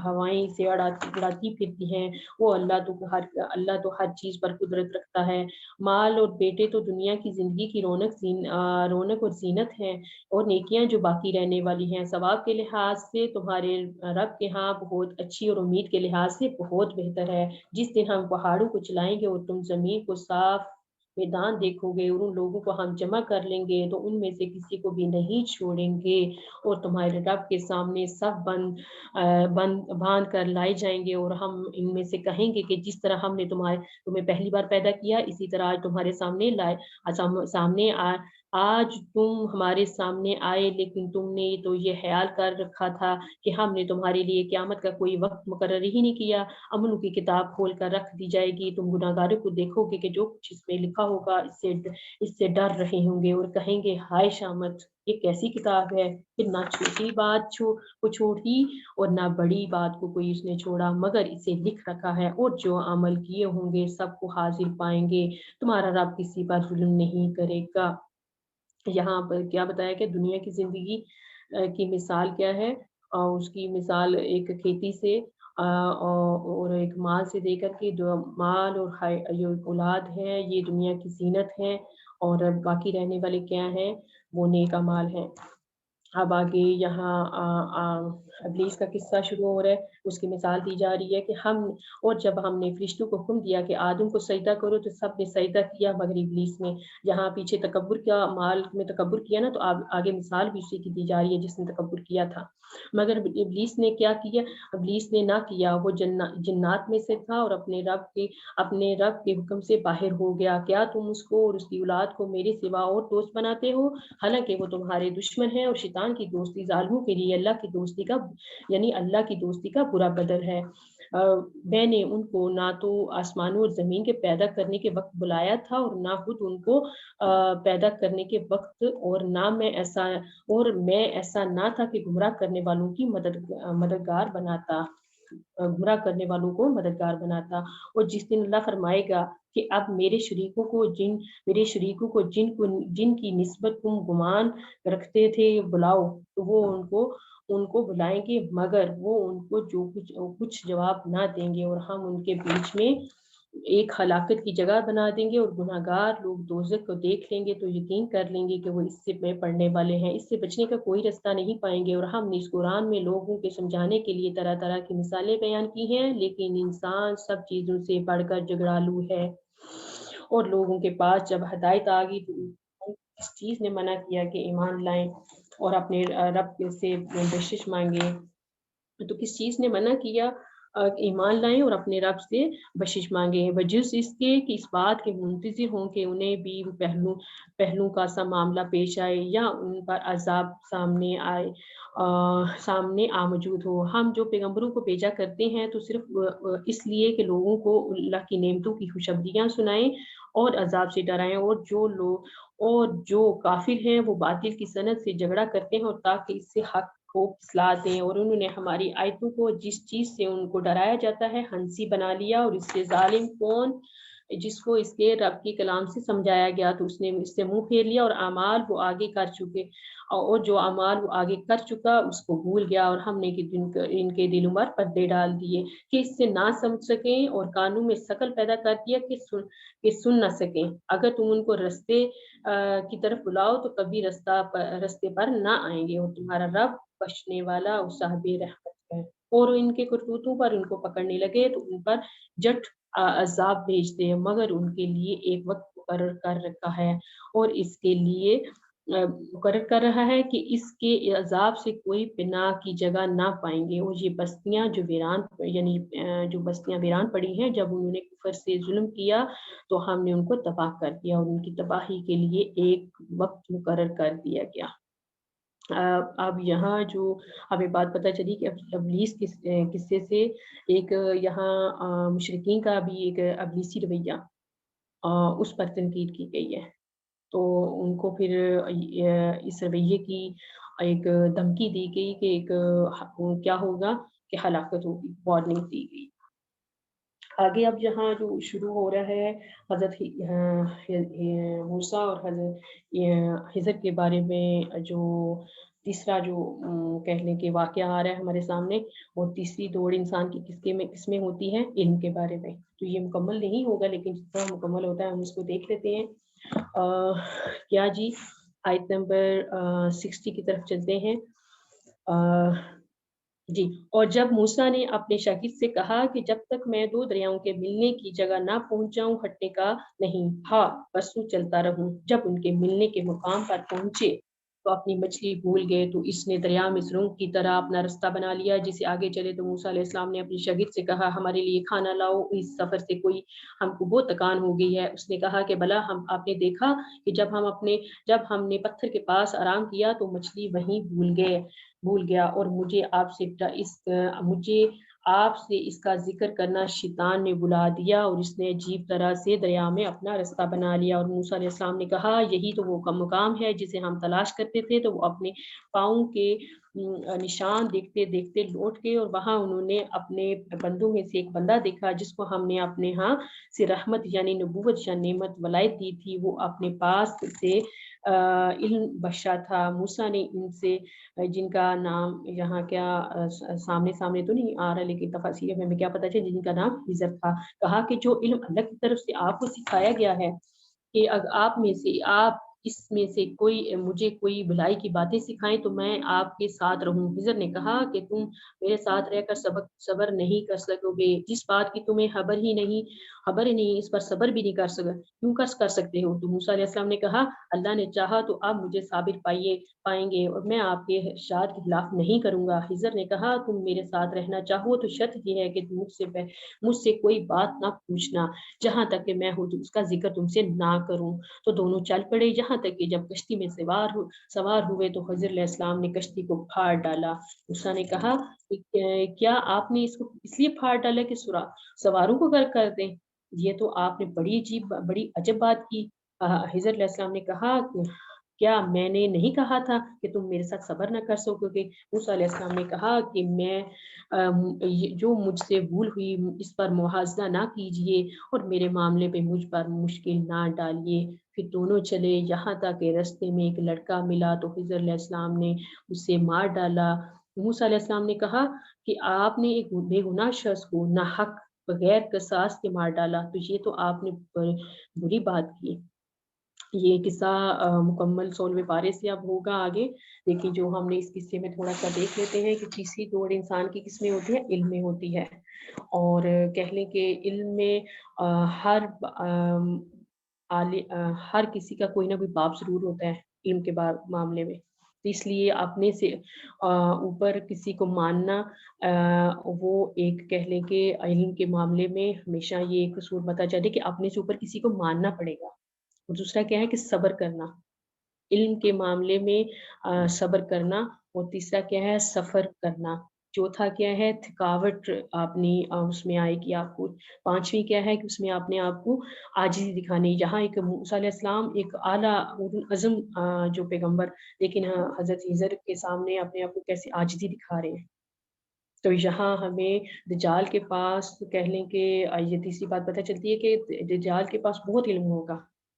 ہوائیں سے اڑاتی پھرتی ہیں۔ وہ اللہ تو ہر چیز پر قدرت رکھتا ہے۔ مال اور بیٹے تو دنیا کی زندگی کی رونق اور زینت ہیں، اور نیکیاں جو باقی رہنے والی ہیں۔ ثواب کے لحاظ سے تمہارے رب کے ہاں بہت اچھی، اور امید کے لحاظ سے بہت بہتر ہے۔ جس دن ہم پہاڑوں کو چلائیں گے اور تم زمین کو صاف میدان دیکھو گے، اور ان لوگوں کو ہم جمع کر لیں گے تو ان میں سے کسی کو بھی نہیں چھوڑیں گے، اور تمہارے رب کے سامنے سب باندھ کر لائے جائیں گے، اور ہم ان میں سے کہیں گے کہ جس طرح ہم نے تمہیں پہلی بار پیدا کیا اسی طرح آج تمہارے سامنے آج تم ہمارے سامنے آئے، لیکن تم نے تو یہ خیال کر رکھا تھا کہ ہم نے تمہارے لیے قیامت کا کوئی وقت مقرر ہی نہیں کیا۔ امنوں کی کتاب کھول کر رکھ دی جائے گی، تم گناہگاروں کو دیکھو گے کہ جو کچھ اس میں لکھا ہوگا اس سے ڈر رہے ہوں گے، اور کہیں گے ہائے شامت، یہ کیسی کتاب ہے، پھر نہ چھوٹی بات کو چھوڑی اور نہ بڑی بات کو کوئی اس نے چھوڑا، مگر اسے لکھ رکھا ہے، اور جو عمل کیے ہوں گے سب کو حاضر پائیں گے۔ تمہارا رب کسی پر ظلم نہیں کرے گا۔ یہاں پر کیا بتایا کہ دنیا کی زندگی کی مثال کیا ہے، اس کی مثال ایک کھیتی سے اور ایک مال سے دے کر کے، جو مال اور اولاد ہے یہ دنیا کی زینت ہے، اور باقی رہنے والے کیا ہیں، وہ نیک اعمال ہیں۔ اب آگے یہاں ابلیس کا قصہ شروع ہو رہا ہے، اس کی مثال دی جا رہی ہے کہ جب ہم نے فرشتوں کو حکم دیا کہ آدم کو سجدہ کرو تو سب نے سجدہ کیا مگر ابلیس نے۔ یہاں پیچھے تکبر کا مال میں تکبر کیا نا، تو آگے مثال بھی اسی کی دی جا رہی ہے جس نے تکبر کیا تھا، مگر ابلیس نے کیا کیا؟ ابلیس نے نہ کیا، وہ جنات میں سے تھا اور اپنے رب کے حکم سے باہر ہو گیا۔ کیا تم اس کو اور اس کی اولاد کو میرے سوا اور دوست بناتے ہو، حالانکہ وہ تمہارے دشمن ہیں، اور شیطان کی دوستی ظالموں کے لیے اللہ کی دوستی کا برا بدل ہے۔ میں نے ان کو نہ تو آسمانوں اور زمین کے پیدا کرنے کے وقت بلایا تھا، اور نہ خود ان کو پیدا کرنے کے وقت، اور میں ایسا نہ تھا کہ گمراہ کرنے والوں کی مددگار بناتا۔ اور جس دن اللہ فرمائے گا کہ اب میرے شریکوں کو جن کی نسبت تم گمان رکھتے تھے بلاؤ، تو وہ ان کو بلائیں گے، مگر وہ ان کو جو کچھ جواب نہ دیں گے، اور ہم ان کے بیچ میں ایک ہلاکت کی جگہ بنا دیں گے، اور گناہگار لوگ دوزخ کو دیکھ لیں گے تو یقین کر لیں گے کہ وہ اس سے پڑنے والے ہیں، اس سے بچنے کا کوئی رستہ نہیں پائیں گے۔ اور ہم نے اس قرآن میں لوگوں کے سمجھانے کے لیے طرح طرح کی مثالیں بیان کی ہیں، لیکن انسان سب چیزوں سے بڑھ کر جھگڑالو ہے، اور لوگوں کے پاس جب ہدایت آ گئی تو اس چیز نے منع کیا کہ ایمان لائیں اور اپنے رب سے بخشش مانگے۔ تو کس چیز نے منع کیا؟ ایمان لائیں اور اپنے رب سے بخشش مانگے، بجز اس کے کہ اس بات کے منتظر ہوں کہ انہیں بھی پہلو کا سا معاملہ پیش آئے، یا ان پر عذاب سامنے موجود ہو۔ ہم جو پیغمبروں کو بھیجا کرتے ہیں تو صرف اس لیے کہ لوگوں کو اللہ کی نعمتوں کی خوشخبریاں سنائیں اور عذاب سے ڈرائیں، اور جو کافر ہیں وہ باطل کی صنعت سے جھگڑا کرتے ہیں، اور تاکہ اس سے حق کو پھسلا دیں، اور انہوں نے ہماری آیتوں کو جس چیز سے ان کو ڈرایا جاتا ہے ہنسی بنا لیا، اور اس سے ظالم کون؟ جس کو اس کے رب کے کلام سے سمجھایا گیا تو اس نے اس سے منہ پھیر لیا، اور اعمال وہ آگے کر چکے، اور جو اعمال وہ آگے کر چکا اس کو بھول گیا، اور ہم نے ان کے دلوں پر پردے ڈال دیے کہ اس سے نہ سمجھ سکیں، اور کانوں میں شکل پیدا کر دیا کہ سن نہ سکیں۔ اگر تم ان کو رستے کی طرف بلاؤ تو کبھی رستے پر نہ آئیں گے، اور تمہارا رب بخشنے والا اور صاحب رحمت ہے۔ اور ان کے کرتوتوں پر ان کو پکڑنے لگے تو ان پر جٹ عذاب بھیجتے ہیں، مگر ان کے لیے ایک وقت مقرر کر رکھا ہے، اور اس کے لیے مقرر کر رہا ہے کہ اس کے عذاب سے کوئی پناہ کی جگہ نہ پائیں گے۔ اور یہ بستیاں جو ویران پڑی ہیں، جب انہوں نے کفر سے ظلم کیا تو ہم نے ان کو تباہ کر دیا، اور ان کی تباہی کے لیے ایک وقت مقرر کر دیا گیا۔ اب یہاں جو ہمیں بات پتہ چلی کہ ابلیس قصے سے ایک یہاں مشرکین کا بھی ایک ابلیسی رویہ اس پر تنقید کی گئی ہے، تو ان کو پھر اس رویے کی ایک دھمکی دی گئی کہ ایک کیا ہوگا کہ ہلاکت ہوگی، وارننگ دی گئی۔ آگے اب یہاں جو شروع ہو رہا ہے حضرت موسیٰ اور حضرت خضر کے بارے میں، جو تیسرا جو کہہ لیں کہ واقعہ آ رہا ہے ہمارے سامنے، اور تیسری دوڑ انسان کی کس میں ہوتی ہے؟ علم کے بارے میں۔ تو یہ مکمل نہیں ہوگا، لیکن جتنا مکمل ہوتا ہے ہم اس کو دیکھ لیتے ہیں۔ کیا جی، آیت نمبر 60 کی طرف چلتے ہیں۔ جی، اور جب موسیٰ نے اپنے شاگرد سے کہا کہ جب تک میں دو دریاؤں کے ملنے کی جگہ نہ پہنچ جاؤں ہٹنے کا نہیں، ہاں بس تو چلتا رہوں۔ جب ان کے ملنے کے مقام پر پہنچے تو اپنی مچھلی بھول گئے، تو اس نے دریا میں سرنگ کی طرح اپنا رستہ بنا لیا جسے آگے چلے۔ تو موسیٰ علیہ السلام نے اپنے شاگرد سے کہا ہمارے لیے کھانا لاؤ، اس سفر سے ہم کو بہت تکان ہو گئی ہے۔ اس نے کہا کہ بھلا آپ نے دیکھا کہ جب ہم نے پتھر کے پاس آرام کیا تو مچھلی وہیں بھول گیا، اور مجھے آپ سے اس کا ذکر کرنا شیطان نے بلا دیا، اور اس نے عجیب طرح سے دریا میں اپنا رستہ بنا لیا۔ اور موسیٰ علیہ السلام نے کہا یہی تو وہ مقام ہے جسے ہم تلاش کرتے تھے۔ تو وہ اپنے پاؤں کے نشان دیکھتے دیکھتے لوٹ گئے، اور وہاں انہوں نے اپنے بندوں میں سے ایک بندہ دیکھا جس کو ہم نے اپنے ہاں سے رحمت یعنی نبوت یا نعمت ولایت دی تھی۔ وہ اپنے پاس سے علم بخشا تھا۔ موسیٰ نے ان سے، جن کا نام یہاں کیا سامنے تو نہیں آ رہا، لیکن تفاسیر میں کیا پتا چلے، جن کا نام خضر تھا، کہا کہ جو علم اللہ کی طرف سے آپ کو سکھایا گیا ہے کہ آپ اس میں سے مجھے کوئی بھلائی کی باتیں سکھائیں تو میں آپ کے ساتھ رہوں۔ خضر نے کہا کہ تم میرے ساتھ رہ کر صبر نہیں کر سکو گے، جس بات کی تمہیں خبر ہی نہیں اس پر صبر بھی نہیں کیوں کر سکتے ہو؟ تو موسیٰ علیہ السلام نے کہا اللہ نے چاہا تو آپ مجھے ثابت پائیں گے، اور میں آپ کے ارشاد کے خلاف نہیں کروں گا۔ خضر نے کہا تم میرے ساتھ رہنا چاہو تو شرط یہ ہے کہ مجھ سے کوئی بات نہ پوچھنا جہاں تک کہ میں اس کا ذکر تم سے نہ کروں۔ تو دونوں چل پڑے، یہاں تک کہ جب کشتی میں سوار ہوئے تو خضر علیہ السلام نے کشتی کو پھاڑ ڈالا۔ موسیٰ نے کہا کیا آپ نے اس کو اس لیے پھاڑ ڈالا کہ سواروں کو غرق کر دیں؟ یہ تو آپ نے بڑی عجب بات کی۔ خضر علیہ السلام نے کہا کیا میں نے نہیں کہا تھا کہ تم میرے ساتھ صبر نہ کر سکو گے؟ موسیٰ علیہ السلام نے کہا کہ جو مجھ سے بھول ہوئی اس پر مواخذہ نہ کیجیے، اور میرے معاملے پہ مجھ پر مشکل نہ ڈالیے۔ پھر دونوں چلے، یہاں تک کہ رستے میں ایک لڑکا ملا تو خضر علیہ السلام نے اسے مار ڈالا۔ موسیٰ علیہ السلام نے کہا کہ آپ نے ایک بے گناہ شخص کو ناحق بغیر قصاص کے مار ڈالا، تو یہ تو آپ نے بری بات کی۔ یہ قصہ مکمل 16ویں پارے سے اب ہوگا آگے، لیکن جو ہم نے اس قصے میں تھوڑا سا دیکھ لیتے ہیں کہ تیسری دوڑ انسان کی کس میں ہوتی ہے؟ علم میں ہوتی ہے۔ اور کہہ لیں کہ علم میں ہر کسی کا کوئی نہ کوئی باپ ضرور ہوتا ہے علم کے معاملے میں، تو اس لیے اپنے سے اوپر کسی کو ماننا وہ ایک کہہ لیں کہ علم کے معاملے میں ہمیشہ یہ ایک اصول بتا چلے کہ اپنے سے اوپر کسی کو ماننا پڑے گا۔ اور دوسرا کیا ہے کہ صبر کرنا، علم کے معاملے میں صبر کرنا، اور تیسرا کیا ہے؟ سفر کرنا۔ چوتھا کیا ہے؟ تھکاوٹ اپنی اس میں آئے گی آپ کو۔ پانچویں کیا ہے کہ اس میں اپنے آپ کو عاجزی دکھانی۔ یہاں ایک موسیٰ علیہ السلام ایک اعلیٰ عزم جو پیغمبر، لیکن حضرت خضر کے سامنے اپنے آپ کو کیسے عاجزی دکھا رہے ہیں۔ تو یہاں ہمیں دجال کے پاس کہہ لیں کہ یہ تیسری بات پتہ چلتی ہے کہ دجال کے پاس بہت علم ہوگا۔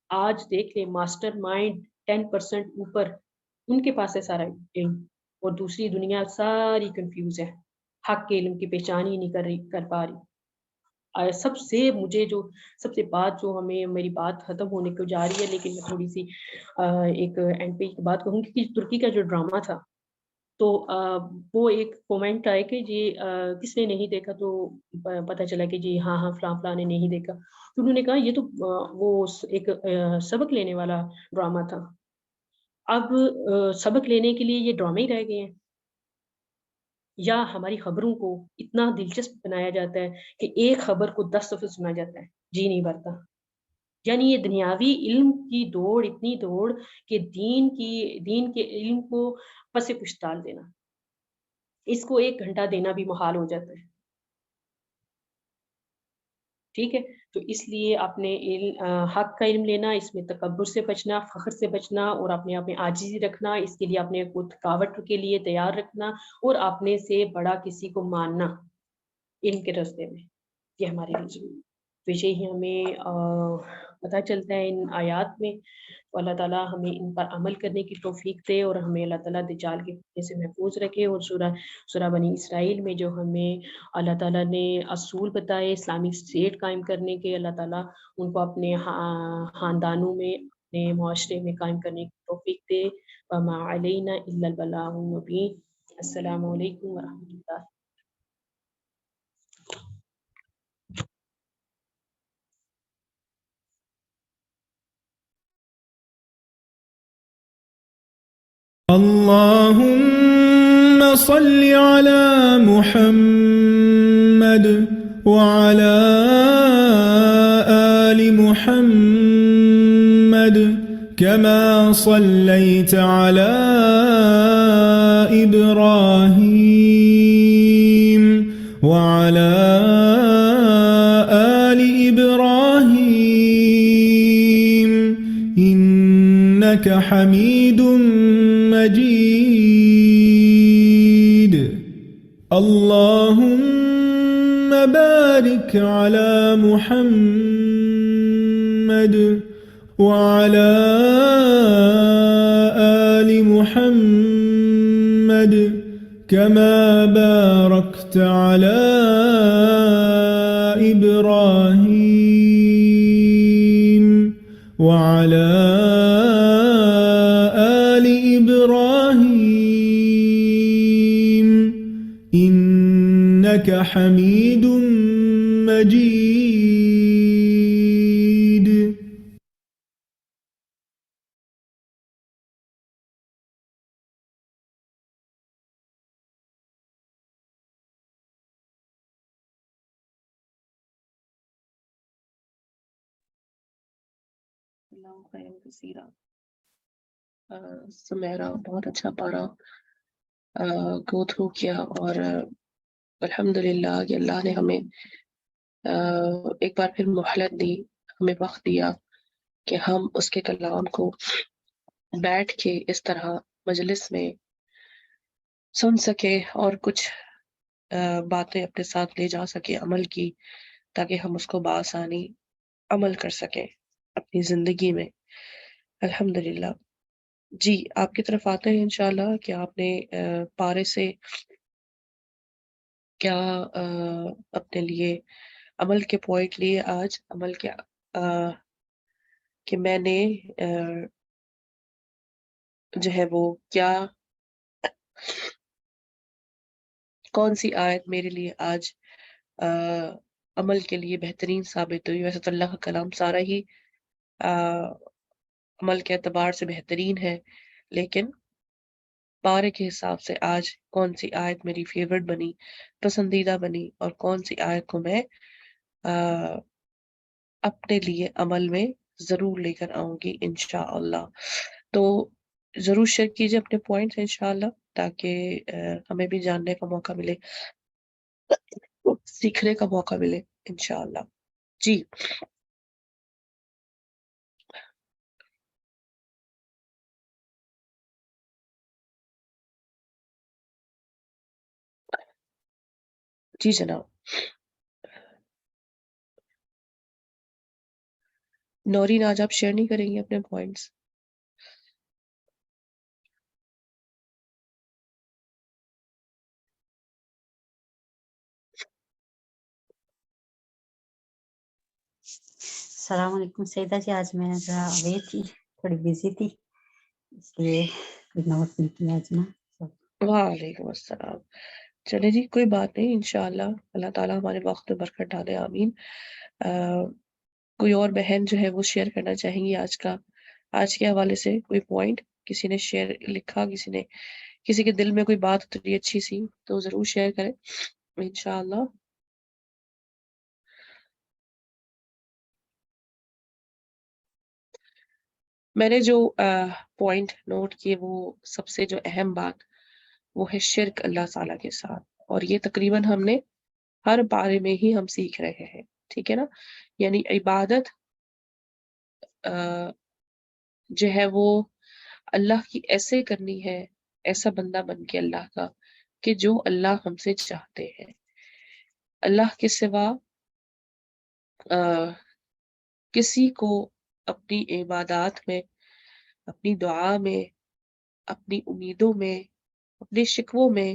آج دیکھ لیں ماسٹر مائنڈ 10% اوپر ان کے پاس ہے سارا علم، اور دوسری دنیا ساری کنفیوز ہے، حق کے علم کی پہچان ہی نہیں کر پا رہی۔ سب سے بات جو میری بات ختم ہونے کو جا رہی ہے، لیکن میں تھوڑی سی ایک اینڈ پہ ایک بات کہوں گی کہ ترکی کا جو ڈرامہ تھا، تو وہ ایک کومنٹ آئے کہ جی کس نے نہیں دیکھا، تو پتہ چلا کہ جی ہاں فلاں نے نہیں دیکھا۔ تو انہوں نے کہا یہ تو وہ ایک سبق لینے والا ڈرامہ تھا، اب سبق لینے کے لیے یہ ڈرامے ہی رہ گئے ہیں، یا ہماری خبروں کو اتنا دلچسپ بنایا جاتا ہے کہ ایک خبر کو 10 دفعہ سنا جاتا ہے، جی نہیں بھرتا۔ یعنی یہ دنیاوی علم کی دوڑ، اتنی دوڑ کہ دین کے علم کو پس پش ڈال دینا، اس کو 1 گھنٹہ دینا بھی محال ہو جاتا ہے۔ ٹھیک ہے، تو اس لیے اپنے حق کا علم لینا، اس میں تکبر سے بچنا، فخر سے بچنا، اور اپنے آپ میں عاجزی رکھنا، اس کے لیے اپنے کو تھکاوٹ کے لیے تیار رکھنا، اور اپنے سے بڑا کسی کو ماننا علم کے راستے میں، یہ ہمارے لیے ضروری ہے۔ تو یہی ہمیں پتہ چلتا ہے ان آیات میں۔ تو اللہ تعالیٰ ہمیں ان پر عمل کرنے کی توفیق دے، اور ہمیں اللہ تعالیٰ دجال کے فتنے سے محفوظ رکھے۔ اور سورہ بنی اسرائیل میں جو ہمیں اللہ تعالیٰ نے اصول بتائے اسلامک اسٹیٹ قائم کرنے کے، اللہ تعالیٰ ان کو اپنے خاندانوں میں، اپنے معاشرے میں قائم کرنے کی توفیق دے۔ وما علینا الا البلاغ المبین۔ السلام علیکم ورحمۃ اللہ۔ اللهم صل على محمد وعلى آل محمد كما صليت على إبراهيم وعلى آل إبراهيم إنك حميد مجيد اللهم بارك على محمد وعلى آل محمد كما باركت على إبراهيم وعلى إنك حميد مجيد اللہ خیر کثیرہ۔ سمیرا بہت اچھا پڑھا، گو تھرو کیا، اور الحمدللہ کہ اللہ نے ہمیں ایک بار پھر مہلت دی، ہمیں وقت دیا کہ ہم اس کے کلام کو بیٹھ کے اس طرح مجلس میں سن سکے اور کچھ باتیں اپنے ساتھ لے جا سکے عمل کی، تاکہ ہم اس کو بآسانی عمل کر سکیں اپنی زندگی میں۔ الحمدللہ۔ جی آپ کی طرف آتے ہیں انشاءاللہ کہ آپ نے پارے سے کیا اپنے لیے عمل کے پوائنٹ لیے آج، عمل کے کہ میں نے جو ہے وہ کیا، کون سی آیت میرے لیے آج عمل کے لیے بہترین ثابت ہوئی۔ ویسے تو اللہ کا کلام سارا ہی عمل کے اعتبار سے بہترین ہے، لیکن پارے کے حساب سے آج کون سی آیت میری فیورٹ بنی، پسندیدہ بنی، اور کون سی آیت کو میں اپنے لیے عمل میں ضرور لے کر آؤں گی انشاءاللہ۔ تو ضرور شیئر کیجئے اپنے پوائنٹس انشاءاللہ، تاکہ ہمیں بھی جاننے کا موقع ملے، سیکھنے کا موقع ملے انشاءاللہ۔ جی جی جناب۔ نورین آج آپ شیئر نہیں کریں گے اپنے پوائنٹس؟ السلام علیکم سیدہ جی، آج میں ذرا اوے تھی، تھوڑی بزی تھی، اس لیے کوئی نوٹ نہیں کیا آج میں۔ وعلیکم السلام۔ چلے جی کوئی بات نہیں، انشاءاللہ اللہ تعالیٰ ہمارے وقت میں برکت ڈالے، آمین۔ کوئی اور بہن جو ہے وہ شیئر کرنا چاہیں گی آج کے حوالے سے کوئی پوائنٹ؟ کسی نے شیئر لکھا، کسی کے دل میں کوئی بات اتری اچھی سی تو ضرور شیئر کریں انشاءاللہ۔ میں نے جو پوائنٹ نوٹ کیے، وہ سب سے جو اہم بات وہ ہے شرک اللہ تعالیٰ کے ساتھ، اور یہ تقریباً ہم نے ہر بارے میں ہی ہم سیکھ رہے ہیں ٹھیک ہے نا. یعنی عبادت جو ہے وہ اللہ کی ایسے کرنی ہے، ایسا بندہ بن کے اللہ کا کہ جو اللہ ہم سے چاہتے ہیں. اللہ کے سوا کسی کو اپنی عبادات میں، اپنی دعا میں، اپنی امیدوں میں، اپنے شکووں میں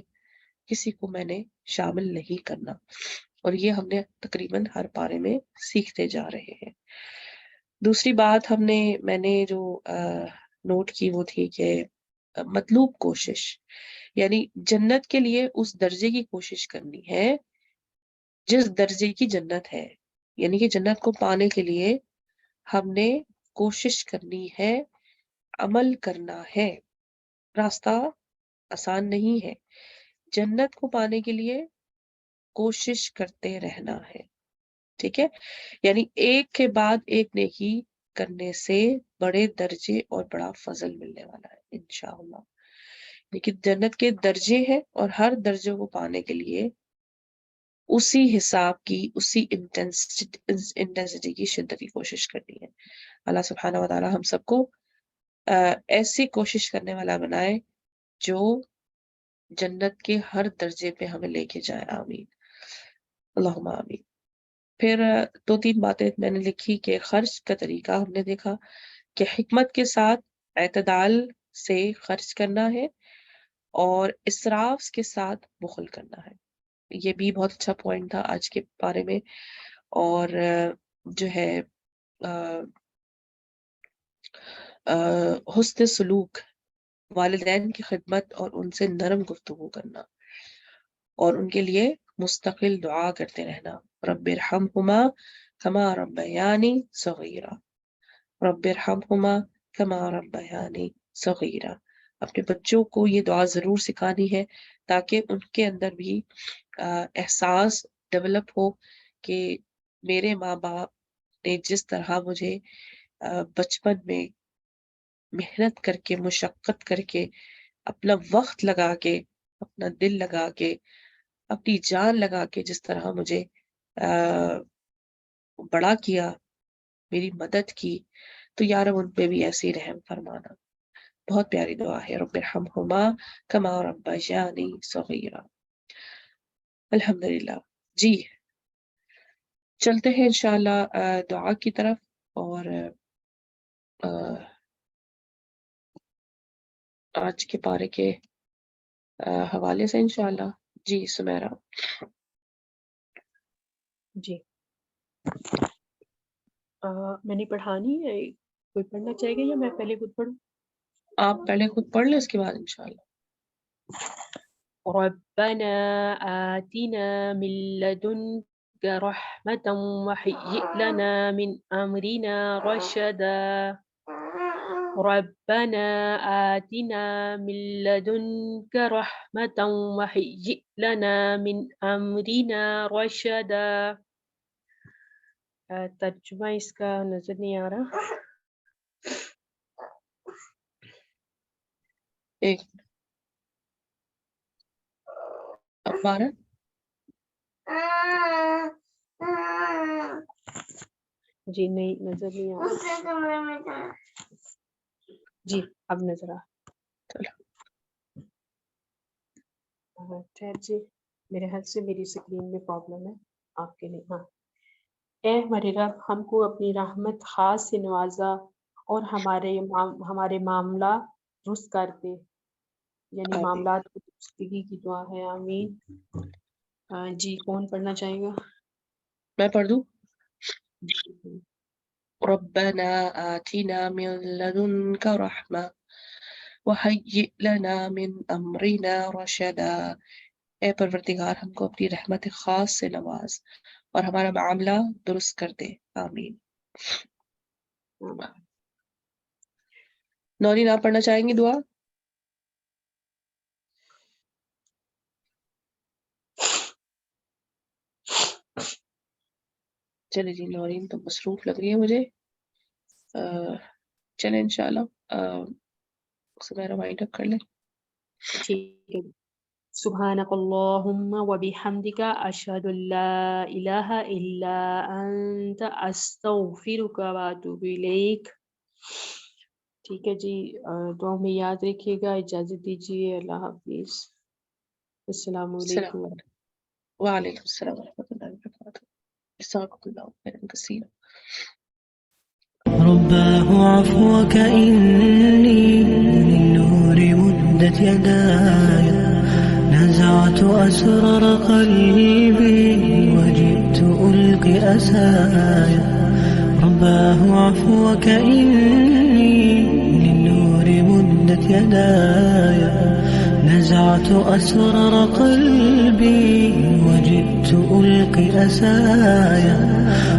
کسی کو میں نے شامل نہیں کرنا. اور یہ ہم نے تقریباً ہر پارے میں سیکھتے جا رہے ہیں. دوسری بات میں نے جو نوٹ کی وہ تھی کہ مطلوب کوشش، یعنی جنت کے لیے اس درجے کی کوشش کرنی ہے جس درجے کی جنت ہے. یعنی کہ جنت کو پانے کے لیے ہم نے کوشش کرنی ہے، عمل کرنا ہے. راستہ آسان نہیں ہے. جنت کو پانے کے لیے کوشش کرتے رہنا ہے. ٹھیک ہے، یعنی ایک کے بعد ایک نیکی کرنے سے بڑے درجے اور بڑا فضل ملنے والا ہے انشاءاللہ. لیکن جنت کے درجے ہیں اور ہر درجے کو پانے کے لیے اسی حساب کی، اسی انٹینسٹی کی، شدت کی کوشش کرنی ہے. اللہ سبحانہ و تعالی ہم سب کو ایسی کوشش کرنے والا بنائے جو جنت کے ہر درجے پہ ہمیں لے کے جائے. آمین اللہم آمین. پھر 2-3 باتیں میں نے لکھی کہ خرچ کا طریقہ ہم نے دیکھا کہ حکمت کے ساتھ اعتدال سے خرچ کرنا ہے اور اسراف کے ساتھ بخل کرنا ہے. یہ بھی بہت اچھا پوائنٹ تھا آج کے بارے میں. اور جو ہے حسن سلوک، والدین کی خدمت اور ان سے نرم گفتگو کرنا اور ان کے لیے مستقل دعا کرتے رہنا. رب ارحمہما کما ربیانی صغیرا، رب ارحمہما کما ربیانی صغیرا. اپنے بچوں کو یہ دعا ضرور سکھانی ہے تاکہ ان کے اندر بھی احساس ڈیولپ ہو کہ میرے ماں باپ نے جس طرح مجھے بچپن میں محنت کر کے، مشقت کر کے، اپنا وقت لگا کے، اپنا دل لگا کے، اپنی جان لگا کے جس طرح مجھے بڑا کیا، میری مدد کی، تو یا رب ان پہ بھی ایسی رحم فرمانا. بہت پیاری دعا ہے. رب ارحمہما کما ربیانی صغیرا. الحمدللہ. جی چلتے ہیں انشاءاللہ دعا کی طرف اور آج کے پارے کے حوالے سے انشاءاللہ. جی سمیرہ. جی میں نے پڑھانی ہے، کوئی پڑھنا چاہے گا یا میں پہلے خود پڑھوں؟ آپ پہلے خود پڑھ لیں، اس کے بعد انشاءاللہ. ربنا آتنا من لدنك رحمة وهيئ لنا من أمرنا رشدا. ربنا آتنا من لدنك رحمة وهيئ لنا من أمرنا رشدا. ترجمہ اس کا نظر نہیں آ رہا. ایک بارہ جی نہیں نظر نہیں آ رہا. جی اب نظر آ. خیر جی میرے خیال سے میری اسکرین میں پرابلم ہے آپ کے لیے. ہاں. اے ہمارے رب، ہم کو اپنی رحمت خاص سے نوازا اور ہمارے معاملہ درست کر دے. یعنی آمین. معاملات کی درستگی کی دعا ہے. آمین. جی کون پڑھنا چاہے گا؟ میں پڑھ دوں. ربنا آتنا من لدنك رحمة وهيئ لنا من أمرنا رشدا. اے پروردگار ہم کو اپنی رحمت خاص سے نواز اور ہمارا معاملہ درست کر دے. آمین. نورین آپ پڑھنا چاہیں گی دعا؟ چلے جی نورین تو مصروف لگ رہی ہے مجھے. چلے انشاءاللہ سمیرہ وائنڈ اپ کر لیں. ٹھیک ہے. سبحانك اللهم وبحمدك أشهد أن لا إله إلا أنت أستغفرك وأتوب إليك. ٹھیک ہے جی، دعا میں یاد رکھیے گا. اجازت دیجیے. اللہ حافظ. السلام علیکم. وعلیکم السلام ورحمۃ اللہ وبرکاتہ. جزاکم اللہ خیرا کثیرا. رباه عفوك إني للنور مدت يداي نزعت أسرار قلبي وجئت ألقي أساي. رباه عفوك إني للنور مدت يداي نزعت أسرار قلبي وجئت ألقي أسايا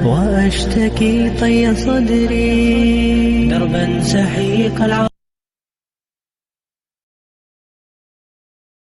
وأشتكي طي صدري دربا سحيق